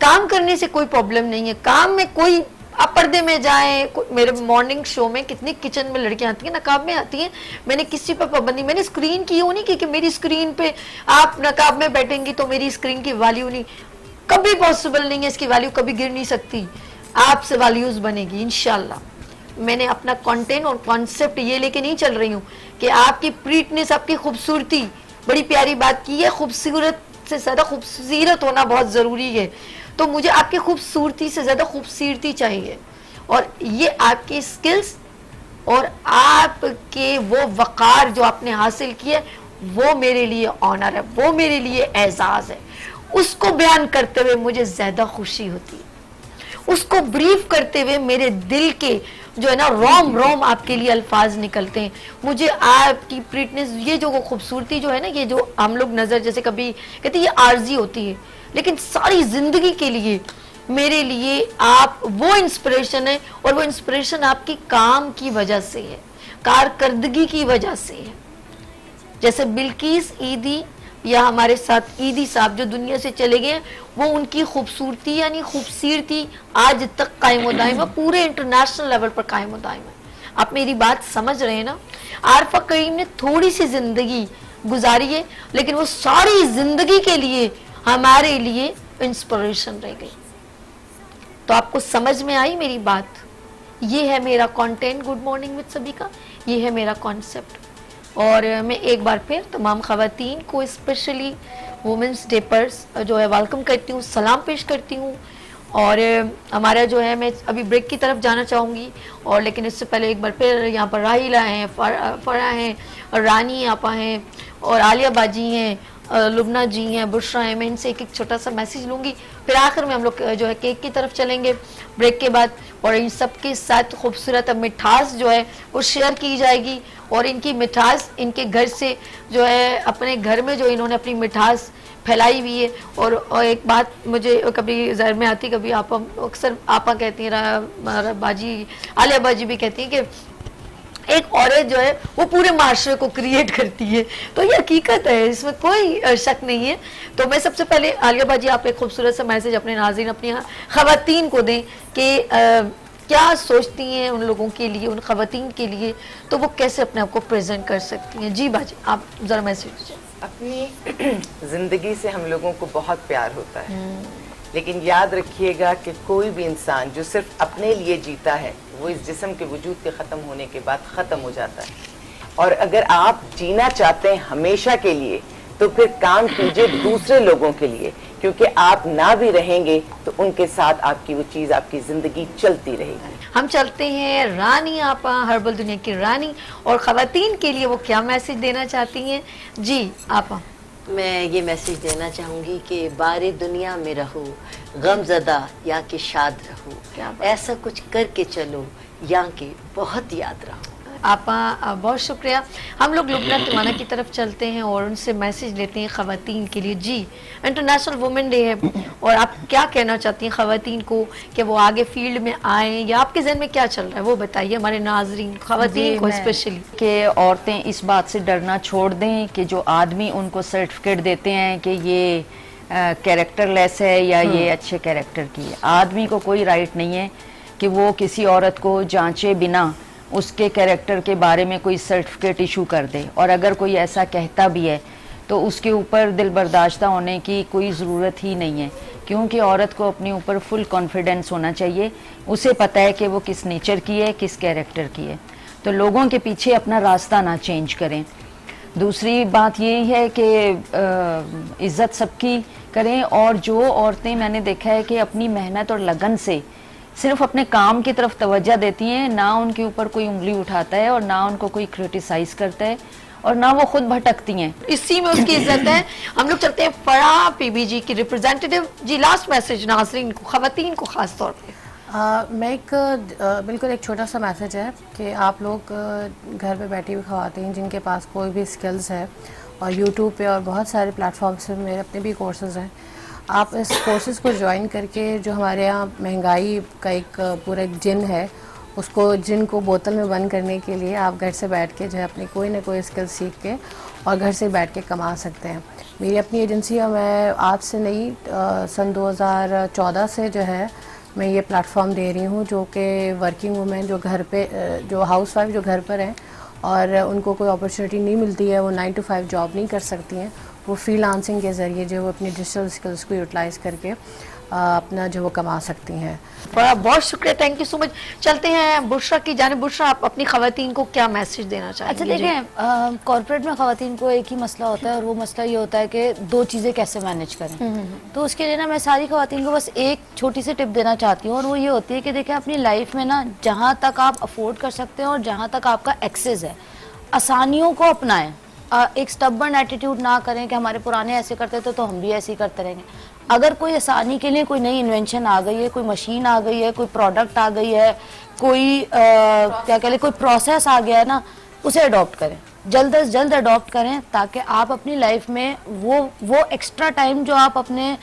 काम करने से कोई प्रॉब्लम नहीं है, काम में कोई आप पर्दे में जाएं, मेरे मॉर्निंग शो में कितनी किचन में लड़कियां आती हैं, नकाब में आती हैं, मैंने किसी पर पाबंदी, मैंने स्क्रीन की वो नहीं की कि मेरी स्क्रीन पे आप नकाब में बैठेंगी तो मेरी स्क्रीन की वैल्यू नहीं, कभी पॉसिबल नहीं है, इसकी वैल्यू कभी गिर नहीं सकती, आपसे वैल्यूज बनेगी इंशाल्लाह। मैंने अपना कंटेंट और कॉन्सेप्ट ये लेके नहीं चल रही हूँ कि आपकी प्रीटनेस, आपकी खूबसूरती, बड़ी प्यारी बात की है, खूबसूरत से ज्यादा खूबसूरत होना बहुत जरूरी है, तो मुझे आपकी खूबसूरती से ज्यादा खूबसूरती चाहिए, और ये आपकी स्किल्स और आपके वो वक़ार जो आपने हासिल किए वो मेरे लिए ऑनर है, वो मेरे लिए एजाज है। उसको बयान करते हुए मुझे ज्यादा खुशी होती है, उसको ब्रीफ करते हुए मेरे दिल के जो है ना रोम रोम आपके लिए अल्फाज निकलते हैं। मुझे आपकी प्रीटनेस, ये जो खूबसूरती जो है ना, ये जो हम लोग नजर जैसे कभी कहते हैं ये आर्जी होती है, लेकिन सारी जिंदगी के लिए मेरे लिए आप वो इंस्पिरेशन है, और वो इंस्पिरेशन आपकी काम की वजह से है, कारकर्दगी की वजह से है। जैसे बिल्किस ईदी या हमारे साथ ईदी साहब जो दुनिया से चले गए, वो उनकी खूबसूरती यानी खूबसूरती आज तक कायम व दायम है, पूरे इंटरनेशनल लेवल पर कायम व दायम है। आप मेरी बात समझ रहे हैं ना? आरफा करीम ने थोड़ी सी जिंदगी गुजारी है, लेकिन वो सारी जिंदगी के लिए हमारे लिए इंस्पिरेशन रह गई। तो आपको समझ में आई मेरी बात? ये है मेरा कंटेंट गुड मॉर्निंग विद सभी का, ये है मेरा कॉन्सेप्ट। और मैं एक बार फिर तमाम ख़वातीन को स्पेशली वुमेंस डे पर जो है वेलकम करती हूँ, सलाम पेश करती हूँ। और हमारा जो है, मैं अभी ब्रेक की तरफ जाना चाहूँगी, और लेकिन इससे पहले एक बार फिर यहाँ पर राहिला हैं, फरा हैं, रानी आपा हैं, और आलिया बाजी हैं, लुबना जी हैं, बुशरा हैं। मैं इनसे एक एक छोटा सा मैसेज लूँगी, फिर आखिर में हम लोग जो है केक की तरफ चलेंगे ब्रेक के बाद, और इन सब के साथ खूबसूरत मिठास जो है वो शेयर की जाएगी। और इनकी मिठास इनके घर से जो है अपने घर में जो इन्होंने अपनी मिठास फैलाई हुई है। और एक बात मुझे कभी ज़हन में आती, कभी आप अक्सर आपा कहती हैं, बाजी आलिया बाजी भी कहती हैं कि एक औरत जो है वो पूरे माशरे को क्रिएट करती है, तो ये हकीकत है, इसमें कोई शक नहीं है। तो मैं सबसे पहले आलिया बाजी आप एक खूबसूरत सा मैसेज अपने नाज़रीन, अपनी ख़वातीन को दें कि क्या सोचती हैं उन लोगों के लिए, उन ख़वातीन के लिए, तो वो कैसे अपने आप को प्रेजेंट कर सकती हैं। जी बाजी आप ज़रा मैसेज दीजिए। अपनी ज़िंदगी से हम लोगों को बहुत प्यार होता है, लेकिन याद रखिएगा कि कोई भी इंसान जो सिर्फ अपने लिए जीता है वो इस जिस्म के वजूद के ख़त्म होने के बाद ख़त्म हो जाता है। और अगर आप जीना चाहते हैं हमेशा के लिए तो फिर काम कीजिए दूसरे लोगों के लिए, क्योंकि आप ना भी रहेंगे तो उनके साथ आपकी वो चीज़, आपकी ज़िंदगी चलती रहेगी। हम चलते हैं रानी आपा, हर्बल दुनिया की रानी, और ख़वातीन के लिए वो क्या मैसेज देना चाहती हैं। जी आपा। मैं ये मैसेज देना चाहूँगी कि बारे दुनिया में रहो, गमज़दा या कि शाद रहो, ऐसा कुछ करके चलो या कि बहुत याद रहो। आपा बहुत शुक्रिया। हम लोग लुबना तिवाना की तरफ चलते हैं और उनसे मैसेज लेते हैं ख़वातीन के लिए। जी इंटरनेशनल वुमेन डे है, और आप क्या कहना चाहती हैं ख़वातीन को कि वो आगे फील्ड में आएँ, या आपके जहन में क्या चल रहा है वो बताइए हमारे नाजरीन ख़वातीन को स्पेशली। कि औरतें इस बात से डरना छोड़ दें कि जो आदमी उनको सर्टिफिकेट देते हैं कि ये कैरेक्टरलेस है या ये अच्छे कैरेक्टर की है। आदमी को कोई राइट नहीं है कि वो किसी औरत को जांचे बिना उसके कैरेक्टर के बारे में कोई सर्टिफिकेट इशू कर दे, और अगर कोई ऐसा कहता भी है तो उसके ऊपर दिल बर्दाश्ता होने की कोई ज़रूरत ही नहीं है, क्योंकि औरत को अपने ऊपर फुल कॉन्फिडेंस होना चाहिए। उसे पता है कि वो किस नेचर की है, किस कैरेक्टर की है, तो लोगों के पीछे अपना रास्ता ना चेंज करें। दूसरी बात यही है कि इज़्ज़त सबकी करें, और जो औरतें मैंने देखा है कि अपनी मेहनत और लगन से सिर्फ अपने काम की तरफ तवज्जो देती हैं, ना उनके ऊपर कोई उंगली उठाता है और ना उनको कोई क्रिटिसाइज करता है, और ना वो खुद भटकती हैं, इसी में उसकी इज्जत है। हम लोग चलते हैं फरा पीबीजी की रिप्रेजेंटेटिव। जी लास्ट मैसेज नाज़रीन को, ख़वातीन को ख़ास तौर पे। मैं एक बिल्कुल एक छोटा सा मैसेज है कि आप लोग घर पे बैठी हुई ख़वातीन जिनके पास कोई भी स्किल्स है, और यूट्यूब पे और बहुत सारे प्लेटफॉर्म्स पे मेरे अपने भी कोर्सेज़ हैं, आप इस कोर्सेज़ को ज्वाइन करके जो हमारे यहाँ महंगाई का एक पूरा एक जिन है, उसको जिन को बोतल में बंद करने के लिए आप घर से बैठ के जो है अपनी कोई ना कोई स्किल सीख के और घर से बैठ के कमा सकते हैं। मेरी अपनी एजेंसी है, मैं आज से नहीं सन 2014 से जो है मैं ये प्लेटफॉर्म दे रही हूँ, जो कि वर्किंग वुमेन जो घर पे जो हाउसवाइफ जो घर पर हैं और उनको कोई अपॉर्चुनिटी नहीं मिलती है, वो 9 to 5 जॉब नहीं कर सकती हैं, वो फ्रीलांसिंग के ज़रिए जो वो अपनी डिजिटल स्किल्स को यूटिलाइज़ करके अपना जो वो कमा सकती हैं। बड़ा बहुत शुक्रिया, थैंक यू सो मच। चलते हैं बुशरा की जाने। बुशरा आप अपनी ख़वातीन को क्या मैसेज देना चाहेंगे? अच्छा देखिए, कॉर्पोरेट में ख़वातीन को एक ही मसला होता है, और वो मसला ये होता है कि दो चीज़ें कैसे मैनेज करें। तो उसके लिए ना मैं सारी ख़वातीन को बस एक छोटी सी टिप देना चाहती हूँ, और वो ये होती है कि देखिए अपनी लाइफ में ना जहाँ तक आप अफोर्ड कर सकते हैं और जहाँ तक आपका एक्सेस है, आसानियों को अपनाएं। एक स्टबर्न एटीट्यूड ना करें कि हमारे पुराने ऐसे करते थे तो हम भी ऐसे ही करते रहेंगे। अगर कोई आसानी के लिए कोई नई इन्वेंशन आ गई है, कोई मशीन आ गई है, कोई प्रोडक्ट आ गई है, कोई क्या कह लें कोई प्रोसेस आ गया है ना, उसे अडॉप्ट करें, जल्द से जल्द अडॉप्ट करें, ताकि आप अपनी लाइफ में वो एक्स्ट्रा टाइम जो आप अपने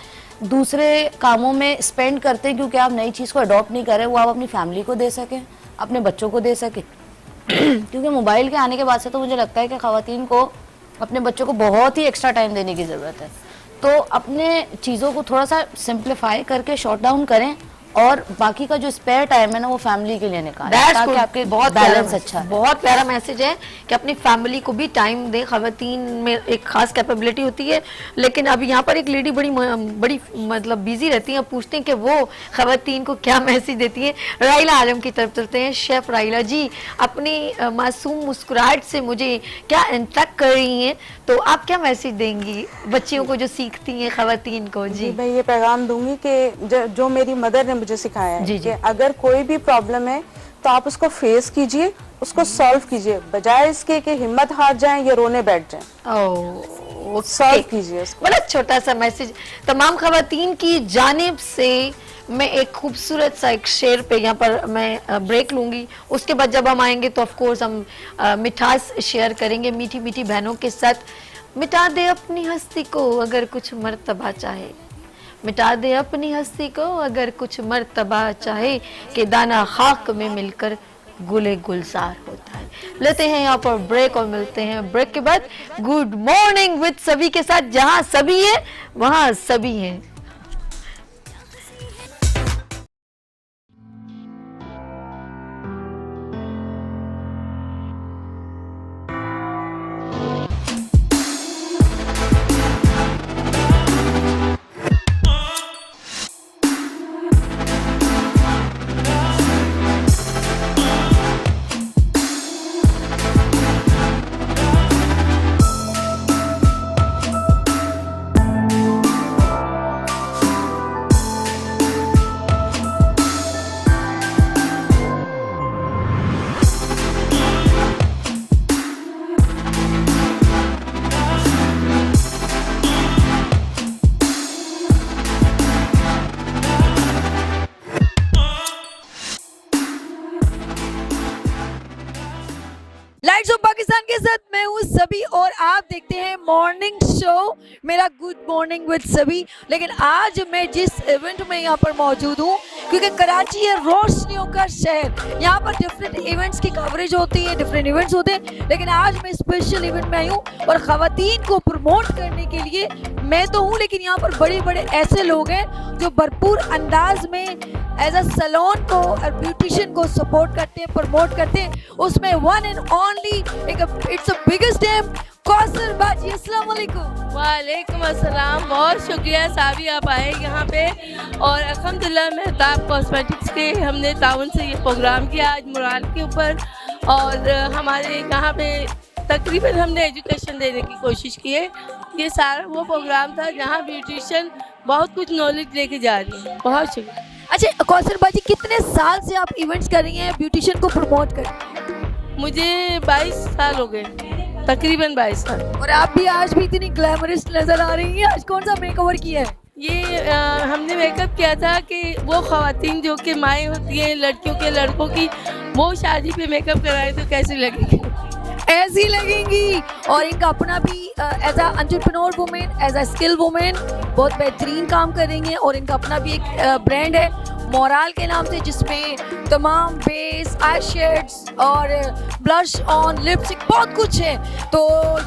दूसरे कामों में स्पेंड करते हैं क्योंकि आप नई चीज़ को अडॉप्ट नहीं करें, वो आप अपनी फैमिली को दे सकें, अपने बच्चों को दे सकें। क्योंकि मोबाइल के आने के बाद से तो मुझे लगता है कि ख़वातीन को अपने बच्चों को बहुत ही एक्स्ट्रा टाइम देने की ज़रूरत है। तो अपने चीज़ों को थोड़ा सा सिंप्लीफाई करके शॉर्ट डाउन करें, और बाकी का जो स्पेयर टाइम है ना वो फैमिली के लिए निकालें, ताकि आपके बहुत बैलेंस अच्छा है। बहुत प्यारा मैसेज है कि अपनी फैमिली को भी टाइम दें। ख़वातीन में एक खास कैपेबिलिटी होती है, लेकिन अब यहाँ पर एक लेडी बड़ी मतलब बिजी रहती हैं, पूछते हैं कि वो ख़वातीन को क्या मैसेज देती हैं। राइला आलम की तरफ चलते हैं। शेफ़ राइला जी अपनी मासूम मुस्कुराहट से मुझे क्या इंटरेक्ट कर रही हैं, तो आप क्या मैसेज देंगी बच्चियों को जो सीखती हैं ख़वातीन को? जी मैं ये पैगाम दूंगी कि जो मेरी मदर ने मुझे सिखाया है कि अगर कोई भी प्रॉब्लम है तो आप उसको फेस कीजिए, उसको सॉल्व कीजिए, बजाय इसके कि हिम्मत हार जाएं या रोने बैठ जाएं। सॉल्व कीजिए उसको। बड़ा छोटा सा मैसेज तमाम खवातीन की जानिब से। मैं एक खूबसूरत सा एक शेर पे यहाँ पर मैं ब्रेक लूंगी, उसके बाद जब हम आएंगे तो ऑफ कोर्स हम मिठास शेयर करेंगे मीठी मीठी बहनों के साथ। मिटा दे अपनी हस्ती को अगर कुछ मर्तबा चाहे, मिटा दे अपनी हस्ती को अगर कुछ मर्तबा चाहे, कि दाना खाक में मिलकर गुले गुलजार होता है। लेते हैं यहाँ पर ब्रेक और मिलते हैं ब्रेक के बाद गुड मॉर्निंग विद सभी के साथ। जहाँ सभी है वहाँ सभी हैं। लाइट्स ऑफ पाकिस्तान के साथ मैं हूँ सभी और आप देखते हैं मॉर्निंग शो मेरा गुड मॉर्निंग विद सभी। लेकिन आज मैं जिस इवेंट में यहाँ पर मौजूद हूँ, क्योंकि कराची है रोशनियों का शहर, यहाँ पर डिफरेंट इवेंट्स की कवरेज होती है, डिफरेंट इवेंट्स होते हैं। लेकिन आज मैं स्पेशल इवेंट में आई हूँ और ख़वातीन को प्रमोट करने के लिए मैं तो हूँ, लेकिन यहाँ पर बड़े बड़े ऐसे लोग हैं जो भरपूर अंदाज में एज अ सैलून को और ब्यूटिशियन को सपोर्ट करते हैं, प्रमोट करते हैं। उसमें one and only it's a biggest name Kausar बाजी। अस्सलाम वालेकुम। वालेकुम अस्सलाम, बहुत शुक्रिया साबी आप आए यहाँ पे। और अल्हम्दुलिल्लाह मेहताब कॉस्मेटिक्स के हमने ताउन से ये प्रोग्राम किया आज मुराल के ऊपर, और हमारे यहाँ पे तकरीबन हमने एजुकेशन देने की कोशिश की है। ये सारा वो प्रोग्राम था जहाँ ब्यूटिशियन बहुत कुछ नॉलेज लेके जा रही है। बहुत शुक्रिया। अच्छा कौसर बाजी, कितने साल से आप इवेंट्स कर रही हैं, ब्यूटिशियन को प्रमोट कर रही हैं? मुझे 22 साल हो गए, तकरीबन 22 साल। और आप भी आज भी इतनी ग्लैमरस नजर आ रही हैं। आज कौन सा मेकओवर किया है? ये हमने मेकअप किया था कि वो ख़वातीन जो कि माएँ होती हैं लड़कियों के लड़कों की, वो शादी पे मेकअप कराए तो कैसी लगेगी? ऐसी लगेंगी। और इनका अपना भी as a entrepreneur women, as a skill women बहुत बेहतरीन काम कर रही हैं। और इनका अपना भी एक ब्रांड है मोराल के नाम से, जिसमें तमाम बेस, आई शेड्स और ब्लश ऑन, लिपस्टिक बहुत कुछ है। तो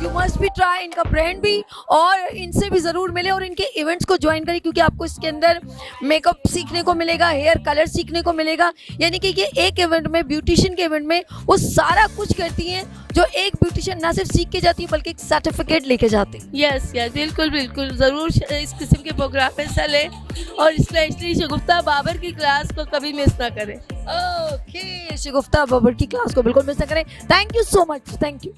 यू मस्ट भी ट्राई इनका ब्रांड भी, और इनसे भी ज़रूर मिले और इनके इवेंट्स को ज्वाइन करें, क्योंकि आपको इसके अंदर मेकअप सीखने को मिलेगा, हेयर कलर सीखने को मिलेगा। यानी कि ये एक इवेंट में, ब्यूटिशियन के इवेंट में वो सारा कुछ करती हैं जो एक ब्यूटिशियन ना सिर्फ सीख के जाती है बल्कि एक सर्टिफिकेट लेके जाती है। यस यस, बिल्कुल बिल्कुल, ज़रूर इस किस्म के प्रोग्राम में हिस्सा लें और स्पेशली शगुफ्ता बाबर की क्लास को कभी मिस ना करें। ओके, शगुफ्ता बाबर की क्लास को बिल्कुल मिस ना करें। Thank you so much, thank you.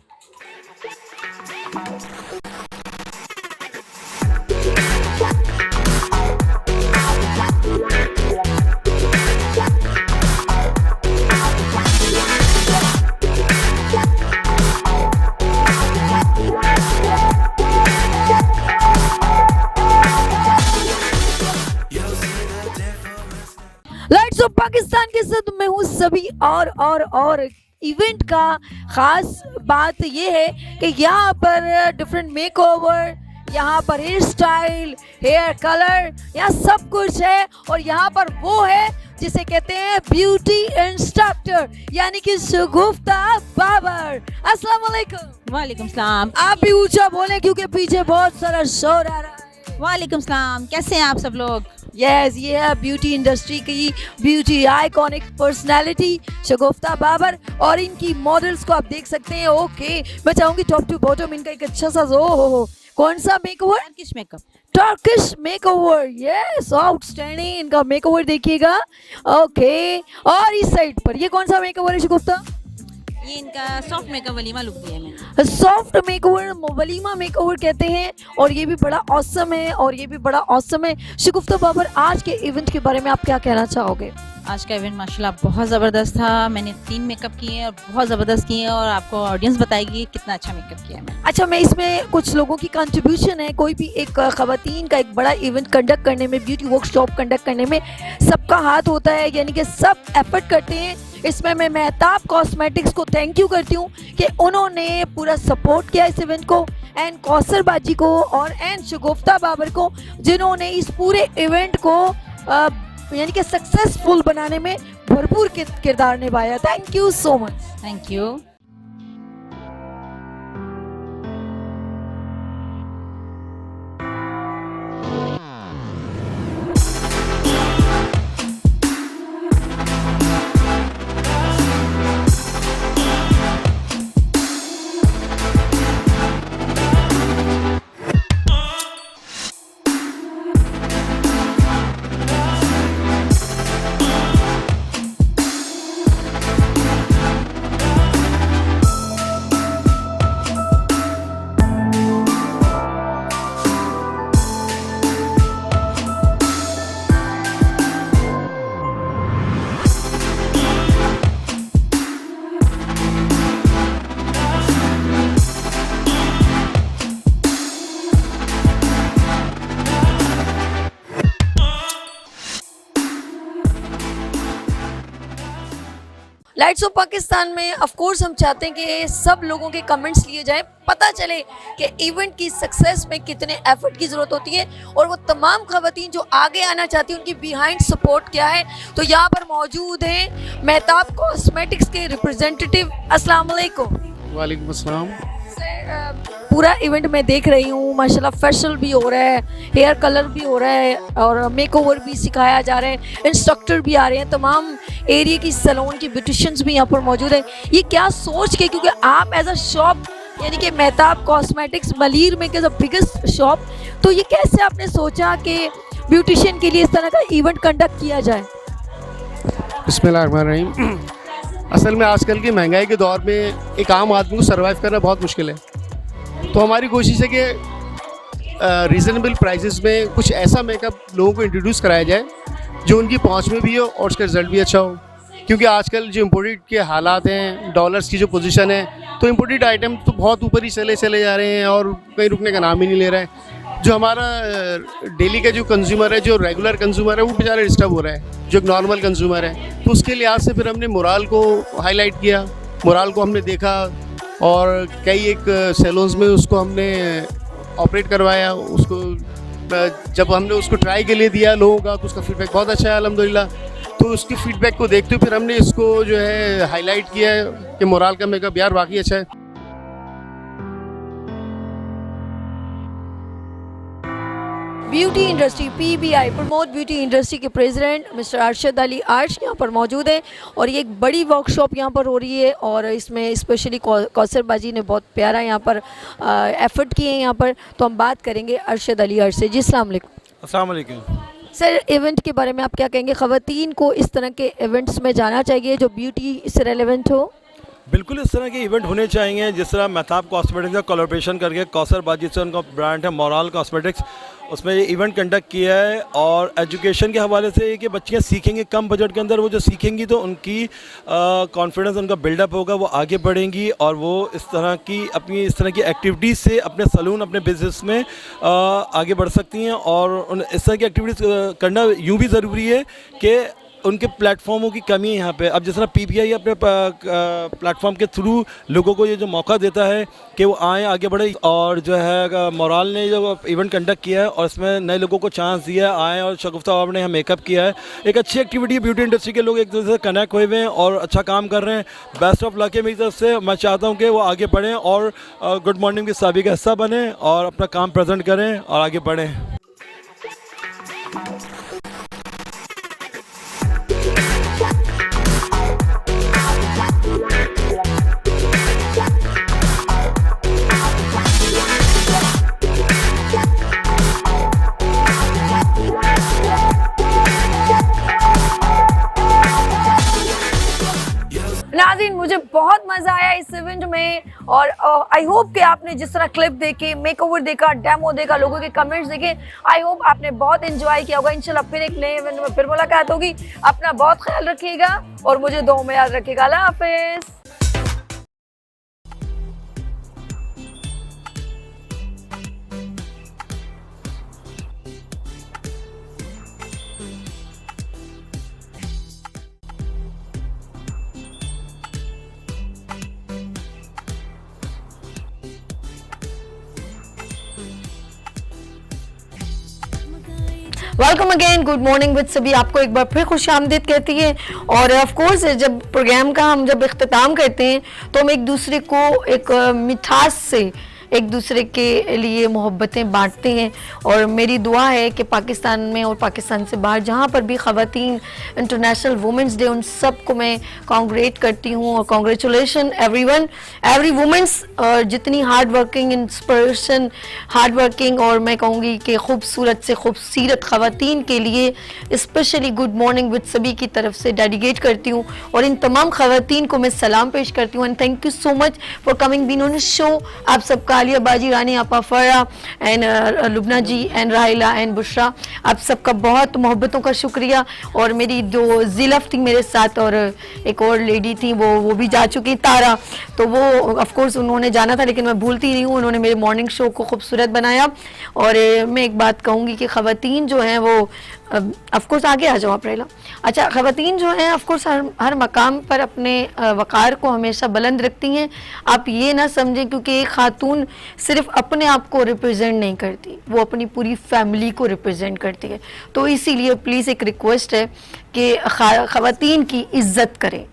Lights off Pakistan के साथ मैं हूँ सभी। और इवेंट का खास बात ये है कि यहाँ पर डिफरेंट मेकओवर, यहाँ पर हेयर स्टाइल, हेयर कलर, यहाँ सब कुछ है। और यहाँ पर वो है जिसे कहते हैं ब्यूटी इंस्ट्रक्टर, यानी कि शगुफ्ता बाबर। अस्सलाम वालेकुम। वालेकुम सलाम। आप भी ऊंचा बोले क्योंकि पीछे बहुत सारा शोर आ रहा है। वालेकुम सलाम, कैसे हैं आप सब लोग? यस, ये है ब्यूटी इंडस्ट्री की ब्यूटी आइकॉनिक पर्सनालिटी शगुफ्ता बाबर, और इनकी मॉडल्स को आप देख सकते हैं। ओके, मैं चाहूंगी टॉप टू बॉटम इनका एक अच्छा सा हो कौन सा makeover? Turkish makeup. Turkish makeover, yes, outstanding इनका मेकओवर देखिएगा। ओके, और इस साइड पर ये कौन सा मेकओवर है शगुफ्ता? ये इनका सॉफ्ट मेकअप वलीमा लुक दिया है मैंने। सॉफ्ट मेकओवर, वलीमा मेकओवर कहते हैं, और ये भी बड़ा ऑसम है, और ये भी बड़ा ऑसम है। शगुफ्ता बाबर, आज के इवेंट के बारे में आप क्या कहना चाहोगे? आज का इवेंट माशाल्लाह बहुत ज़बरदस्त था। मैंने 3 मेकअप किए हैं और बहुत ज़बरदस्त किए हैं और आपको ऑडियंस बताएगी कितना अच्छा मेकअप किया है मैंने। अच्छा, मैं इसमें कुछ लोगों की कंट्रीब्यूशन है। कोई भी एक ख़वातीन का एक बड़ा इवेंट कंडक्ट करने में, ब्यूटी वर्कशॉप कंडक्ट करने में सबका हाथ होता है, यानी कि सब एफर्ट करते हैं। इसमें मैं मेहताब कॉस्मेटिक्स को थैंक यू करती हूँ कि उन्होंने पूरा सपोर्ट किया इस इवेंट को, एंड कौसर बाजी को और एंड शगुफ्ता बाबर को, जिन्होंने इस पूरे इवेंट को यानी कि सक्सेसफुल बनाने में भरपूर किरदार निभाया। Thank you so much. Thank you. Lights off Pakistan में ऑफ कोर्स हम चाहते हैं कि सब लोगों के कमेंट्स लिए जाएं, पता चले कि इवेंट की सक्सेस में कितने एफर्ट की ज़रूरत होती है और वो तमाम ख़वातीन जो आगे आना चाहती हैं उनकी बिहाइंड सपोर्ट क्या है। तो यहाँ पर मौजूद हैं मेहताब कॉस्मेटिक्स के रिप्रेजेंटेटिव। अस्सलाम वालेकुम। वालेकुम अस्सलाम। पूरा इवेंट मैं देख रही हूँ, माशाल्लाह फेशियल भी हो रहा है, हेयर कलर भी हो रहा है और मेकओवर भी सिखाया जा रहा है, इंस्ट्रक्टर भी आ रहे हैं, तमाम एरिया की सैलून की ब्यूटिशियंस भी यहाँ पर मौजूद है। ये क्या सोच के, क्योंकि आप एज अ शॉप यानी कि मेहताब कॉस्मेटिक्स मलीर में के बिगेस्ट शॉप, तो ये कैसे आपने सोचा कि ब्यूटिशियन के लिए इस तरह का इवेंट कंडक्ट किया जाए? बिस्मिल्लाहिर्रहमानिर्रहीम। असल में आजकल की महंगाई के दौर में एक आम आदमी को सर्वाइव करना बहुत मुश्किल है, तो हमारी कोशिश है कि रीज़नेबल प्राइसेस में कुछ ऐसा मेकअप लोगों को इंट्रोड्यूस कराया जाए जो उनकी पहुंच में भी हो और उसका रिज़ल्ट भी अच्छा हो। क्योंकि आजकल जो इम्पोर्टेड के हालात हैं, डॉलर्स की जो पोजीशन है, तो इम्पोर्टेड आइटम तो बहुत ऊपर ही चले जा रहे हैं और कहीं रुकने का नाम ही नहीं ले रहा है। जो हमारा डेली का जो कंज्यूमर है, जो रेगुलर कंज्यूमर है, वो बेचारा डिस्टर्ब हो रहा है, जो एक नॉर्मल कंज्यूमर है। तो उसके लिहाज से फिर हमने मोराल को हाईलाइट किया, मोराल को हमने देखा और कई एक सैलून्स में उसको हमने ऑपरेट करवाया। उसको जब हमने उसको ट्राई के लिए दिया लोगों का, तो उसका फीडबैक बहुत अच्छा है अल्हम्दुलिल्लाह। तो उसके फीडबैक को देखते हुए फिर हमने इसको जो है हाईलाइट किया है कि मोराल का मेकअप यार वाकई अच्छा है। Beauty industry PBI promote beauty industry के प्रेसिडेंट मिस्टर अरशद अली अर्श यहाँ पर मौजूद हैं और ये एक बड़ी वर्कशॉप यहाँ पर हो रही है और इसमें स्पेशली कौसर बाजी ने बहुत प्यारा यहाँ पर एफर्ट किए हैं यहाँ पर। तो हम बात करेंगे अरशद अली अर्श से। जी अस्सलाम वालेकुम। अस्सलाम वालेकुम। सर, इवेंट के बारे में आप क्या कहेंगे? ख़वातीन को इस तरह के इवेंट्स में जाना चाहिए जो ब्यूटी से रेलेवेंट हो? बिल्कुल इस तरह के इवेंट होने चाहिए। जिस तरह मेहताब कॉस्मेटिक्स का कोलैबोरेशन करके कौसर बाजी से उनका ब्रांड है मोराल कॉस्मेटिक्स, उसमें ये इवेंट कंडक्ट किया है। और एजुकेशन के हवाले से कि बच्चियाँ सीखेंगी कम बजट के अंदर, वो जो सीखेंगी तो उनकी कॉन्फिडेंस उनका बिल्डअप होगा, वो आगे बढ़ेंगी और वो इस तरह की एक्टिविटीज़ से अपने सलून, अपने बिजनेस में आगे बढ़ सकती हैं। और इस तरह की एक्टिविटीज़ करना यूँ भी ज़रूरी है कि उनके प्लेटफॉर्मों की कमी है यहाँ पे। अब जिस तरह PBI अपने प्लेटफॉर्म के थ्रू लोगों को ये जो मौका देता है कि वो आएँ, आगे बढ़े, और जो है मोराल ने जो इवेंट कंडक्ट किया है और इसमें नए लोगों को चांस दिया है, आएँ, और शगुफ्ता बाबर ने यहाँ मेकअप किया है। एक अच्छी एक्टिविटी है, ब्यूटी इंडस्ट्री के लोग एक दूसरे से कनेक्ट हुए हुए हैं और अच्छा काम कर रहे हैं। बेस्ट ऑफ लक है मेरी तरफ से। मैं चाहता हूँ कि वो आगे बढ़ें और गुड मॉर्निंग की सभी का हिस्सा बने और अपना काम प्रेजेंट करें और आगे बढ़ें। बेहतरीन, मुझे बहुत मजा आया इस इवेंट में। और आई होप कि आपने जिस तरह क्लिप देखे, मेकओवर देखा, डेमो देखा, लोगों के कमेंट्स देखे, आई होप आपने बहुत एंजॉय किया होगा। इंशाल्लाह फिर एक नए इवेंट में फिर मुलाकात होगी। अपना बहुत ख्याल रखिएगा और मुझे दुआ में याद रखिएगा। अल्लाह हाफिज। Welcome again, good morning with सभी आपको एक बार फिर खुश आमदीद कहती है। और ऑफ कोर्स जब प्रोग्राम का हम जब इख्तिताम करते हैं तो हम एक दूसरे को एक मिठास से एक दूसरे के लिए मोहब्बतें बांटते हैं। और मेरी दुआ है कि पाकिस्तान में और पाकिस्तान से बाहर जहाँ पर भी ख़वातीन इंटरनेशनल वुमेंस डे, उन सब को मैं कॉन्ग्रेट करती हूँ और कॉन्ग्रेचुलेशन एवरीवन, एवरी वुमेंस जितनी hard working, inspiration, hard working और मैं कहूँगी कि खूबसूरत से खूबसूरत ख़वातीन के लिए स्पेशली गुड मॉर्निंग विद सभी की तरफ से डेडिकेट करती हूँ। और इन तमाम ख़वातीन को मैं सलाम पेश करती हूँ and thank you so much for coming been on show. आप सबका आलिया बाजी, रानी आपा Farah and Lubna ji and Rahila and Bushra, आप सबका बहुत मोहब्बतों का शुक्रिया। और मेरी जो जिलफ थी मेरे साथ और एक और लेडी थी वो भी जा चुकी, तारा, तो वो ऑफ कोर्स उन्होंने जाना था लेकिन मैं भूलती नहीं हूँ, उन्होंने मेरे मॉर्निंग शो को खूबसूरत बनाया। और मैं एक बात कहूँगी कि ख़वातीन जो हैं वो ऑफ कोर्स आगे आ जाओ आप रहेला। अच्छा, ख़वातीन जो हैं ऑफ कोर्स हर मकाम पर अपने वक़ार को हमेशा बुलंद रखती हैं। आप ये ना समझें क्योंकि एक खातून सिर्फ अपने आप को रिप्रेजेंट नहीं करती, वो अपनी पूरी फैमिली को रिप्रेजेंट करती है। तो इसीलिए प्लीज़ एक रिक्वेस्ट है कि ख़वातीन की इज़्ज़त करें,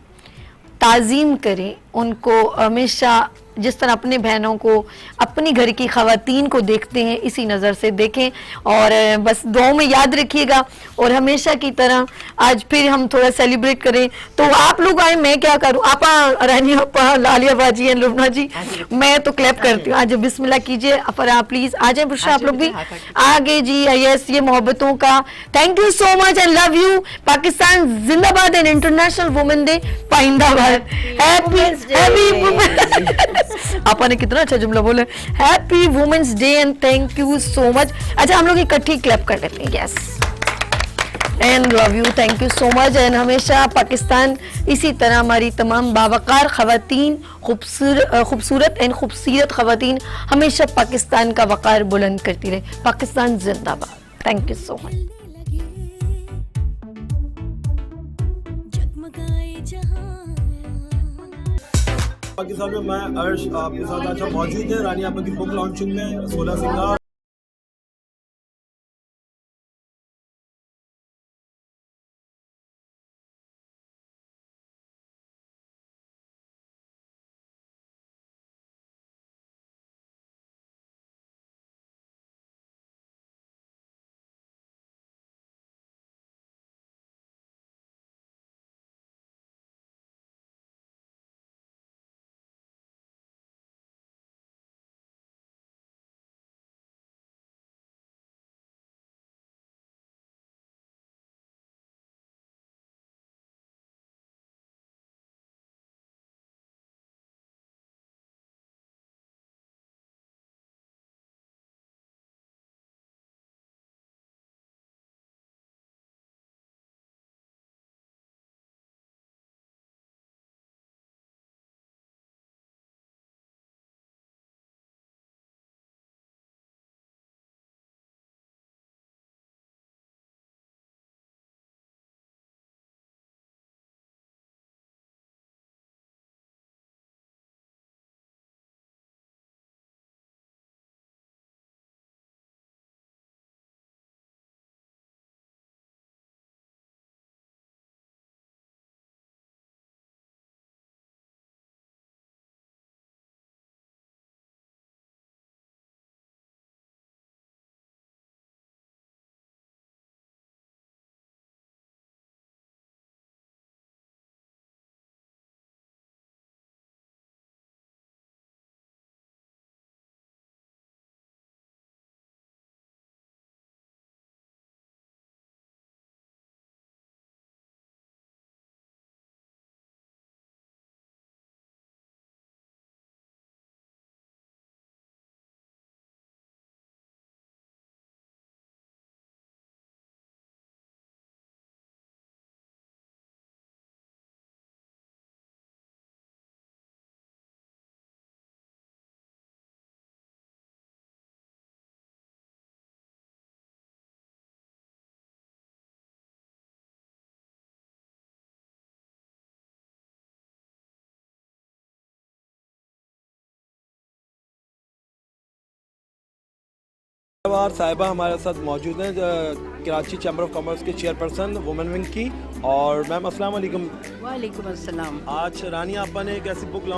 ताज़ीम करें, उनको हमेशा जिस तरह अपने बहनों को, अपनी घर की ख़वातीन को देखते हैं इसी नज़र से देखें। और बस दुआओं में याद रखिएगा। और हमेशा की तरह आज फिर हम थोड़ा सेलिब्रेट करें, तो आप लोग आए, मैं क्या करूं, आपा रानी आपा, लालिया बाजी एंड लुबना जी, मैं तो क्लैप करती हूँ। आज बिस्मिल्लाह कीजिए, अफरा प्लीज़ आ जाए, बुशरा आप लोग भी आगे जी। यस, ये मोहब्बतों का thank you so much and love you. Pakistan जिंदाबाद एंड इंटरनेशनल वुमेन डे पाइंदाबाद। हैप्पी आपा ने कितना अच्छा जुमला बोला, happy women's day and thank you so much. अच्छा, हम लोग इकट्ठी क्लैप कर लेते हैं। Yes and love you, thank you so much. And हमेशा पाकिस्तान इसी तरह हमारी तमाम बावकार ख़वातीन, खूबसूरत एंड खूबसूरत ख़वातीन हमेशा पाकिस्तान का वक़ार बुलंद करती रहे। पाकिस्तान जिंदाबाद। Thank you so much. Pakistan में मैं अर्श आपके साथ अच्छा मौजूद है रानी आपा की बुक लॉन्चिंग में 16 सिंगार साहिबा हमारे साथ मौजूद हैं, कराची चैम्बर ऑफ कॉमर्स के चेयरपर्सन वुमेन विंग की। और मैम अस्सलाम वालेकुम। वालेकुम अस्सलाम। आज रानी आपा ने एक ऐसी बुक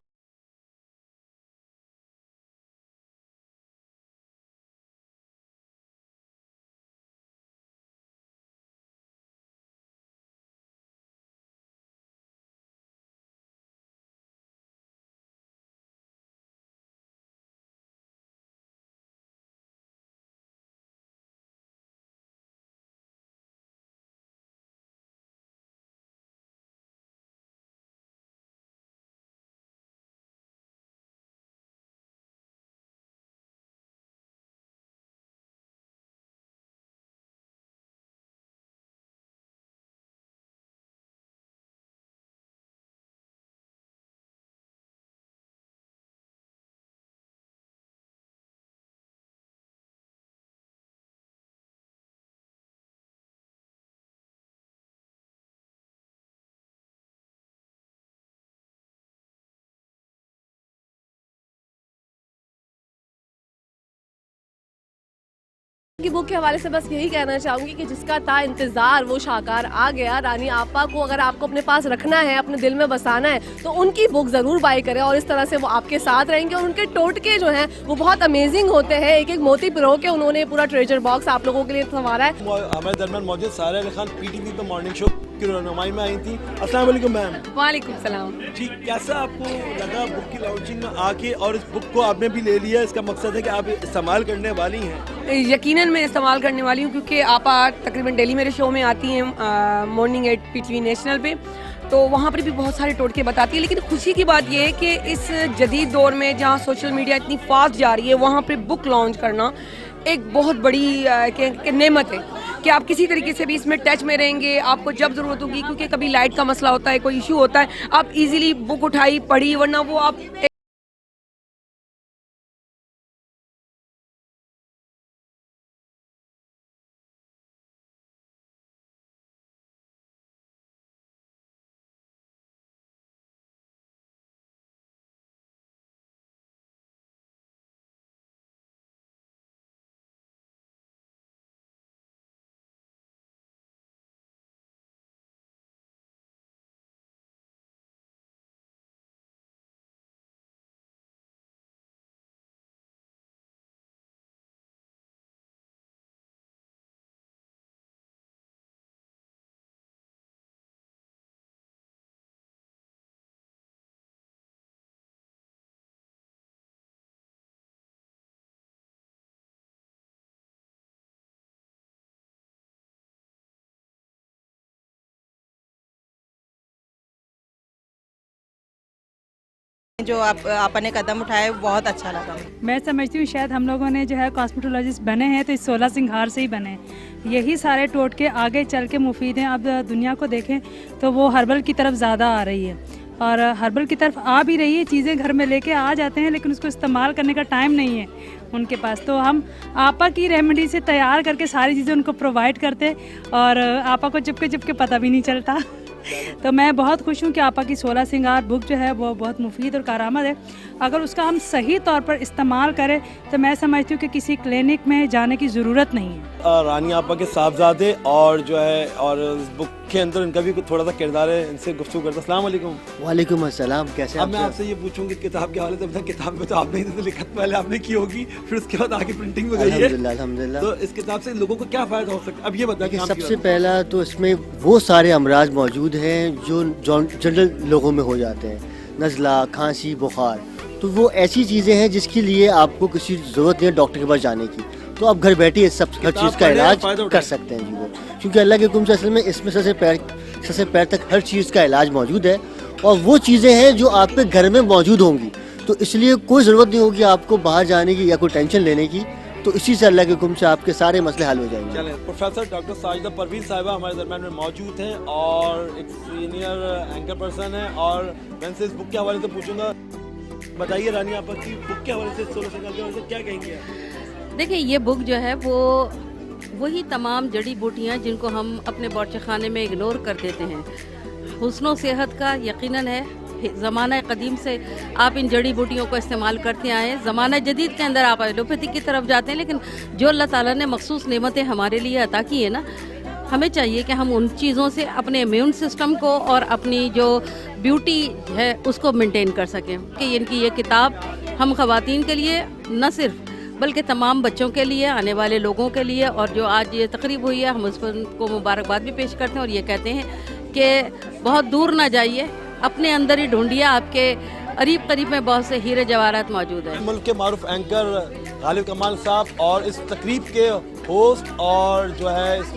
की बुक के हवाले से बस यही कहना चाहूँगी कि जिसका था इंतज़ार वो शाहकार आ गया। रानी आपा को अगर आपको अपने पास रखना है, अपने दिल में बसाना है, तो उनकी बुक ज़रूर बाई करें और इस तरह से वो आपके साथ रहेंगे। और उनके टोटके जो हैं वो बहुत अमेजिंग होते हैं, एक एक मोती पिरो के उन्होंने पूरा ट्रेजर बॉक्स आप लोगों के लिए संवारा है। हमारे दरमियान मौजूद सारा अली खान PTV पे मॉर्निंग शो की रहनुमाई में आई थी। अस्सलाम वालेकुम मैम। वालेकुम सलाम। जी, कैसा आपको लगा बुक की लॉन्चिंग में आके, और इस बुक को आपने भी ले लिया, इसका मकसद है कि आप इस्तेमाल करने वाली हैं? यकीनन मैं इस्तेमाल करने वाली हूँ, क्योंकि आप तकरीबन डेली मेरे शो में आती हैं मॉर्निंग 8 PTV नेशनल पे, तो वहाँ पर भी बहुत सारे टोटके बताती है। लेकिन खुशी की बात यह है कि इस जदीद दौर में जहाँ सोशल मीडिया इतनी फास्ट जा रही है, वहाँ पर बुक लॉन्च करना एक बहुत बड़ी नेमत है कि आप किसी तरीके से भी इसमें टच में रहेंगे। आपको जब ज़रूरत होगी, क्योंकि कभी लाइट का मसला होता है, कोई इशू होता है, आप इजीली बुक उठाई पढ़ी, वरना वो आप जो आपने कदम उठाया बहुत अच्छा लगा। मैं समझती हूँ शायद हम लोगों ने जो है कॉस्मेटोलॉजिस्ट बने हैं तो इस 16 सिंगार से ही बने हैं। यही सारे टोटके आगे चल के मुफीद हैं। अब दुनिया को देखें तो वो हर्बल की तरफ ज़्यादा आ रही है, और हर्बल की तरफ आ भी रही है। चीज़ें घर में लेके आ जाते हैं, लेकिन उसको इस्तेमाल करने का टाइम नहीं है उनके पास। तो हम आपा की रेमेडी से तैयार करके सारी चीज़ें उनको प्रोवाइड करते, और आपा को चुपके पता भी नहीं चलता। तो मैं बहुत खुश हूँ कि आपा की 16 सिंगार बुक जो है वो बहुत मुफीद और कारआमद है। अगर उसका हम सही तौर पर इस्तेमाल करें तो मैं समझती हूँ कि किसी क्लिनिक में जाने की ज़रूरत नहीं है। रानी आपा के साहबजादे और जो है और इस बुक के अंदर इनका भी थोड़ा सा किरदार है, इनसे गुफ्तगू करते हैं। अस्सलाम वालेकुम। वालेकुम अस्सलाम। कैसे? अब मैं आपसे ये पूछूंगी किताब के हवाले से, मतलब किताब में तो आपने ही लिखत पहले आपने की होगी, फिर उसके बाद आगे प्रिंटिंग में गई है। अल्हम्दुलिल्लाह। तो इस किताब से लोगों को क्या फ़ायदा हो सकता है? अब ये बताइए। सबसे पहला तो इसमें वो सारे अमराज मौजूद हैं जो जनरल लोगों में हो जाते हैं, नज़ला, खांसी, बुखार। तो वो ऐसी चीज़ें हैं जिसके लिए आपको किसी ज़रूरत नहीं है डॉक्टर के पास जाने की, तो आप घर बैठे इस सब हर चीज़ का इलाज कर सकते हैं जी। वो क्योंकि अल्लाह के हुक्म से असल में इसमें सर से पैर तक हर चीज़ का इलाज मौजूद है, और वो चीज़ें हैं जो आपके घर में मौजूद होंगी। तो इसलिए कोई ज़रूरत नहीं होगी आपको बाहर जाने की या कोई टेंशन लेने की। तो इसी से अल्लाह के हुक्म से आपके सारे मसले हल हो जाएंगे। चलें, प्रोफेसर डॉक्टर साजिदा परवीन साहिबा हमारे दरम्यान में मौजूद हैं और एक सीनियर एंकर पर्सन है, और मैं से इस बुक के हवाले से पूछूंगा। बताइए रानी आपा की बुक के हवाले से 16 सिंगार के हवाले से क्या कहेंगे? देखिए, ये बुक जो है वो वही तमाम जड़ी बूटियाँ जिनको हम अपने बावर्ची खाने में इग्नोर कर देते हैं। हुस्नो सेहत का यकीनन है ज़माना कदीम से आप इन जड़ी बूटियों को इस्तेमाल करते आए हैं। ज़माना जदीद के अंदर आप एलोपैथी की तरफ जाते हैं, लेकिन जो अल्लाह ताला ने मखसूस नेमतें हमारे लिए अता की है ना, हमें चाहिए कि हम उन चीज़ों से अपने इम्यून सिस्टम को और अपनी जो ब्यूटी है उसको मेंटेन कर सकें। कि इनकी ये किताब हम ख़वातीन के लिए न सिर्फ बल्कि तमाम बच्चों के लिए, आने वाले लोगों के लिए, और जो आज ये तकरीब हुई है हम उस पर उनको मुबारकबाद भी पेश करते हैं और ये कहते हैं कि बहुत दूर ना जाइए, अपने अंदर ही ढूंढिए, आपके करीब करीब में बहुत से हीरे जवाहरात मौजूद हैं। मुल्क के मारूफ एंकर गालिब कमाल साहब और इस तकरीब के होस्ट और जो है इस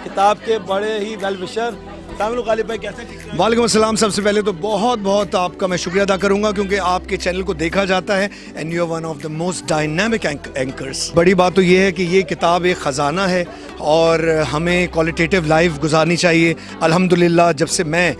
किताब के बड़े ही वेल विशर गालिब भाई, कैसे? वालेकुम अस्सलाम। सबसे पहले तो बहुत बहुत आपका मैं शुक्रिया अदा करूंगा क्योंकि आपके चैनल को देखा जाता है and you are one of the most dynamic anchors. बड़ी बात तो ये है कि ये किताब एक ख़जाना है और हमें क्वालिटेटिव लाइफ गुजारनी चाहिए। अल्हम्दुलिल्लाह जब से मैं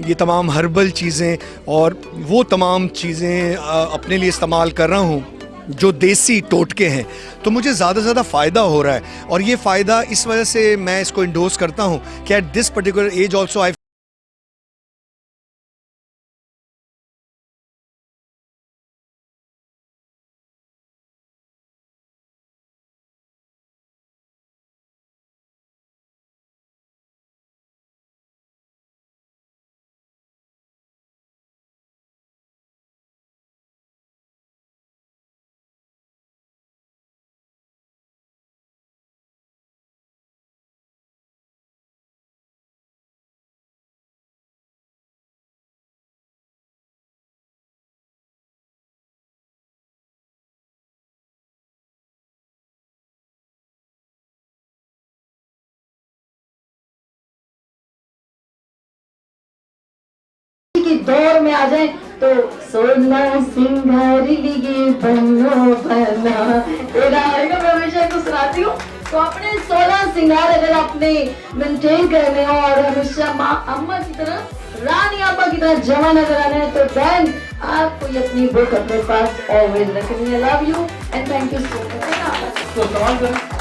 ये तमाम हर्बल चीज़ें और वो तमाम चीज़ें अपने लिए इस्तेमाल कर रहा हूँ जो देसी टोटके हैं, तो मुझे ज़्यादा से ज़्यादा फ़ायदा हो रहा है। और ये फ़ायदा इस वजह से मैं इसको इंडोर्स करता हूँ कि at this particular age also I की दौर में आ जाए तो सोना सिंगार लिए बनो बना तेरा आएगा। मैं हमेशा को सुनाती हूँ, तो अपने 16 सिंगार अगर आपने मेंटेन करने हो और हमेशा माँ अम्मा की तरह, रानी आपा की तरह जमा नजर आना है, तो देन आपको ये अपनी बुक अपने पास ऑलवेज रखनी है। Love you and thank you so much.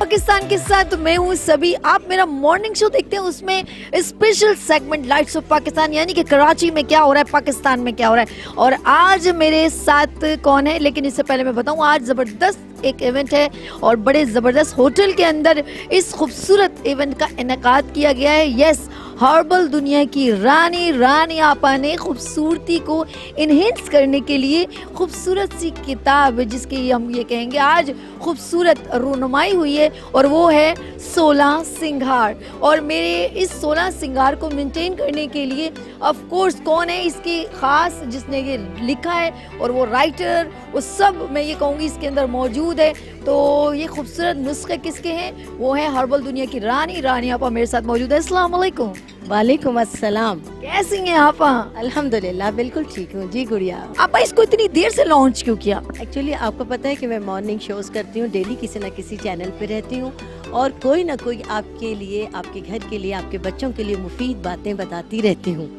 Pakistan के साथ मैं हूँ सभी। आप मेरा मॉर्निंग शो देखते हैं, उसमें special segment lights off Pakistan, यानी कि कराची में क्या हो रहा है, पाकिस्तान में क्या हो रहा है। और आज मेरे साथ कौन है, लेकिन इससे पहले मैं बताऊँ, आज ज़बरदस्त एक इवेंट है और बड़े ज़बरदस्त होटल के अंदर इस खूबसूरत इवेंट का इनेकाद किया गया है। यस, हर्बल दुनिया की रानी आपा ने खूबसूरती को इन्हेंस करने के लिए खूबसूरत सी किताब, जिसकी हम ये कहेंगे आज खूबसूरत रूनुमाई हुई है, और वो है 16 सिंगार। और मेरे इस 16 सिंगार को मेंटेन करने के लिए ऑफ कोर्स कौन है इसकी ख़ास, जिसने ये लिखा है और वो राइटर, वो सब मैं ये कहूँगी इसके अंदर मौजूद है। तो ये खूबसूरत नुस्खे किसके हैं, वो है हर्बल दुनिया की रानी आपा मेरे साथ मौजूद है। अस्सलाम वालेकुम। वालेकुम अस्सलाम। कैसी हैं आपा? अल्हम्दुलिल्लाह बिल्कुल ठीक हूँ जी गुड़िया। आपा इसको इतनी देर से लॉन्च क्यों किया? एक्चुअली आपको पता है कि मैं मॉर्निंग शोज करती हूँ, डेली किसी न किसी चैनल पे रहती हूँ और कोई ना कोई आपके लिए, आपके घर के लिए, आपके बच्चों के लिए मुफीद बातें बताती रहती हूँ।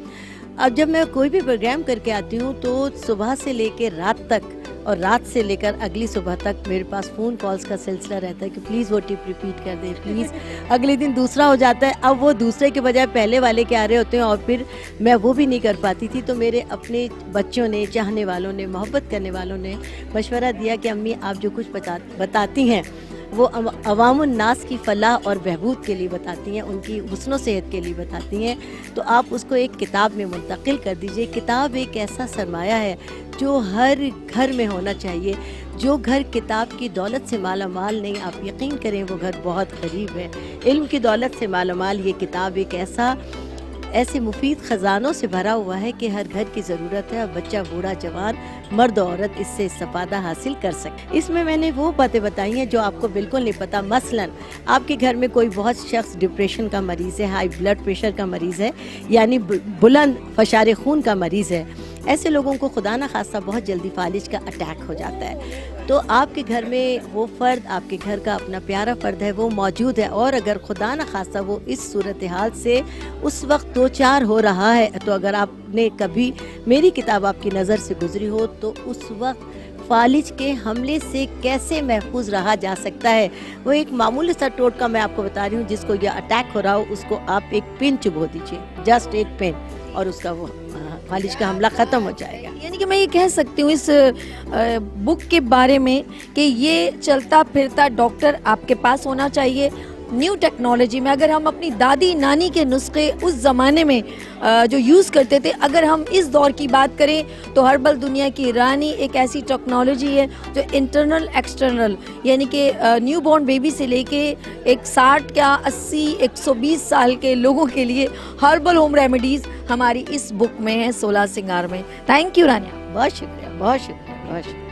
अब जब मैं कोई भी प्रोग्राम करके आती हूँ तो सुबह से लेकर रात तक और रात से लेकर अगली सुबह तक मेरे पास फ़ोन कॉल्स का सिलसिला रहता है कि प्लीज़ वो टिप रिपीट कर दें, प्लीज़। अगले दिन दूसरा हो जाता है, अब वो दूसरे के बजाय पहले वाले के आ रहे होते हैं और फिर मैं वो भी नहीं कर पाती थी। तो मेरे अपने बच्चों ने, चाहने वालों ने, मोहब्बत करने वालों ने मशवरा दिया कि अम्मी आप जो कुछ बताती हैं वो अवामुन नास की फलाह और बहबूद के लिए बताती हैं, उनकी हुस्न सेहत के लिए बताती हैं, तो आप उसको एक किताब में मुंतकिल कर दीजिए। किताब एक ऐसा सरमाया है जो हर घर में होना चाहिए। जो घर किताब की दौलत से मालामाल नहीं, आप यकीन करें वो घर बहुत गरीब है। इल्म की दौलत से मालामाल ये किताब एक ऐसे मुफीद ख़जानों से भरा हुआ है कि हर घर की ज़रूरत है। अब बच्चा, बूढ़ा, जवान, मर्द, औरत इससे इस्तेफादा हासिल कर सके। इसमें मैंने वो बातें बताई हैं जो आपको बिल्कुल नहीं पता। मसलन आपके घर में कोई बहुत शख्स डिप्रेशन का मरीज़ है, हाई ब्लड प्रेशर का मरीज़ है, यानी बुलंद फशारे खून का मरीज़ है, ऐसे लोगों को खुदा न खास्ता बहुत जल्दी फालिज का अटैक हो जाता है। तो आपके घर में वो फ़र्द, आपके घर का अपना प्यारा फ़र्द है, वो मौजूद है और अगर खुदा न खास्ता वो इस सूरत हाल से उस वक्त 2-4 हो रहा है, तो अगर आपने कभी मेरी किताब आपकी नज़र से गुजरी हो तो उस वक्त फालिज के हमले से कैसे महफूज रहा जा सकता है। वो एक मामूली सा टोटका मैं आपको बता रही हूँ, जिसको ये अटैक हो रहा हो उसको आप एक पिन चुभो दीजिए, जस्ट एक पिन, और उसका वो फालिज का हमला ख़त्म हो जाएगा। यानी कि मैं ये कह सकती हूँ इस बुक के बारे में कि ये चलता फिरता डॉक्टर आपके पास होना चाहिए। न्यू टेक्नोलॉजी में अगर हम अपनी दादी नानी के नुस्खे उस ज़माने में जो यूज़ करते थे, अगर हम इस दौर की बात करें तो हर्बल दुनिया की रानी एक ऐसी टेक्नोलॉजी है जो इंटरनल एक्सटर्नल यानी कि न्यू बॉर्न बेबी से लेके एक 60 या 80 120 साल के लोगों के लिए हर्बल होम रेमेडीज़ हमारी इस बुक में है 16 सिंगार में। थैंक यू रानिया, बहुत शुक्रिया, बहुत शुक्रिया, बहुत शुक्रिया।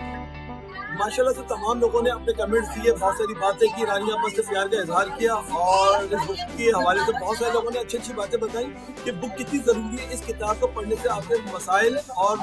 माशाल्लाह से तमाम लोगों ने अपने कमेंट्स दिए, बहुत सारी बातें की, रानी आपस से प्यार का इजहार किया, और इस बुक के हवाले से बहुत सारे लोगों ने अच्छी अच्छी बातें बताई कि बुक कितनी ज़रूरी है। इस किताब को पढ़ने से आपके मसाइल और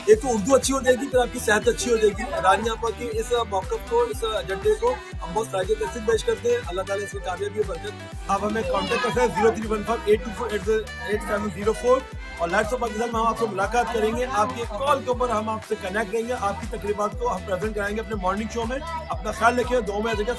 एक तो उर्दू अच्छी हो जाएगी, फिर आपकी सेहत अच्छी हो जाएगी। रानी आपा की इस मौक़िफ़ को, इस एजेंडे को हम बहुत सारे तहसील पेश करते हैं। अल्लाह ताला इसकी कामयाबी और बरकत। आप हमें कॉन्टैक्ट कर सकते हैं 0315-824-8704 और लाइट्स ऑफ पाकिस्तान में हम आपसे मुलाकात करेंगे। आपके कॉल के ऊपर हम आपसे कनेक्ट रहेंगे, आपकी तकरीबात को हम प्रेजेंट कराएंगे अपने मॉर्निंग शो में। अपना ख्याल रखिए, दुआ में याद रखिए।